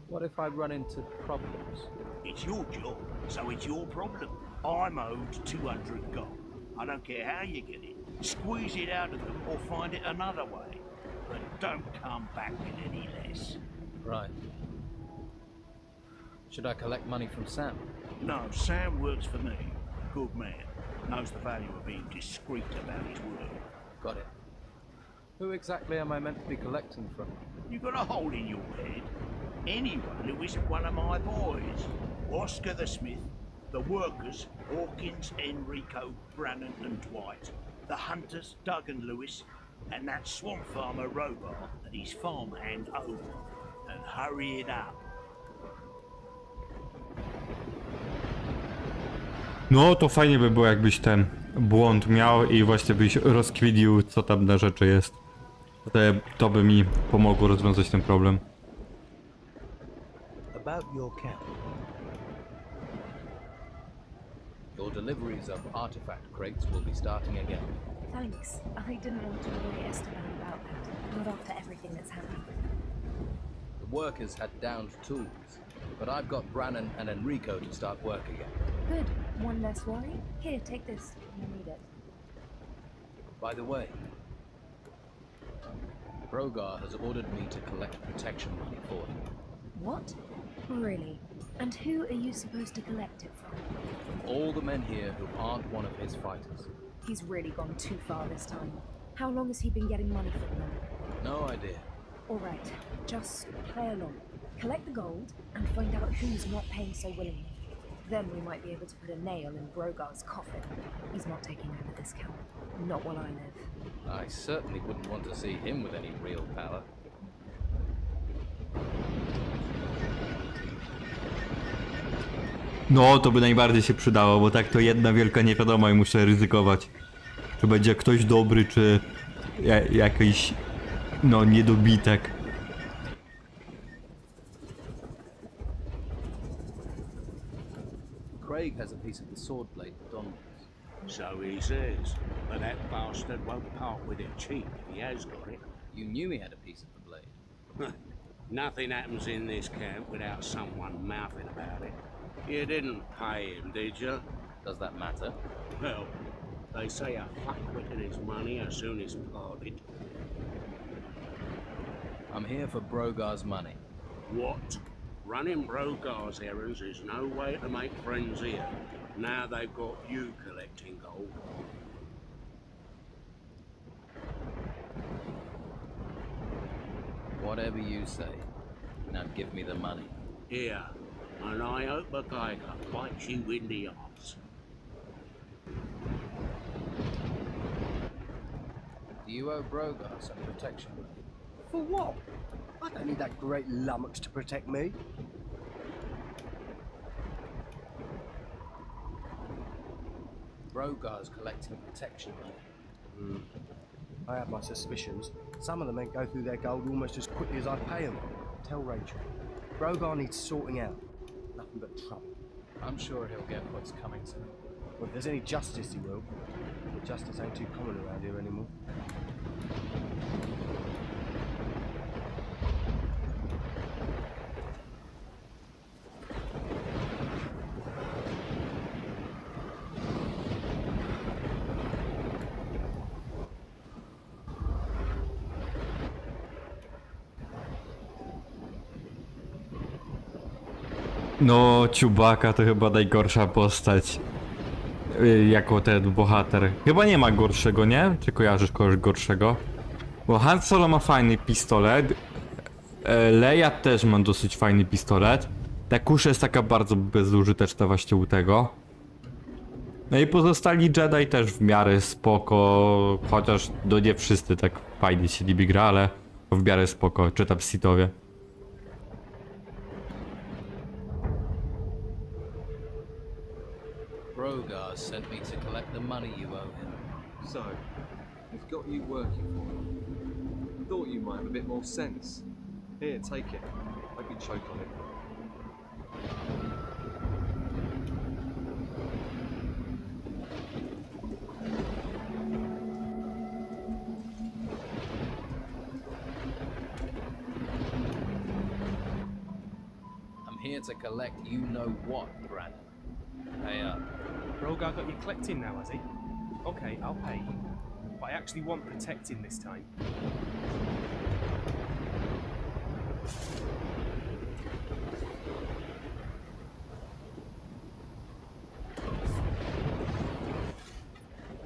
What if I run into problems? It's your job, so it's your problem. I'm owed 200 gold. I don't care how you get it. Squeeze it out of them or find it another way. But don't come back with any less. Right. Should I collect money from Sam? No, Sam works for me. Good man. Knows the value of being discreet about his word. Got it. Who exactly am I meant to be collecting from? You got a hole in your head. Anyone who isn't one of my boys. Oscar the Smith, the workers, Hawkins, Enrico, Brannon and Dwight. The hunters, Doug and Lewis. and that swamp farmer robot and his farmhand over. And hurry it up. No to fajnie by było, jakbyś ten błąd miał i właśnie byś rozkwilił, co tam na rzeczy jest. To by mi pomogło rozwiązać ten problem. About your camp. Your deliveries of artifact crates will be starting again. Thanks. I didn't want to worry Esteban about that. Not after everything that's happened. The workers had downed tools, but I've got Brannon and Enrico to start work again. Good. One less worry. Here, take this. You need it. By the way, Brogar has ordered me to collect protection money for him. What? Really? And who are you supposed to collect it from? All the men here who aren't one of his fighters. He's really gone too far this time. How long has he been getting money from them? No idea. All right, just play along. Collect the gold and find out who's not paying so willingly. Then we might be able to put a nail in Brogar's coffin. He's not taking over this camp. Not while I live. I certainly wouldn't want to see him with any real power. No, to by najbardziej się przydało, bo tak to jedna wielka niewiadoma i muszę ryzykować. Czy będzie ktoś dobry, czy jakiś, no, niedobitek. Craig has a piece of the sword blade that Don wants. So he says, but that bastard won't part with it cheap if he has got it. You knew he had a piece of the blade. Nothing happens in this camp without someone mouthing about it. You didn't pay him, did you? Does that matter? Well, they say a fuckwit and his money as soon as parted. I'm here for Brogar's money. What? Running Brogar's errands is no way to make friends here. Now they've got you collecting gold. Whatever you say. Now give me the money. Here, and I hope a geiger bites you in the arse. Do you owe Brogar some protection money? For what? I don't need that great lummox to protect me. Brogar's collecting protection money. I have my suspicions. Some of the men go through their gold almost as quickly as I pay them. Tell Rachel. Brogar needs sorting out. Nothing but trouble. I'm sure he'll get what's coming to him. Well, if there's any justice, he will. But justice ain't too common around here anymore. No, Chewbacca to chyba najgorsza postać. Jako ten bohater. Chyba nie ma gorszego, nie? Czy kojarzysz kogoś gorszego? Bo Han Solo ma fajny pistolet. Leia też ma dosyć fajny pistolet. Ta kusza jest taka bardzo bezużyteczna właśnie u tego. No i pozostali Jedi też w miarę spoko. Chociaż no nie wszyscy tak fajnie się niby gra, ale w miarę spoko. Czy tam Sithowie. Brogar sent me to collect the money you owe him. So, he's got you working for him. Thought you might have a bit more sense. Here, take it. Hope you choke on it. I'm here to collect you know what, Brannon. Pay up. Brogar got you collecting now, has he? Okay, I'll pay. But I actually want protecting this time.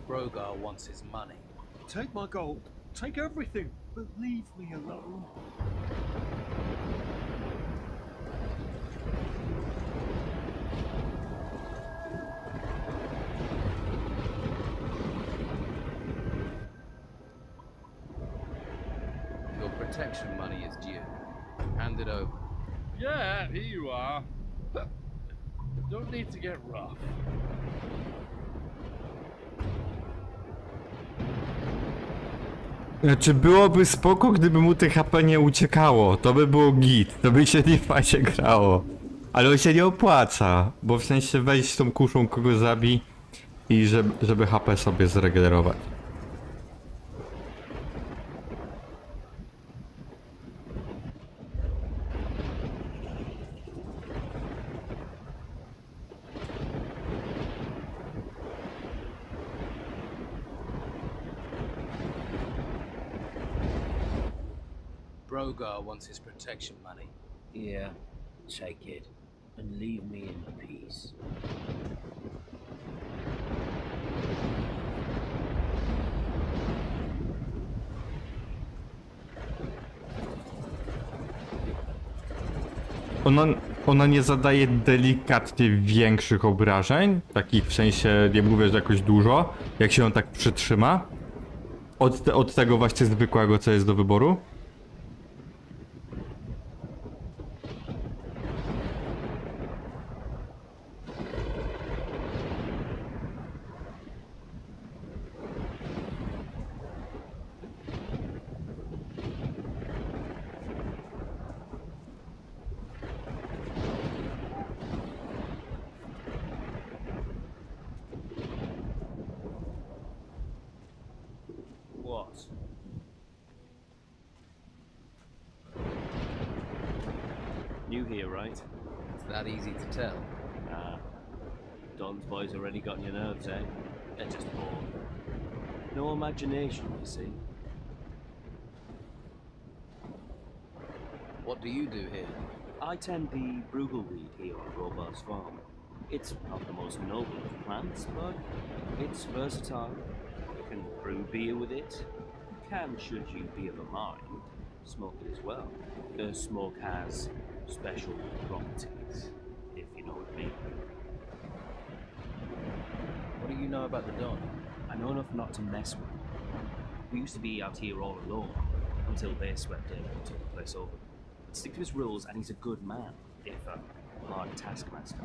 Brogar wants his money. Take my gold. Take everything. But leave me alone. Yeah, here you are. Don't need to get rough. Znaczy byłoby spoko, gdyby mu te HP nie uciekało. To by było git. To by się nie fajnie grało. Ale on się nie opłaca. Bo w sensie wejść tą kuszą, kogo zabij i żeby HP sobie zregenerować. Brogar wants his protection money. Yeah, take it and leave me in peace. Ona nie zadaje delikatnie większych obrażeń, takich w sensie, nie mówię, że jakoś dużo, jak się on tak przytrzyma. Od tego właśnie zwykłego, co jest do wyboru. What? New here, right? It's that easy to tell. Ah. Don's boys already got on your nerves, eh? They're just bored. No imagination, you see. What do you do here? I tend the Brugelweed here on Robar's farm. It's not the most noble of plants, but it's versatile. You can brew beer with it. You can, should you be of a mind, smoke it as well. The smoke has special properties, if you know what I mean. What do you know about the Don? I know enough not to mess with him. We used to be out here all alone, until they swept in and took the place over. But stick to his rules, and he's a good man, if a hard taskmaster.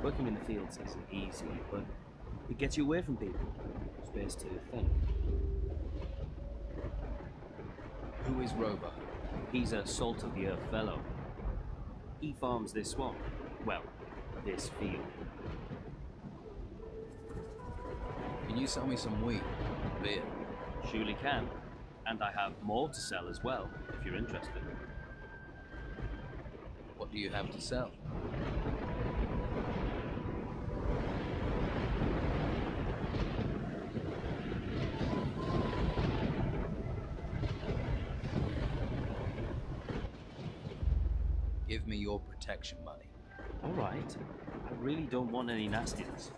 Working in the fields isn't easy, but it gets you away from people. Space to think. Who is Robar? He's a salt of the earth fellow. He farms this swamp. Well, this field. Can you sell me some wheat? Beer? Surely can. And I have more to sell as well, if you're interested. What do you have to sell? Give me your protection money. All right. I really don't want any nastiness.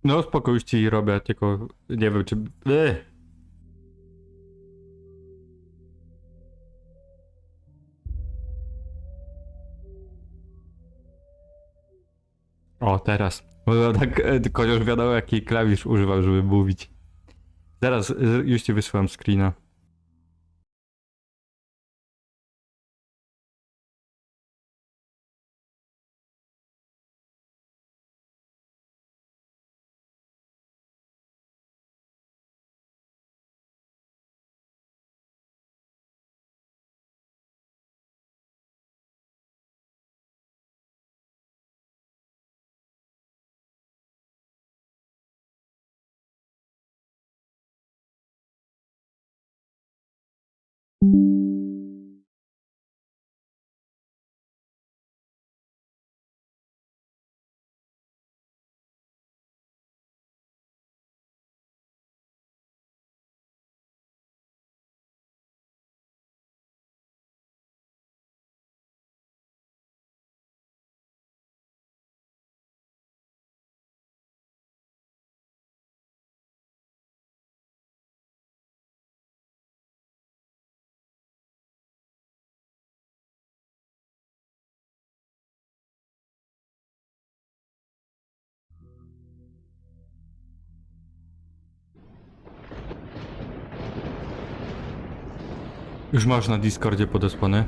No spoko, już ci robię, tylko nie wiem czy... O, teraz. Bo tak chociaż wiadomo jaki klawisz używam, żeby mówić. Zaraz, już ci wysyłam screena. Już masz na Discordzie podesłany.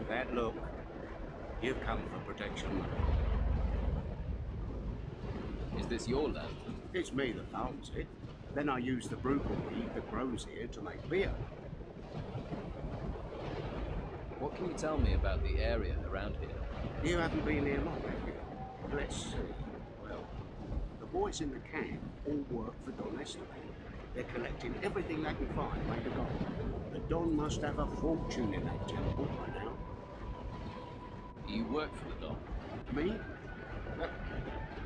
That look. You've come for protection. Is this your land? It's me that farms it. Then I use the brugal weed that grows here to make beer. What can you tell me about the area around here? You haven't been here long, have you? Let's see. Well, the boys in the camp all work for Don Esteban. They're collecting everything they can find made of gold. The Don must have a fortune in that temple by now. You work for the Don? Me?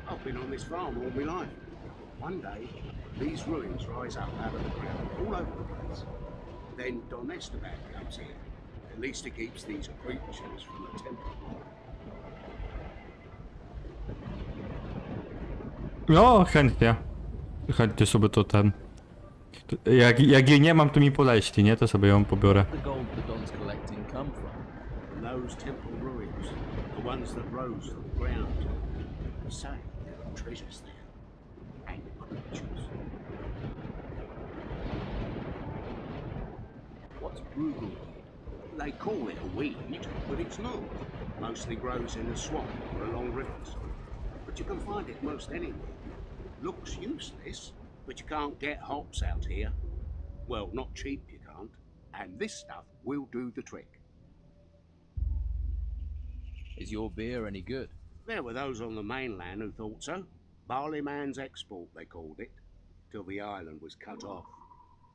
I've been on this farm all my life. One day, these ruins rise up out of the ground all over the place. Then Don Esteban comes here. At least he keeps these creatures from the temple. No, chętnie. Chętnie sobie to ten... Jak jej nie mam, to mi poleści, nie? To sobie ją pobiorę. The gold the Don's collecting come from? From those temple ruins, the ones that rose from the ground. The same, there are treasures there. And creatures. What's brugal? They call it a weed, but it's not. Mostly grows in the swamp or along rivers. But you can find it most anywhere. Looks useless, but you can't get hops out here. Well, not cheap you can't. And this stuff will do the trick. Is your beer any good? There were those on the mainland who thought so. Barley man's export, they called it, till the island was cut off.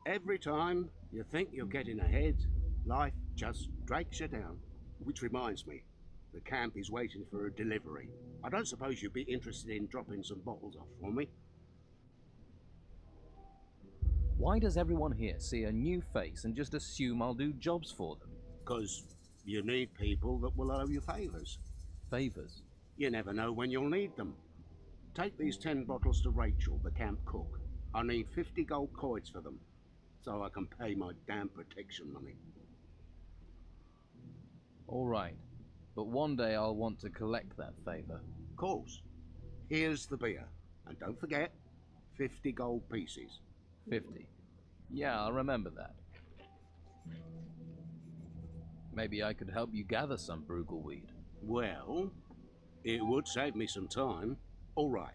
Every time you think you're getting ahead, life just drags you down. Which reminds me, the camp is waiting for a delivery. I don't suppose you'd be interested in dropping some bottles off for me? Why does everyone here see a new face and just assume I'll do jobs for them? 'Cause you need people that will owe you favours. Favours? You never know when you'll need them. Take these 10 bottles to Rachel, the camp cook. I need 50 gold coins for them, so I can pay my damn protection money. All right, but one day I'll want to collect that favour. Of course. Here's the beer, and don't forget, 50 gold pieces. 50. Yeah, I'll remember that. Maybe I could help you gather some brugal weed. Well, it would save me some time. All right.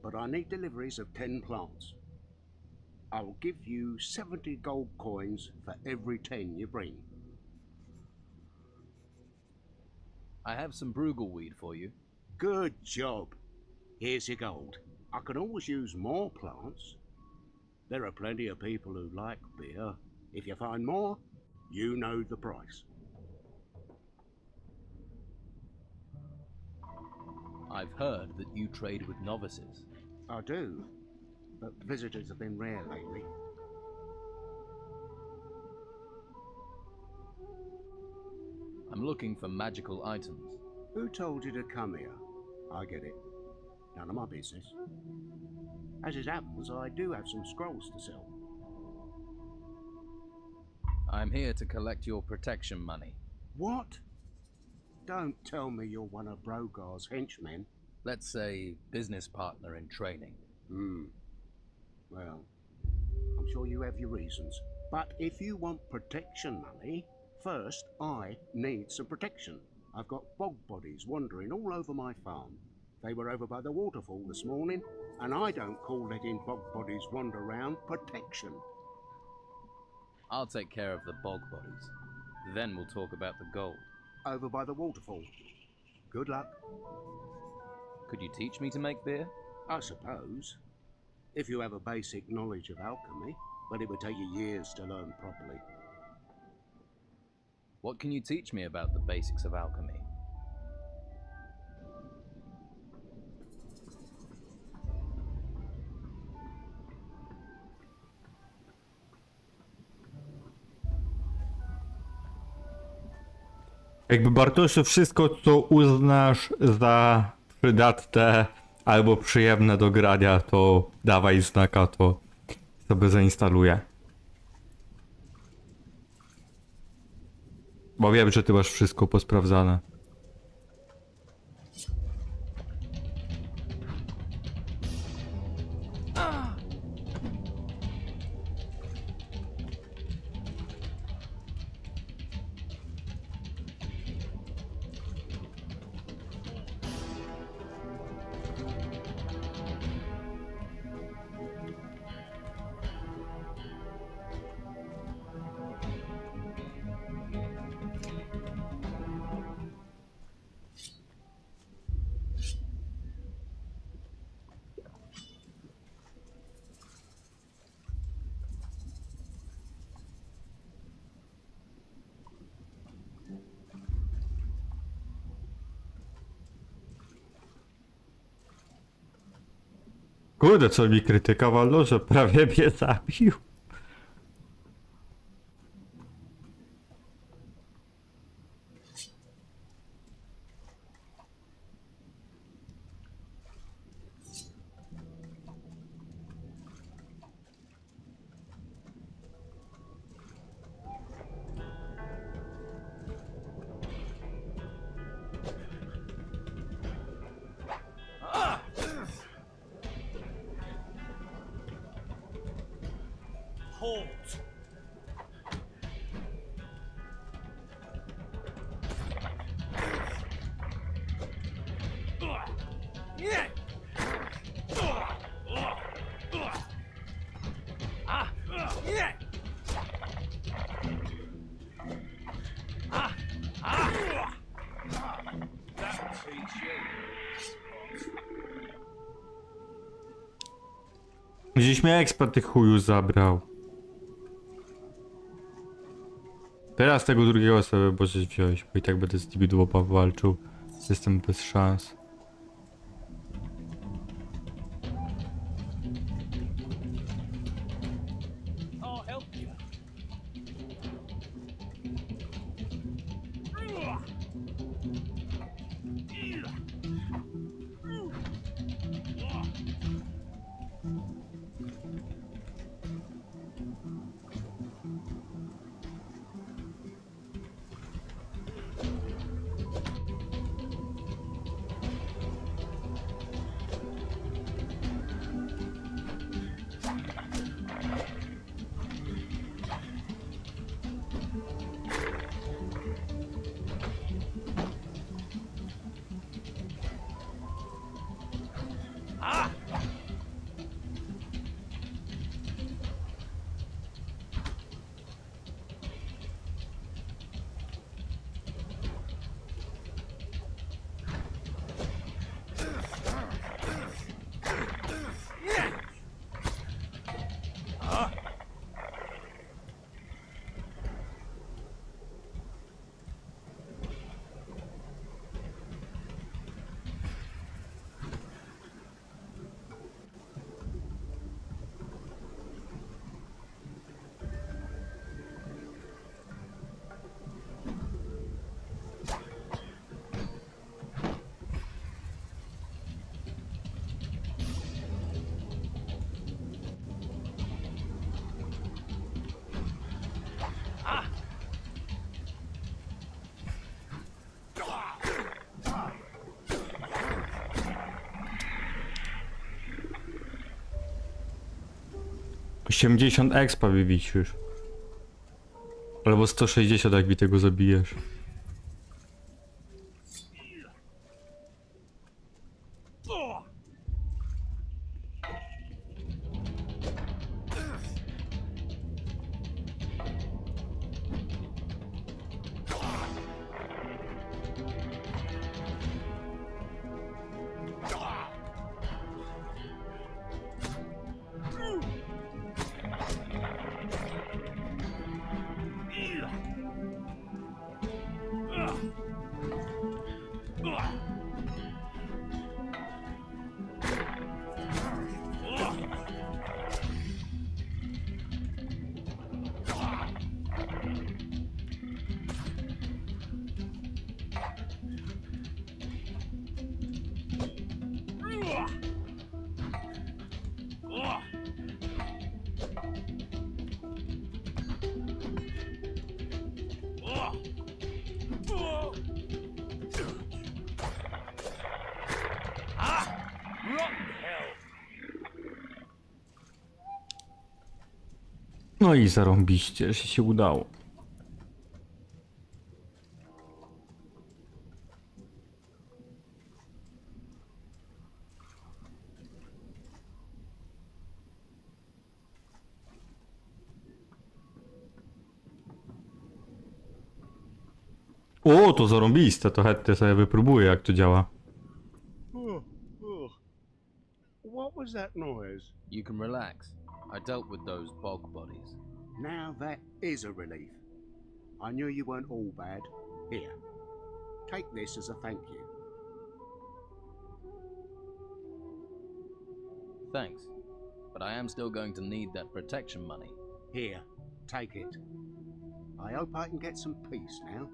But I need deliveries of 10 plants. I will give you 70 gold coins for every 10 you bring. I have some brugal weed for you. Good job. Here's your gold. I can always use more plants. There are plenty of people who like beer. If you find more, you know the price. I've heard that you trade with novices. I do, but visitors have been rare lately. I'm looking for magical items. Who told you to come here? I get it. None of my business. As it happens, I do have some scrolls to sell. I'm here to collect your protection money. What? Don't tell me you're one of Brogar's henchmen. Let's say business partner in training. Well, I'm sure you have your reasons. But if you want protection money, first I need some protection. I've got bog bodies wandering all over my farm. They were over by the waterfall this morning, and I don't call letting bog bodies wander around protection. I'll take care of the bog bodies. Then we'll talk about the gold. Over by the waterfall. Good luck. Could you teach me to make beer? I suppose. If you have a basic knowledge of alchemy, but it would take you years to learn properly. What can you teach me about the basics of alchemy? Jakby Bartoszu, wszystko co uznasz za przydatne albo przyjemne do grania, to dawaj znaka, to sobie zainstaluję. Bo wiem, że ty masz wszystko posprawdzane. Kurde, co mi krytykował, że prawie mnie zabił. Halt! Gdzieś mnie ekspert tych chuju zabrał. Teraz tego drugiego sobie możesz wziąć, bo i tak będę z nimi długo walczył. Jestem bez szans. $80 expa wybić już. Albo 160, jak mi tego zabijesz. No i zarąbiście, że się udało. O, to zarąbiste, to chętnie sobie wypróbuję, jak to działa. What was that noise? You can relax. I dealt with those bog bodies. Now that is a relief. I knew you weren't all bad. Here, take this as a thank you. Thanks. But I am still going to need that protection money. Here, take it. I hope I can get some peace now.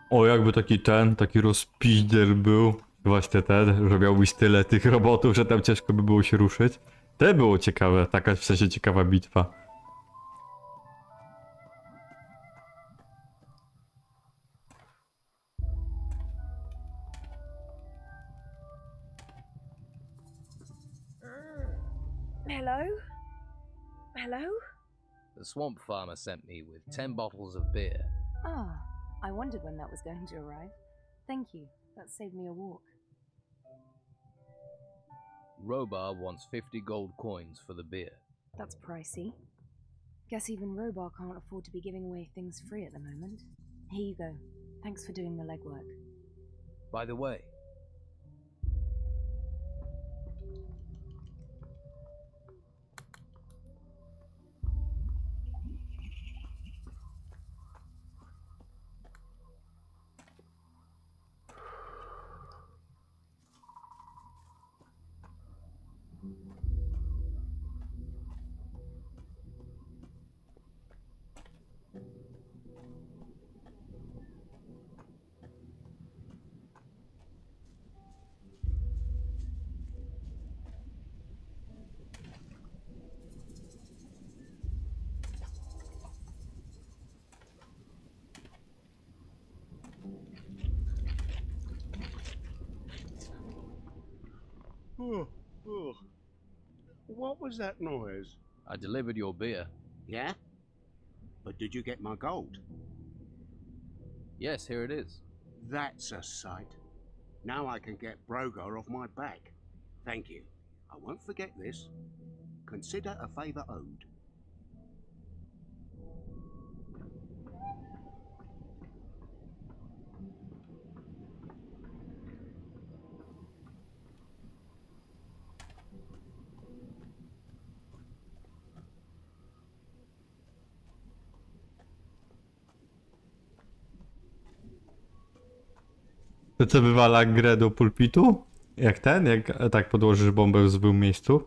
O, jakby taki rozpiździel był. Właśnie ten, że miałbyś tyle tych robotów, że tam ciężko by było się ruszyć. To było ciekawe, taka w sensie ciekawa bitwa. Hello? Hello? The swamp farmer sent me with 10 bottles of beer. Ah, I wondered when that was going to arrive. Thank you. That saved me a walk. Robar wants 50 gold coins for the beer. That's pricey. Guess even Robar can't afford to be giving away things free at the moment. Here you go. Thanks for doing the legwork. By the way, What was that noise? I delivered your beer. Yeah? But did you get my gold? Yes, here it is. That's a sight. Now I can get Brogar off my back. Thank you. I won't forget this. Consider a favour owed. To co wywala grę do pulpitu? Jak tak podłożysz bombę w złym miejscu?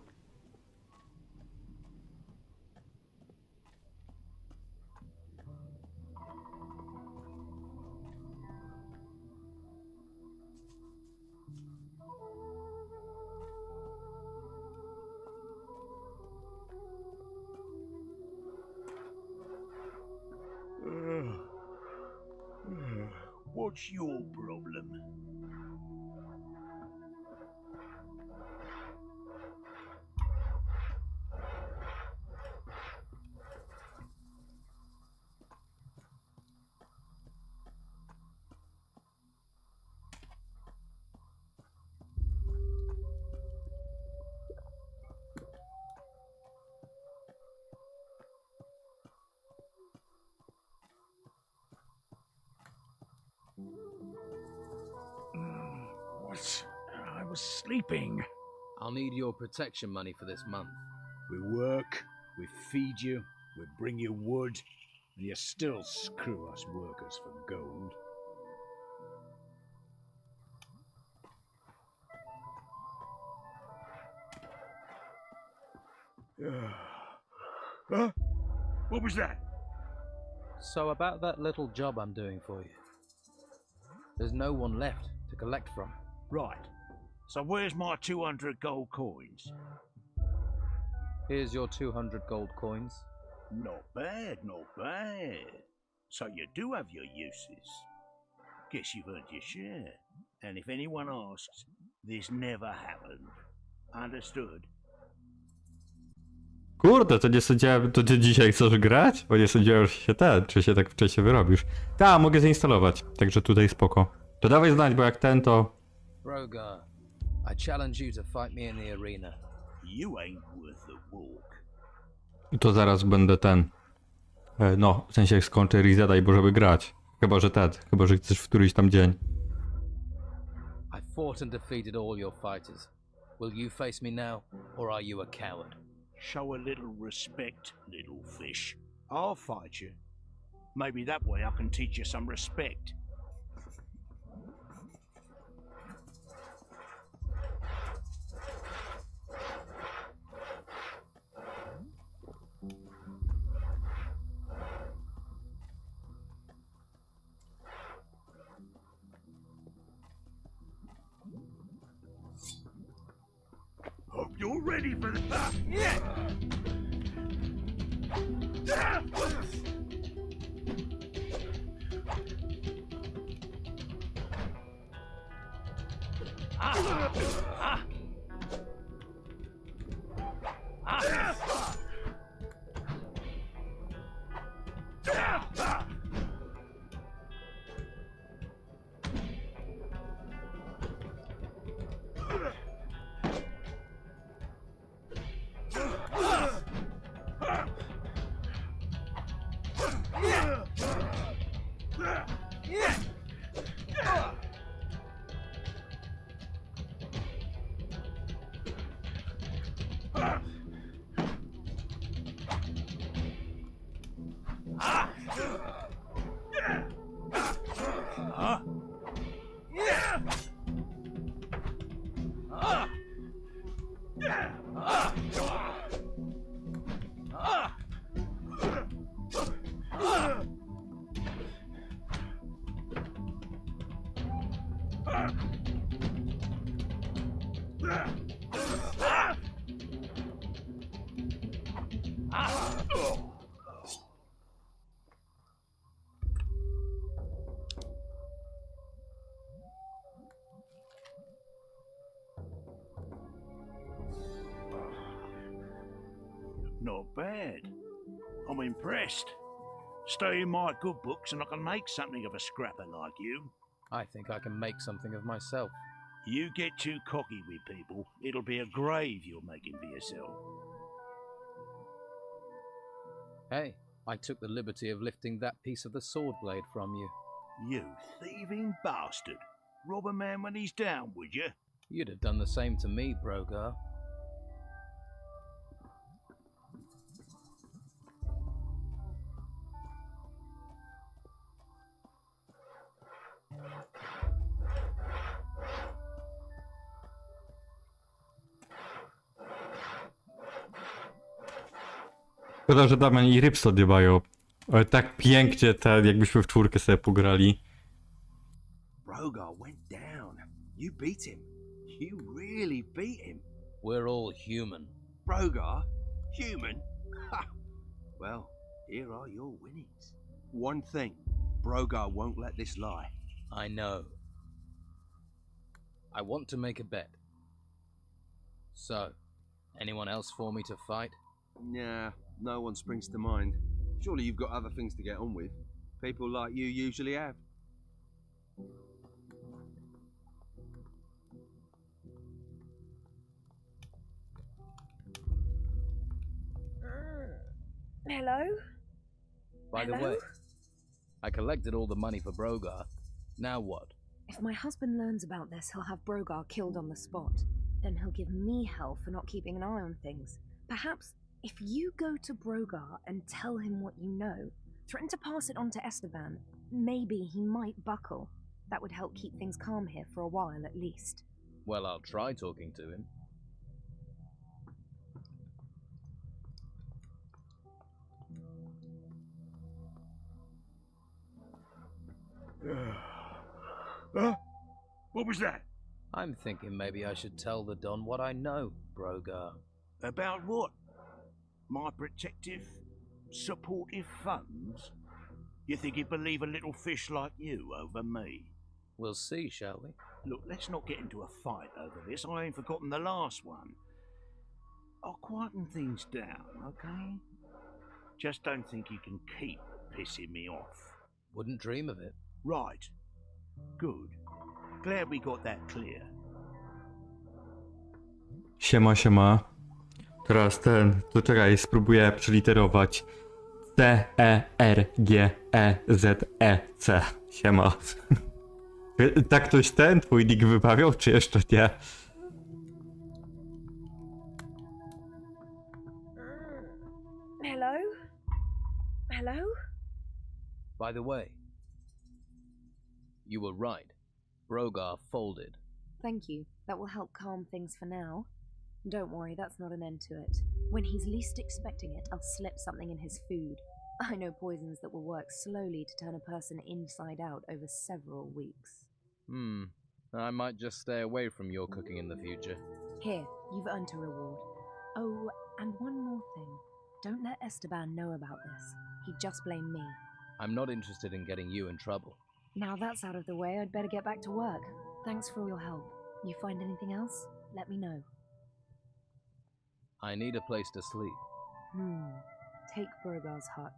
What's your problem? I was sleeping. I'll need your protection money for this month. We work, we feed you, we bring you wood, and you still screw us workers for gold. Huh? What was that? So about that little job I'm doing for you. There's no one left to collect from. Right. So where's my 200 gold coins? Here's your 200 gold coins. Not bad, not bad. So you do have your uses. Guess you've earned your share. And if anyone asks, this never happened. Understood? Kurde, to nie sądziłem, to ty dzisiaj chcesz grać? Bo nie sądziłem, że się czy się tak wcześniej wyrobisz. Ta, mogę zainstalować, także tutaj spoko. To dawaj znać, bo jak ten to... Brogar, I challenge you to fight me in the arena. You ain't worth the walk. To zaraz będę ten... No, w sensie jak skończę reseta i bo żeby grać. Chyba, że chcesz w któryś tam dzień. I fought and defeated all your fighters. Will you face me now, or are you a coward? Show a little respect, little fish. I'll fight you. Maybe that way I can teach you some respect. Hope you're ready for that. Yeah. Not bad. I'm impressed. Stay in my good books and I can make something of a scrapper like you. I think I can make something of myself. You get too cocky with people, it'll be a grave you're making for yourself. Hey, I took the liberty of lifting that piece of the sword blade from you. You thieving bastard. Rob a man when he's down, would you? You'd have done the same to me, Brogar. Szkoda, że Damian i Rybs odjebają. Ale tak pięknie jakbyśmy w czwórkę sobie pograli. Brogar went down. You beat him. You really beat him. We're all human. Brogar? Human? Ha! Well, here are your winnings. One thing, Brogar won't let this lie. I know. I want to make a bet. So, anyone else for me to fight? Nah, no one springs to mind. Surely you've got other things to get on with. People like you usually have. Hello? By the way, I collected all the money for Brogar. Now what? If my husband learns about this, he'll have Brogar killed on the spot. Then he'll give me hell for not keeping an eye on things. Perhaps if you go to Brogar and tell him what you know, threaten to pass it on to Esteban, maybe he might buckle. That would help keep things calm here for a while at least. Well, I'll try talking to him. Huh? What was that? I'm thinking maybe I should tell the Don what I know, Brogar. About what? My protective, supportive funds? You think he'd believe a little fish like you over me? We'll see, shall we? Look, let's not get into a fight over this. I ain't forgotten the last one. I'll quieten things down, okay? Just don't think you can keep pissing me off. Wouldn't dream of it. Right. Good. Glad we got that clear. Siema, siema. Teraz to czekaj, spróbuję przeliterować. C-E-R-G-E-Z-E-C. Siema. Tak ktoś twój nick wybawiał, czy jeszcze nie? Hello? Hello? By the way, you were right. Brogar folded. Thank you. That will help calm things for now. Don't worry, that's not an end to it. When he's least expecting it, I'll slip something in his food. I know poisons that will work slowly to turn a person inside out over several weeks. I might just stay away from your cooking in the future. Here, you've earned a reward. Oh, and one more thing. Don't let Esteban know about this. He'd just blame me. I'm not interested in getting you in trouble. Now that's out of the way, I'd better get back to work. Thanks for all your help. You find anything else? Let me know. I need a place to sleep. Take Brogar's hut.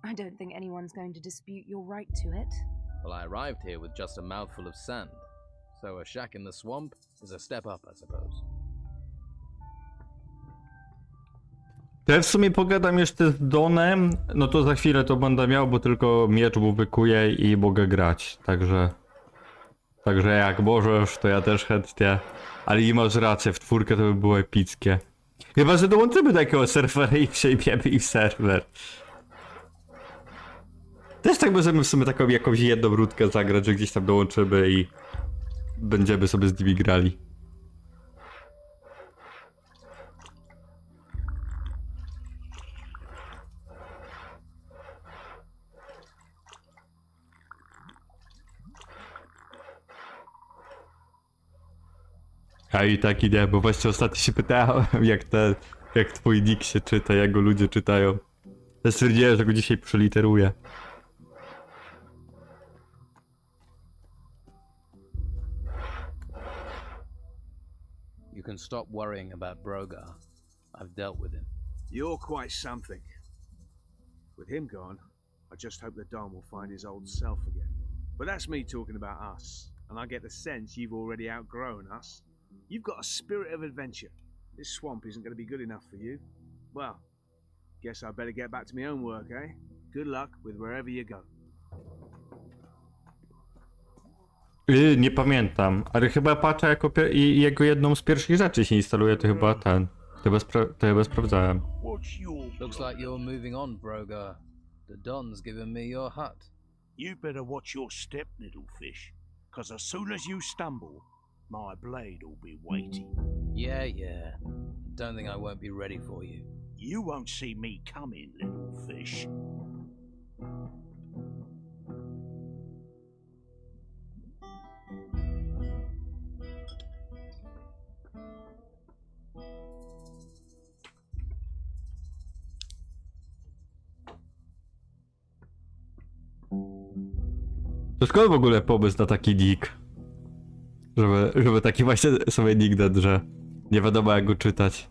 I don't think anyone's going to dispute your right to it. Well, I arrived here with just a mouthful of sand, so a shack in the swamp is a step up, I suppose. Ja w sumie pogadam jeszcze z Donem, no to za chwilę to będę miał, bo tylko miecz mu wykuję i mogę grać, Także jak możesz, to ja też chętnie. Ale i masz rację, w czwórkę to by było epickie. Chyba, że dołączymy do takiego serwera i przejmiemy ich serwer. Też tak możemy w sumie taką jakąś jedną rundkę zagrać, że gdzieś tam dołączymy i będziemy sobie z nimi grali. A i tak idę, bo właśnie ostatnio się pytałem, jak twój nick się czyta, jak go ludzie czytają. Ja stwierdziłem, że go dzisiaj przeliteruję. You can stop worrying about Brogar. I've dealt with him. You're quite something. With him gone, I just hope the Don will find his old self again. But that's me talking about us, and I get the sense you've already outgrown us. You've got a spirit of adventure. This swamp isn't going to be good enough for you. Well, guess I better get back to my own work, eh? Good luck with wherever you go. Nie pamiętam, ale chyba patrzę i jego jedną z pierwszych rzeczy się instaluje, to chyba ten. To chyba sprawdzałem. Looks like you're moving on, Brogar. The Don's given me your hut. You better watch your step, little fish, 'cause as soon as you stumble, my blade'll be waiting. Yeah. Don't think I won't be ready for you. You won't see me coming, little fish. To skąd w ogóle pomysł na taki nick? Żeby taki właśnie sobie nick dać, że nie wiadomo jak go czytać.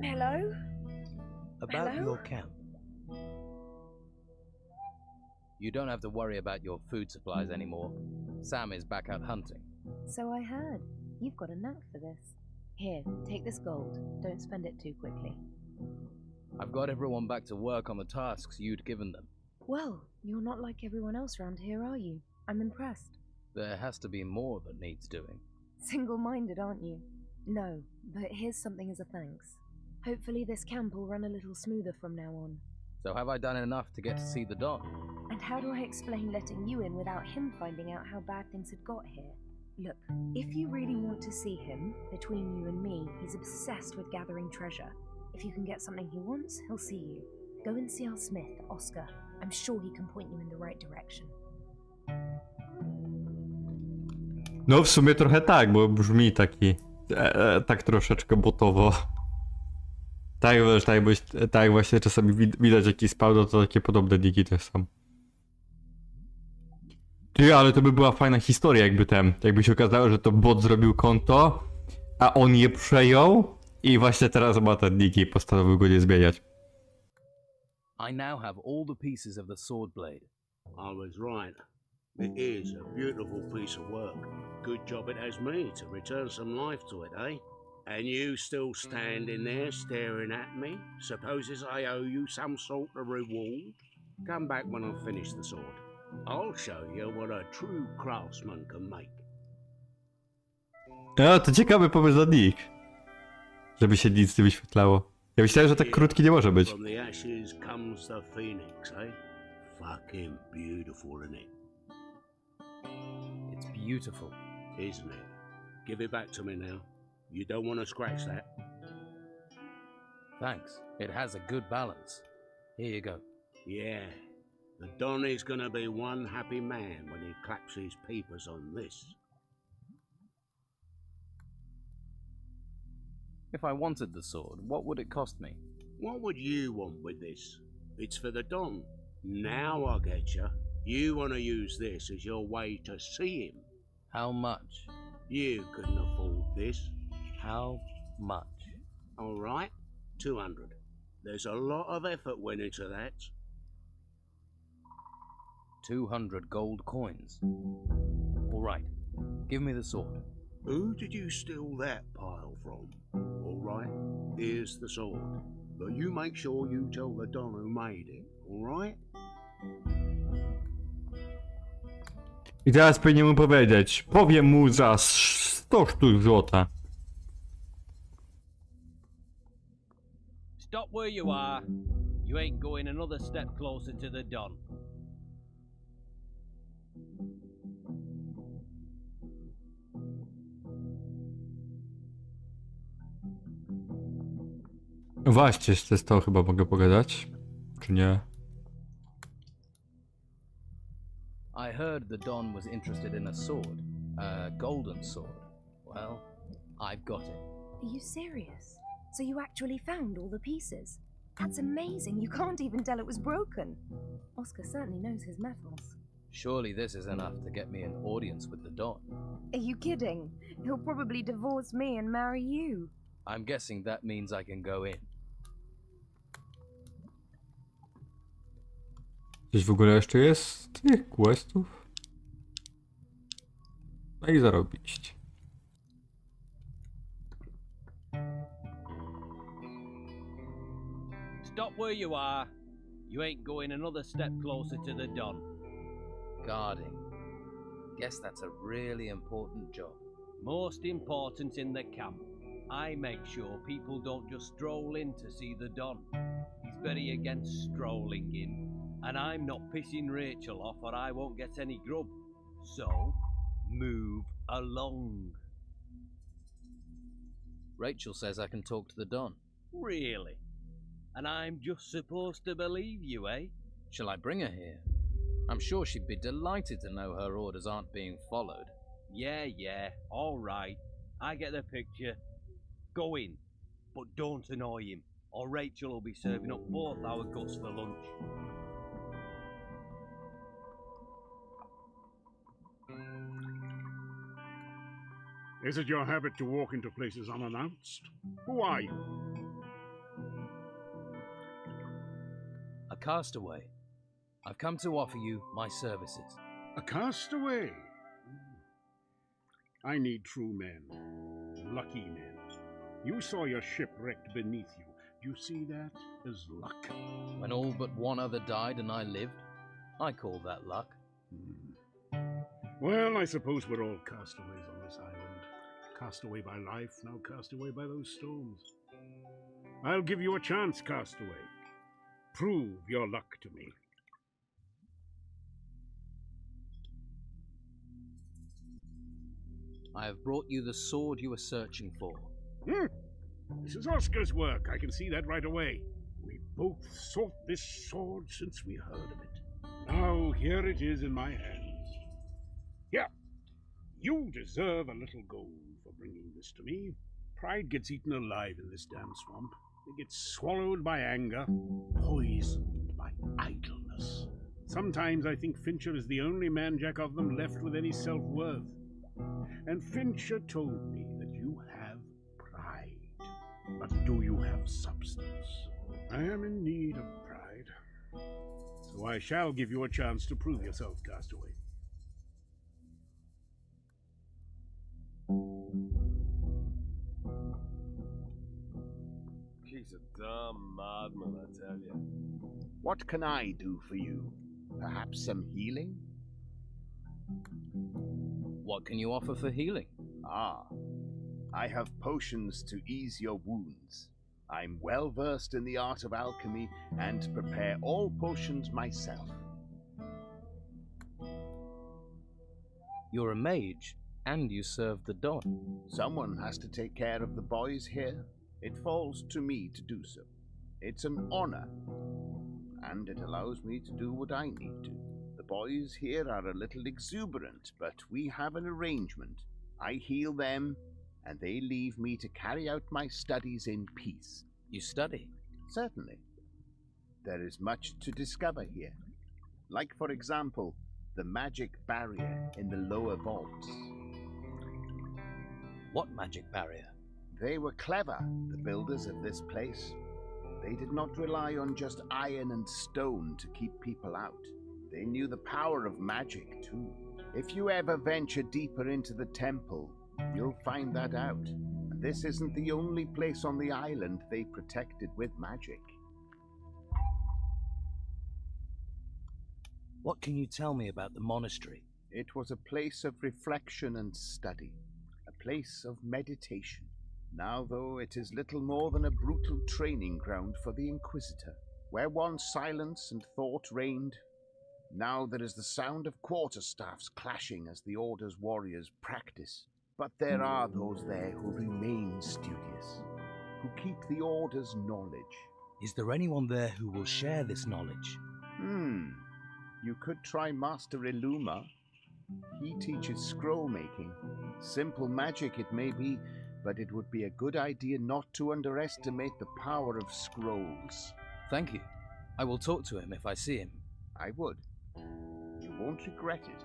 Hello? About Hello? your camp. You don't have to worry about your food supplies anymore. Sam is back out hunting. So I heard. You've got a knack for this. Here, take this gold. Don't spend it too quickly. I've got everyone back to work on the tasks you'd given them. Well, you're not like everyone else around here, are you? I'm impressed. There has to be more that needs doing. Single-minded, aren't you? No, but here's something as a thanks. Hopefully this camp will run a little smoother from now on. So have I done enough to get to see the Don? And how do I explain letting you in without him finding out how bad things had got here? Look, if you really want to see him, between you and me, he's obsessed with gathering treasure. If you can get something he wants, he'll see you. Go and see our smith, Oscar. I'm sure he can point you in the right direction. No w sumie trochę tak, bo brzmi taki, tak troszeczkę botowo. Tak, wiesz, tak właśnie czasami widać jaki spał, to takie podobne niki też są. Ty, ale to by była fajna historia, jakby się okazało, że to bot zrobił konto, a on je przejął i właśnie teraz ma ten nick i postanowił go nie zmieniać. I now have all the pieces of the sword blade. I was right. It is a beautiful piece of work. Good job it has me to return some life to it, eh? And you still standing there staring at me? Supposes I owe you some sort of reward? Come back when I've finished the sword. I'll show you what a true craftsman can make. A, to ciekawy pomysł na nick. Żeby się nic nie wyświetlało. Ja myślałem, że tak krótki nie może być. From the ashes comes the phoenix, eh? Fucking beautiful, isn't it? It's beautiful. Isn't it? Give it back to me now. You don't want to scratch that. Thanks. It has a good balance. Here you go. Yeah. The Don is gonna be one happy man when he claps his peepers on this. If I wanted the sword, what would it cost me? What would you want with this? It's for the Don. Now I get you. You want to use this as your way to see him. How much? You couldn't afford this. How much? All right, 200. There's a lot of effort went into that. 200 gold coins. All right, give me the sword. Who did you steal that pile from? All right, here's the sword. But you make sure you tell the Don who made it, all right? I teraz powinien mu powiedzieć. Powiem mu za 100 sztuk złota. Stop where you are. You ain't going another step closer to the Don. Właśnie, jeszcze z tą chyba mogę pogadać. Czy nie? I heard the Don was interested in a sword. A golden sword. Well, I've got it. Are you serious? So you actually found all the pieces? That's amazing. You can't even tell it was broken. Oscar certainly knows his metals. Surely this is enough to get me an audience with the Don. Are you kidding? He'll probably divorce me and marry you. I'm guessing that means I can go in. Coś w ogóle jeszcze jest z tych questów? No i zarobiliście. Stop where you are. You ain't going another step closer to the Don. Guarding. Guess that's a really important job. Most important in the camp. I make sure people don't just stroll in to see the Don. He's very against strolling in. And I'm not pissing Rachel off or I won't get any grub. So, move along. Rachel says I can talk to the Don. Really? And I'm just supposed to believe you, eh? Shall I bring her here? I'm sure she'd be delighted to know her orders aren't being followed. Yeah, all right. I get the picture. Go in, but don't annoy him, or Rachel will be serving up both our guts for lunch. Is it your habit to walk into places unannounced? Who are you? A castaway. I've come to offer you my services. A castaway? I need true men. Lucky men. You saw your ship wrecked beneath you. You see that as luck? When all but one other died and I lived, I call that luck. Well, I suppose we're all castaways on this island. Castaway by life, now castaway by those storms. I'll give you a chance, castaway. Prove your luck to me. I have brought you the sword you were searching for. This is Oscar's work. I can see that right away. We both sought this sword since we heard of it. Now here it is in my hands. Here. You deserve a little gold for bringing this to me. Pride gets eaten alive in this damn swamp. It gets swallowed by anger, poisoned by idleness. Sometimes I think Fincher is the only man-jack of them left with any self-worth. And Fincher told me that you have pride. But do you have substance? I am in need of pride. So I shall give you a chance to prove yourself, Castaway. He's a damn madman, I tell you. What can I do for you? Perhaps some healing? What can you offer for healing? I have potions to ease your wounds. I'm well versed in the art of alchemy and prepare all potions myself. You're a mage, and you serve the Don. Someone has to take care of the boys here. It falls to me to do so. It's an honor, and it allows me to do what I need to. The boys here are a little exuberant, but we have an arrangement. I heal them, and they leave me to carry out my studies in peace. You study? Certainly. There is much to discover here. Like, for example, the magic barrier in the lower vaults. What magic barrier? They were clever, the builders of this place. They did not rely on just iron and stone to keep people out. They knew the power of magic, too. If you ever venture deeper into the temple, you'll find that out. And this isn't the only place on the island they protected with magic. What can you tell me about the monastery? It was a place of reflection and study, a place of meditation. Now, though, it is little more than a brutal training ground for the Inquisitor. Where once silence and thought reigned, now there is the sound of quarterstaffs clashing as the Order's warriors practice. But there are those there who remain studious, who keep the Order's knowledge. Is there anyone there who will share this knowledge? You could try Master Illuma. He teaches scroll making. Simple magic it may be, but it would be a good idea not to underestimate the power of scrolls. Thank you. I will talk to him if I see him. I would. You won't regret it.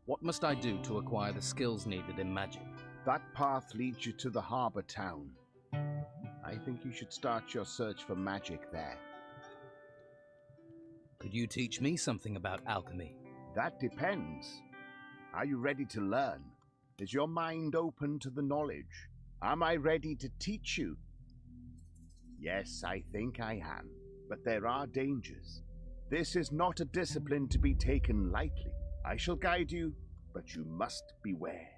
What must I do to acquire the skills needed in magic? That path leads you to the harbor town. I think you should start your search for magic there. Could you teach me something about alchemy? That depends. Are you ready to learn? Is your mind open to the knowledge? Am I ready to teach you? Yes, I think I am. But there are dangers. This is not a discipline to be taken lightly. I shall guide you, but you must beware.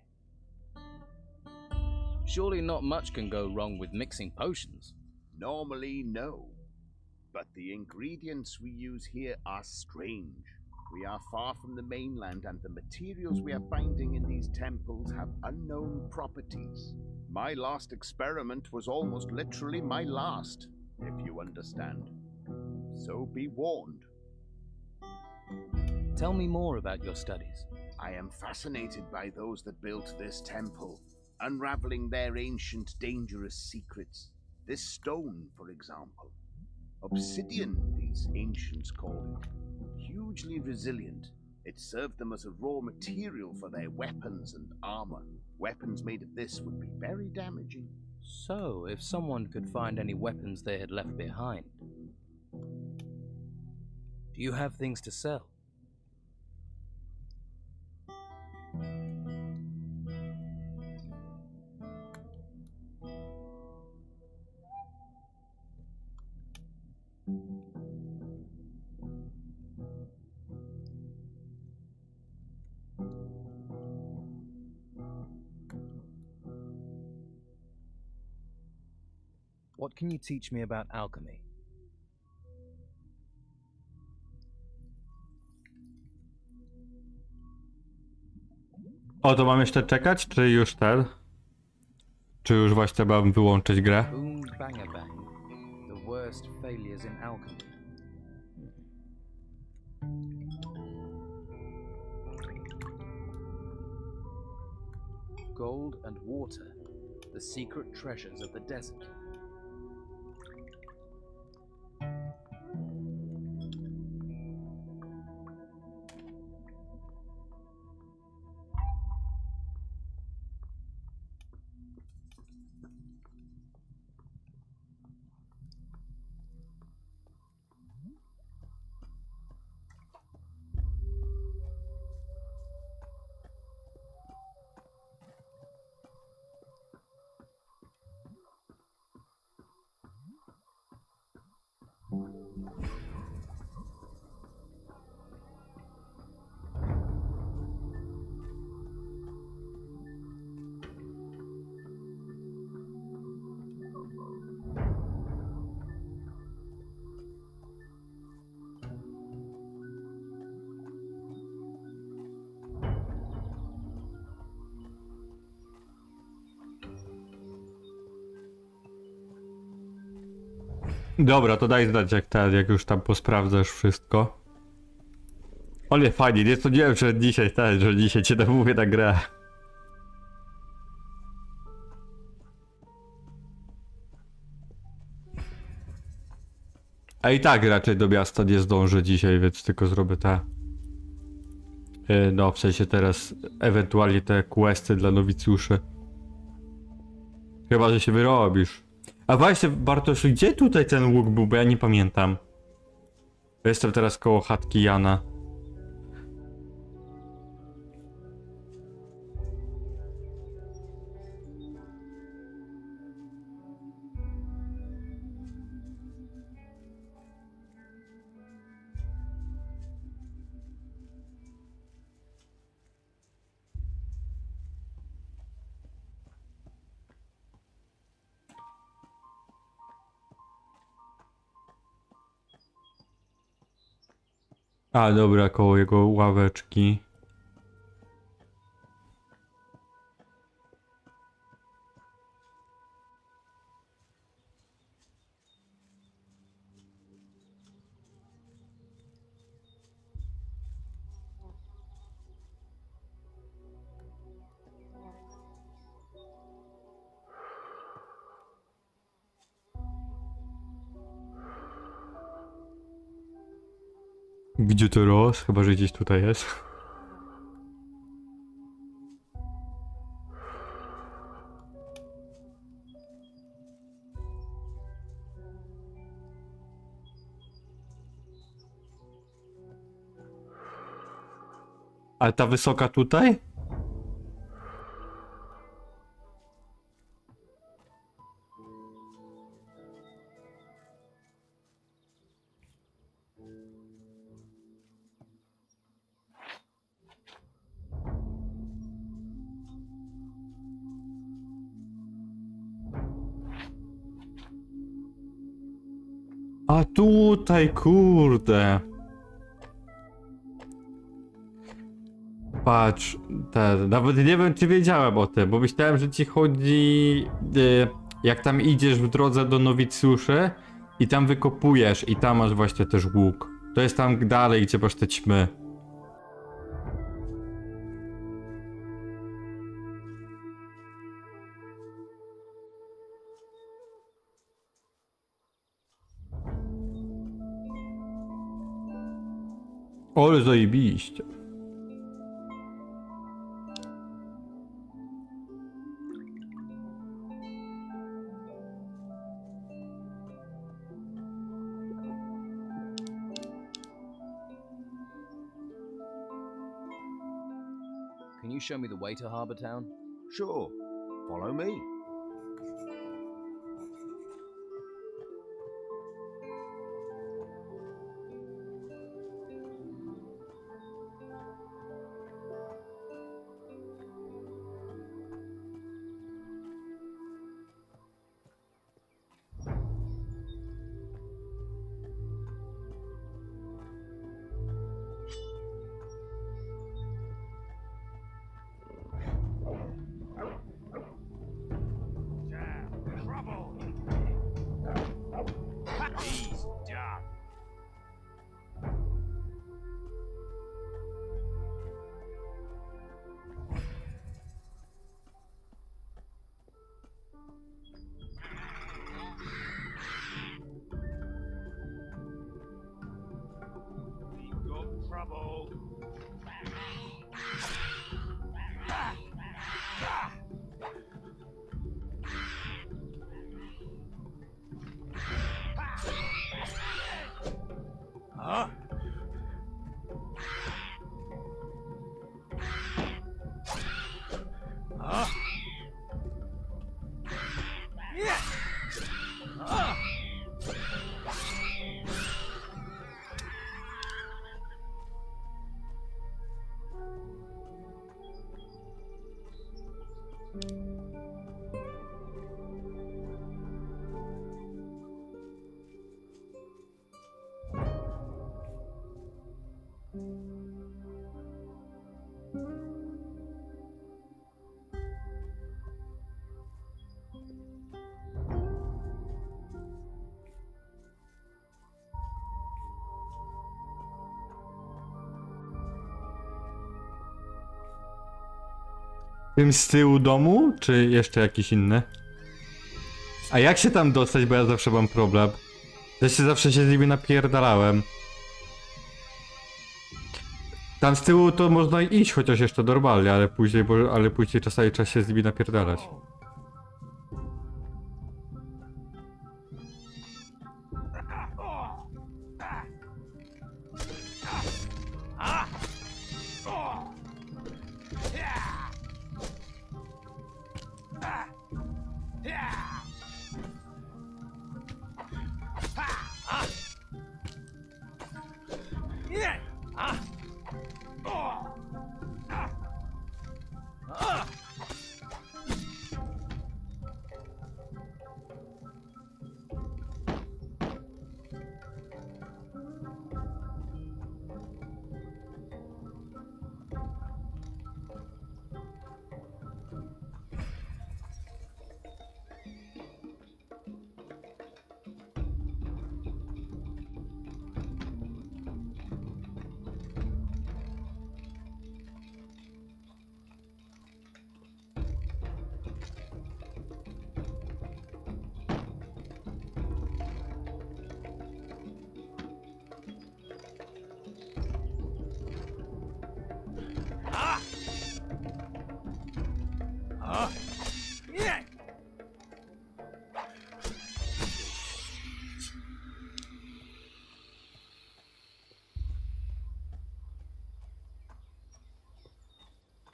Surely not much can go wrong with mixing potions. Normally, no. But the ingredients we use here are strange. We are far from the mainland, and the materials we are finding in these temples have unknown properties. My last experiment was almost literally my last, if you understand. So be warned. Tell me more about your studies. I am fascinated by those that built this temple, unraveling their ancient, dangerous secrets. This stone, for example. Obsidian, these ancients called it. Hugely resilient. It served them as a raw material for their weapons and armor. Weapons made of this would be very damaging. So, if someone could find any weapons they had left behind, do you have things to sell? What can you teach me about alchemy? O, to mam jeszcze czekać, czy już ten? Czy już właśnie mam wyłączyć grę? Boom banga bang. The worst failures in alchemy. Gold and water. The secret treasures of the desert. Dobra, to daj znać jak już tam posprawdzasz wszystko. Ale fajnie, nie sądziłem, że dzisiaj cię namówię na grę. A i tak raczej do miasta nie zdążę dzisiaj, więc tylko zrobię te... No, w sensie teraz ewentualnie te questy dla nowicjuszy. Chyba, że się wyrobisz. A właśnie, Bartosz, gdzie tutaj ten łuk był, bo ja nie pamiętam. Jestem teraz koło chatki Jana. A, dobra, koło jego ławeczki. Gdzie to roz? Chyba, że gdzieś tutaj jest. Ale ta wysoka tutaj? A tutaj, kurde. Patrz, nawet nie wiem, czy wiedziałem o tym, bo myślałem, że ci chodzi, jak tam idziesz w drodze do nowicjuszy i tam wykopujesz i tam masz właśnie też łuk. To jest tam dalej, gdzie masz te ćmy. Ale zajebiście. Can you show me the way to Harbour Town? Sure. Follow me. trouble. Huh? Huh? Yeah. Huh? Tym z tyłu domu, czy jeszcze jakiś inny? A jak się tam dostać, bo ja zawsze mam problem. Zawsze się z nimi napierdalałem. Tam z tyłu to można iść chociaż jeszcze normalnie, ale później czasami trzeba się z nimi napierdalać.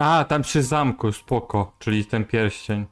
A, tam przy zamku, spoko, czyli ten pierścień.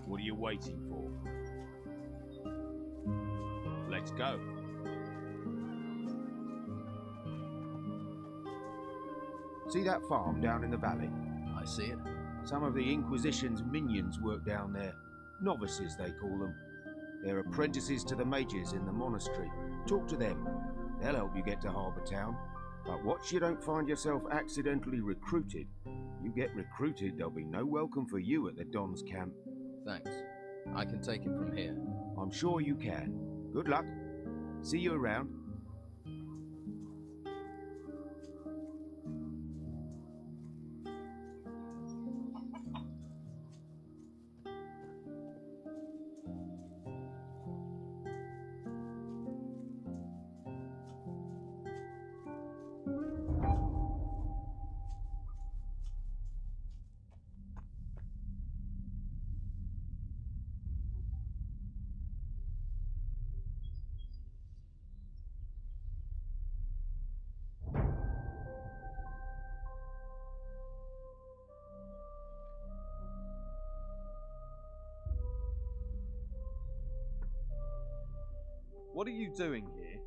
What are you waiting for? Let's go. See that farm down in the valley? I see it. Some of the Inquisition's minions work down there. Novices, they call them. They're apprentices to the mages in the monastery. Talk to them. They'll help you get to Harbour Town. But watch you don't find yourself accidentally recruited. You get recruited, there'll be no welcome for you at the Don's camp. Thanks. I can take it from here. I'm sure you can. Good luck. See you around. What are you doing here?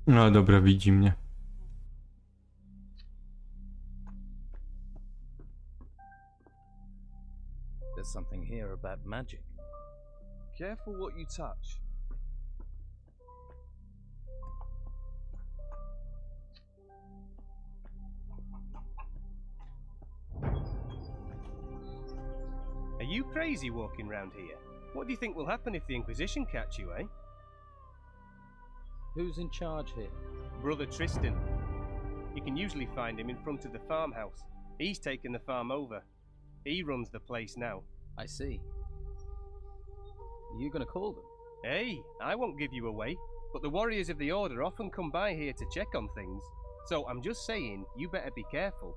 No dobra, widzi mnie. There's something here about magic. Careful what you touch. Are you crazy walking round here? What do you think will happen if the Inquisition catch you, eh? Who's in charge here? Brother Tristan. You can usually find him in front of the farmhouse. He's taken the farm over. He runs the place now. I see. Are you gonna call them? Hey, I won't give you away, but the warriors of the Order often come by here to check on things. So I'm just saying, you better be careful.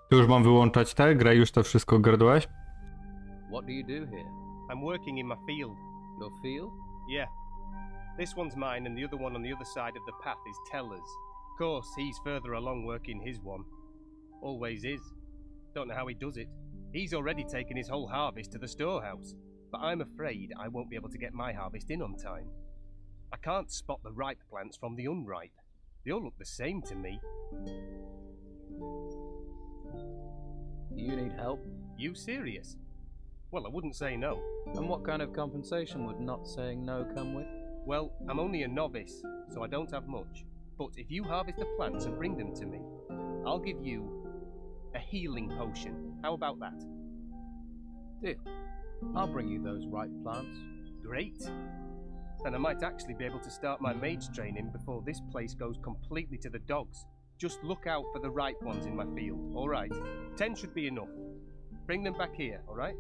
Ty już mam wyłączać tę grę? Już to wszystko ogarnąłeś? What do you do here? I'm working in my field. Your field? Yeah. This one's mine and the other one on the other side of the path is Teller's. Of course, he's further along working his one. Always is. Don't know how he does it. He's already taken his whole harvest to the storehouse, but I'm afraid I won't be able to get my harvest in on time. I can't spot the ripe plants from the unripe. They all look the same to me. You need help? You serious? Well, I wouldn't say no. And what kind of compensation would not saying no come with? Well, I'm only a novice, so I don't have much. But if you harvest the plants and bring them to me, I'll give you a healing potion. How about that? Deal. I'll bring you those ripe plants. Great. Then I might actually be able to start my mage training before this place goes completely to the dogs. Just look out for the ripe ones in my field, alright? 10 should be enough. Bring them back here, alright?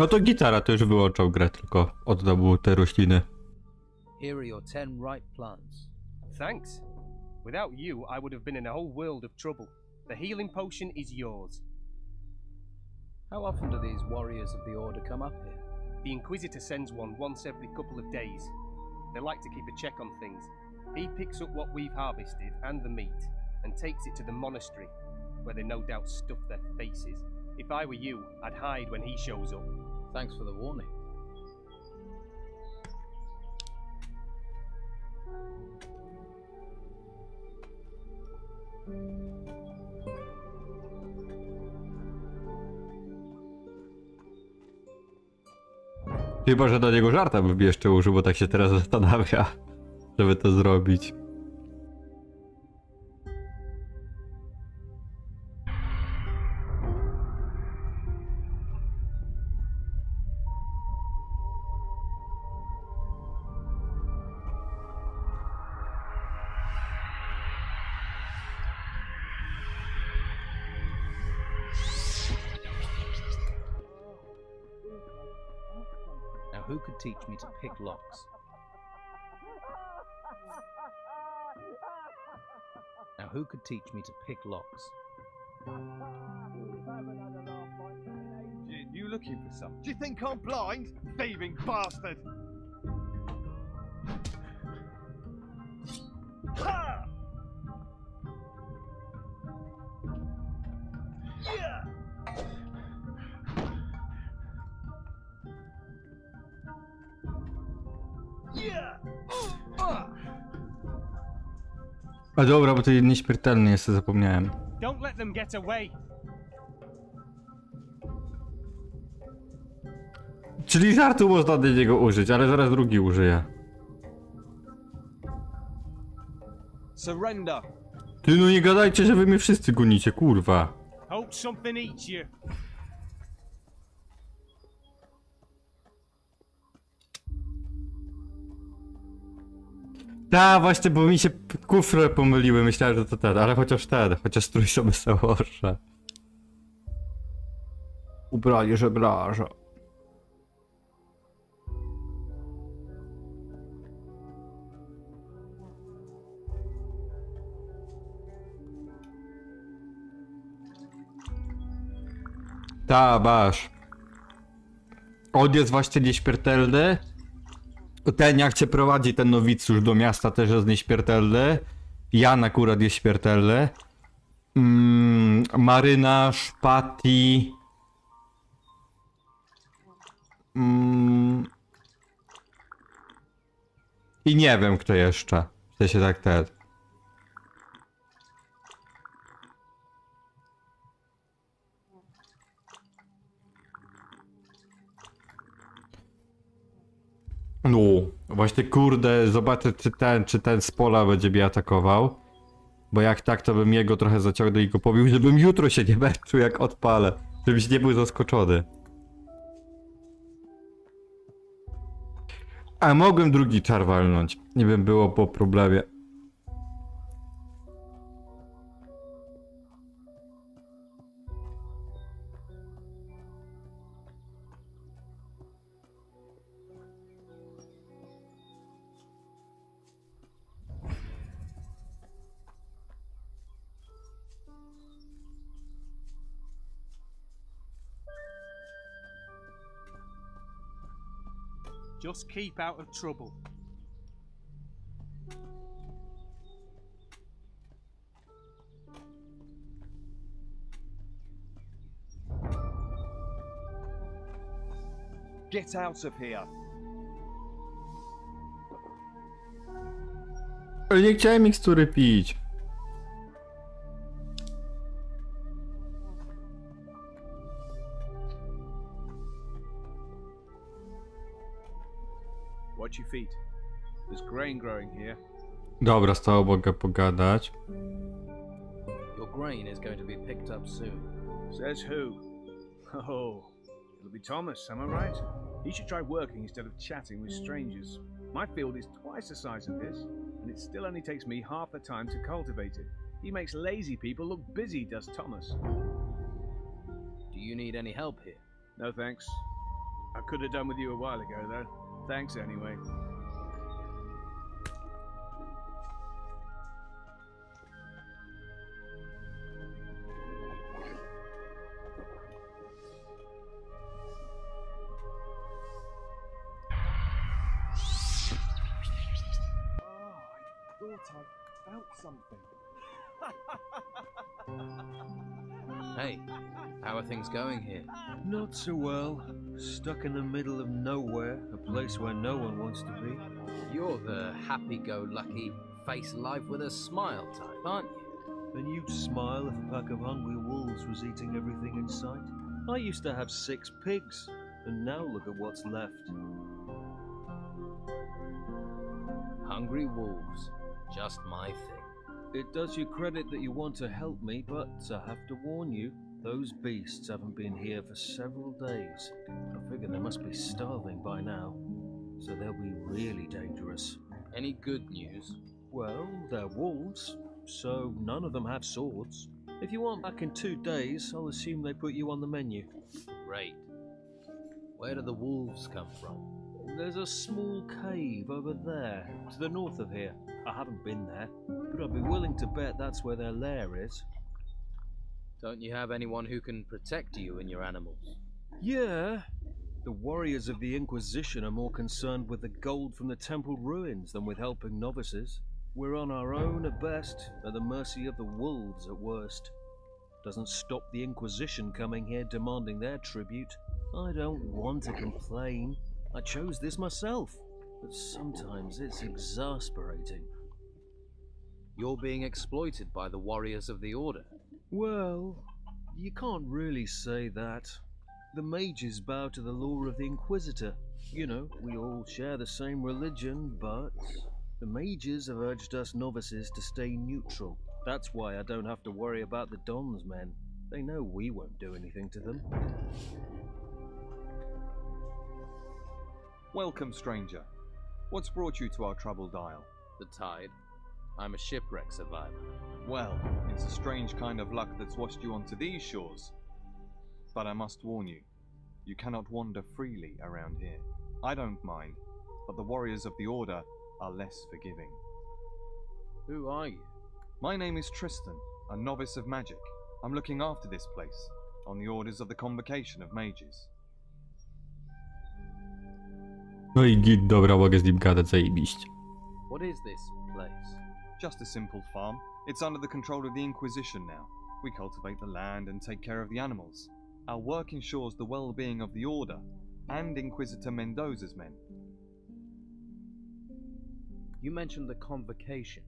No to gitara to już wyłączał grę, tylko oddał mu te rośliny. Here are your 10 ripe plants. Thanks. Without you, I would have been in a whole world of trouble. The healing potion is yours. How often do these warriors of the Order come up here? The Inquisitor sends one once every couple of days. They like to keep a check on things. He picks up what we've harvested and the meat and takes it to the monastery, where they no doubt stuff their faces. If I were you, I'd hide when he shows up. Thanks for the warning. Chyba, że do niego żarta bym jeszcze użył, bo tak się teraz zastanawia, żeby to zrobić. Now who could teach me to pick locks? Now who could teach me to pick locks? looking for some? Do you think I'm blind? Thieving bastard! Ha! Yeah! Yeah! A dobra, bo to nieśmiertelny jest, zapomniałem. Don't let them get away. Czyli żartu można do niego użyć, ale zaraz drugi użyję. Surrender. Ty no nie gadajcie, że wy mnie wszyscy gonicie, kurwa. Hope something eats you. Ta, właśnie, bo mi się kufry pomyliły, myślałem, że to ten, ale chociaż trójsome sałosze. Ubrali żeglarza. Ta, basz. On jest właśnie nieśmiertelny. Ten jak cię prowadzi, ten nowicjusz do miasta też jest nieśmiertelny. Jan akurat jest śmiertelny. Marynarz, Patty. I nie wiem kto jeszcze. W sensie tak ten. No, właśnie kurde, zobaczę czy ten z pola będzie mnie atakował. Bo jak tak, to bym jego trochę zaciągnął i go pobił, żebym jutro się nie męczył jak odpalę. Żebyś nie był zaskoczony. A mogłem drugi czar walnąć. Nie wiem, było po problemie. Just keep out of trouble. Get out of here. Ale nie chciałem mikstury pić. Watch your feet. There's grain growing here. Dobra, z tobą mogę pogadać. Your grain is going to be picked up soon. Says who? Oh, it'll be Thomas, am I right? He should try working instead of chatting with strangers. My field is twice the size of this, and it still only takes me half the time to cultivate it. He makes lazy people look busy, does Thomas. Do you need any help here? No thanks. I could have done with you a while ago, though. Thanks anyway. Thought I felt something. Hey, how are things going here? Not so well. Stuck in the middle of nowhere, a place where no one wants to be. You're the happy-go-lucky, face life with a smile type, aren't you? And you'd smile if a pack of hungry wolves was eating everything in sight. I used to have 6 pigs, and now look at what's left. Hungry wolves, just my thing. It does you credit that you want to help me, but I have to warn you, those beasts haven't been here for several days. I figure they must be starving by now, so they'll be really dangerous. Any good news? Well, they're wolves, so none of them have swords. If you want back in 2 days, I'll assume they put you on the menu. Great. Where do the wolves come from? There's a small cave over there, to the north of here. I haven't been there, but I'd be willing to bet that's where their lair is. Don't you have anyone who can protect you and your animals? Yeah. The warriors of the Inquisition are more concerned with the gold from the temple ruins than with helping novices. We're on our own at best, at the mercy of the wolves at worst. Doesn't stop the Inquisition coming here demanding their tribute. I don't want to complain. I chose this myself, but sometimes it's exasperating. You're being exploited by the warriors of the Order. Well, you can't really say that. The mages bow to the law of the Inquisitor. You know, we all share the same religion, but the mages have urged us novices to stay neutral. That's why I don't have to worry about the Don's men. They know we won't do anything to them. Welcome, stranger. What's brought you to our troubled isle? The tide. I'm a shipwreck survivor. Well, it's a strange kind of luck that's washed you onto these shores. But I must warn you, you cannot wander freely around here. I don't mind, but the warriors of the Order are less forgiving. Who are you? My name is Tristan, a novice of magic. I'm looking after this place, on the orders of the Convocation of Mages. No i git, dobra, mogę z nim gadać, zajebiście. What is this place? Just a simple farm. It's under the control of the Inquisition now. We cultivate the land and take care of the animals. Our work ensures the well-being of the Order and Inquisitor Mendoza's men. You mentioned the Convocation.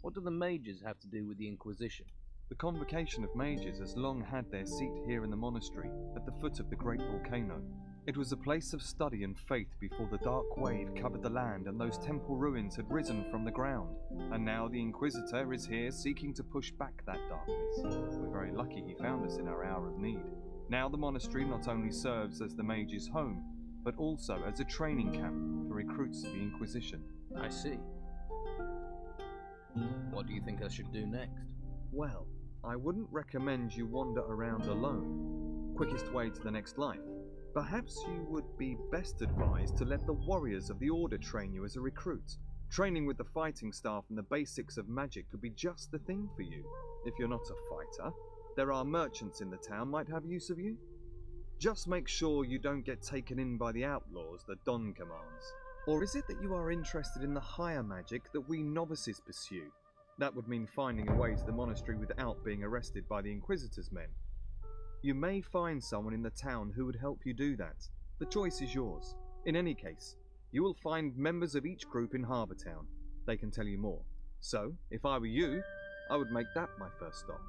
What do the mages have to do with the Inquisition? The Convocation of Mages has long had their seat here in the monastery, at the foot of the great volcano. It was a place of study and faith before the dark wave covered the land and those temple ruins had risen from the ground. And now the Inquisitor is here seeking to push back that darkness. We're very lucky he found us in our hour of need. Now the monastery not only serves as the mages' home, but also as a training camp for recruits of the Inquisition. I see. What do you think I should do next? Well, I wouldn't recommend you wander around alone. Quickest way to the next life. Perhaps you would be best advised to let the warriors of the Order train you as a recruit. Training with the fighting staff and the basics of magic could be just the thing for you. If you're not a fighter, there are merchants in the town might have use of you. Just make sure you don't get taken in by the outlaws that Don commands. Or is it that you are interested in the higher magic that we novices pursue? That would mean finding a way to the monastery without being arrested by the Inquisitor's men. You may find someone in the town who would help you do that. The choice is yours. In any case, you will find members of each group in Harbour Town. They can tell you more. So, if I were you, I would make that my first stop.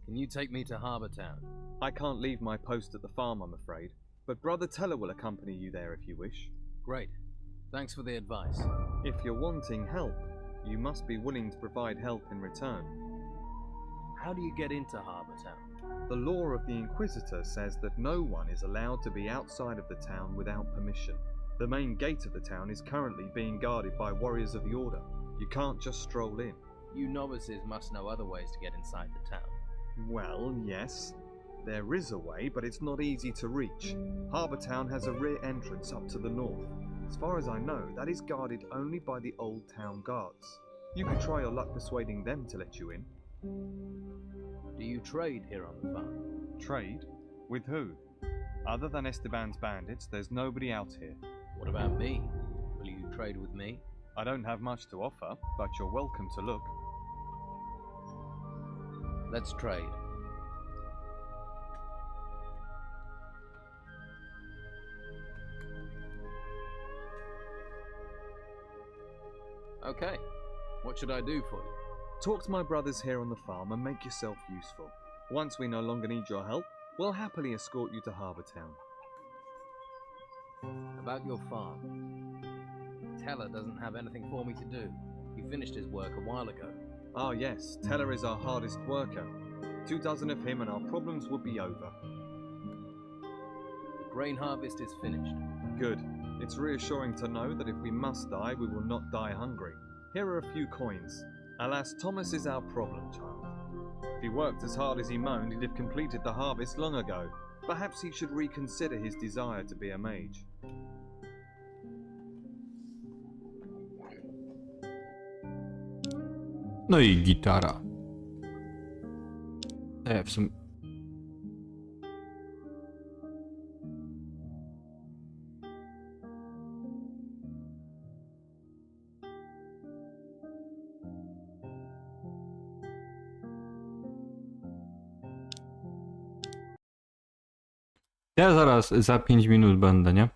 Can you take me to Harbour Town? I can't leave my post at the farm, I'm afraid, but Brother Teller will accompany you there if you wish. Great. Thanks for the advice. If you're wanting help, you must be willing to provide help in return. How do you get into Harbour Town? The law of the Inquisitor says that no one is allowed to be outside of the town without permission. The main gate of the town is currently being guarded by warriors of the Order. You can't just stroll in. You novices must know other ways to get inside the town. Well, yes. There is a way, but it's not easy to reach. Harbour Town has a rear entrance up to the north. As far as I know, that is guarded only by the old town guards. You could try your luck persuading them to let you in. Do you trade here on the farm? Trade? With who? Other than Esteban's bandits, there's nobody out here. What about me? Will you trade with me? I don't have much to offer, but you're welcome to look. Let's trade. Okay. What should I do for you? Talk to my brothers here on the farm and make yourself useful. Once we no longer need your help, we'll happily escort you to Harbour Town. About your farm. Teller doesn't have anything for me to do. He finished his work a while ago. Ah yes, Teller is our hardest worker. 2 dozen of him and our problems would be over. The grain harvest is finished. Good. It's reassuring to know that if we must die, we will not die hungry. Here are a few coins. Alas, Thomas is our problem child. If he worked as hard as he moaned, he'd have completed the harvest long ago. Perhaps he should reconsider his desire to be a mage. No i gitara. W sumie Ja zaraz za 5 minut będę, nie?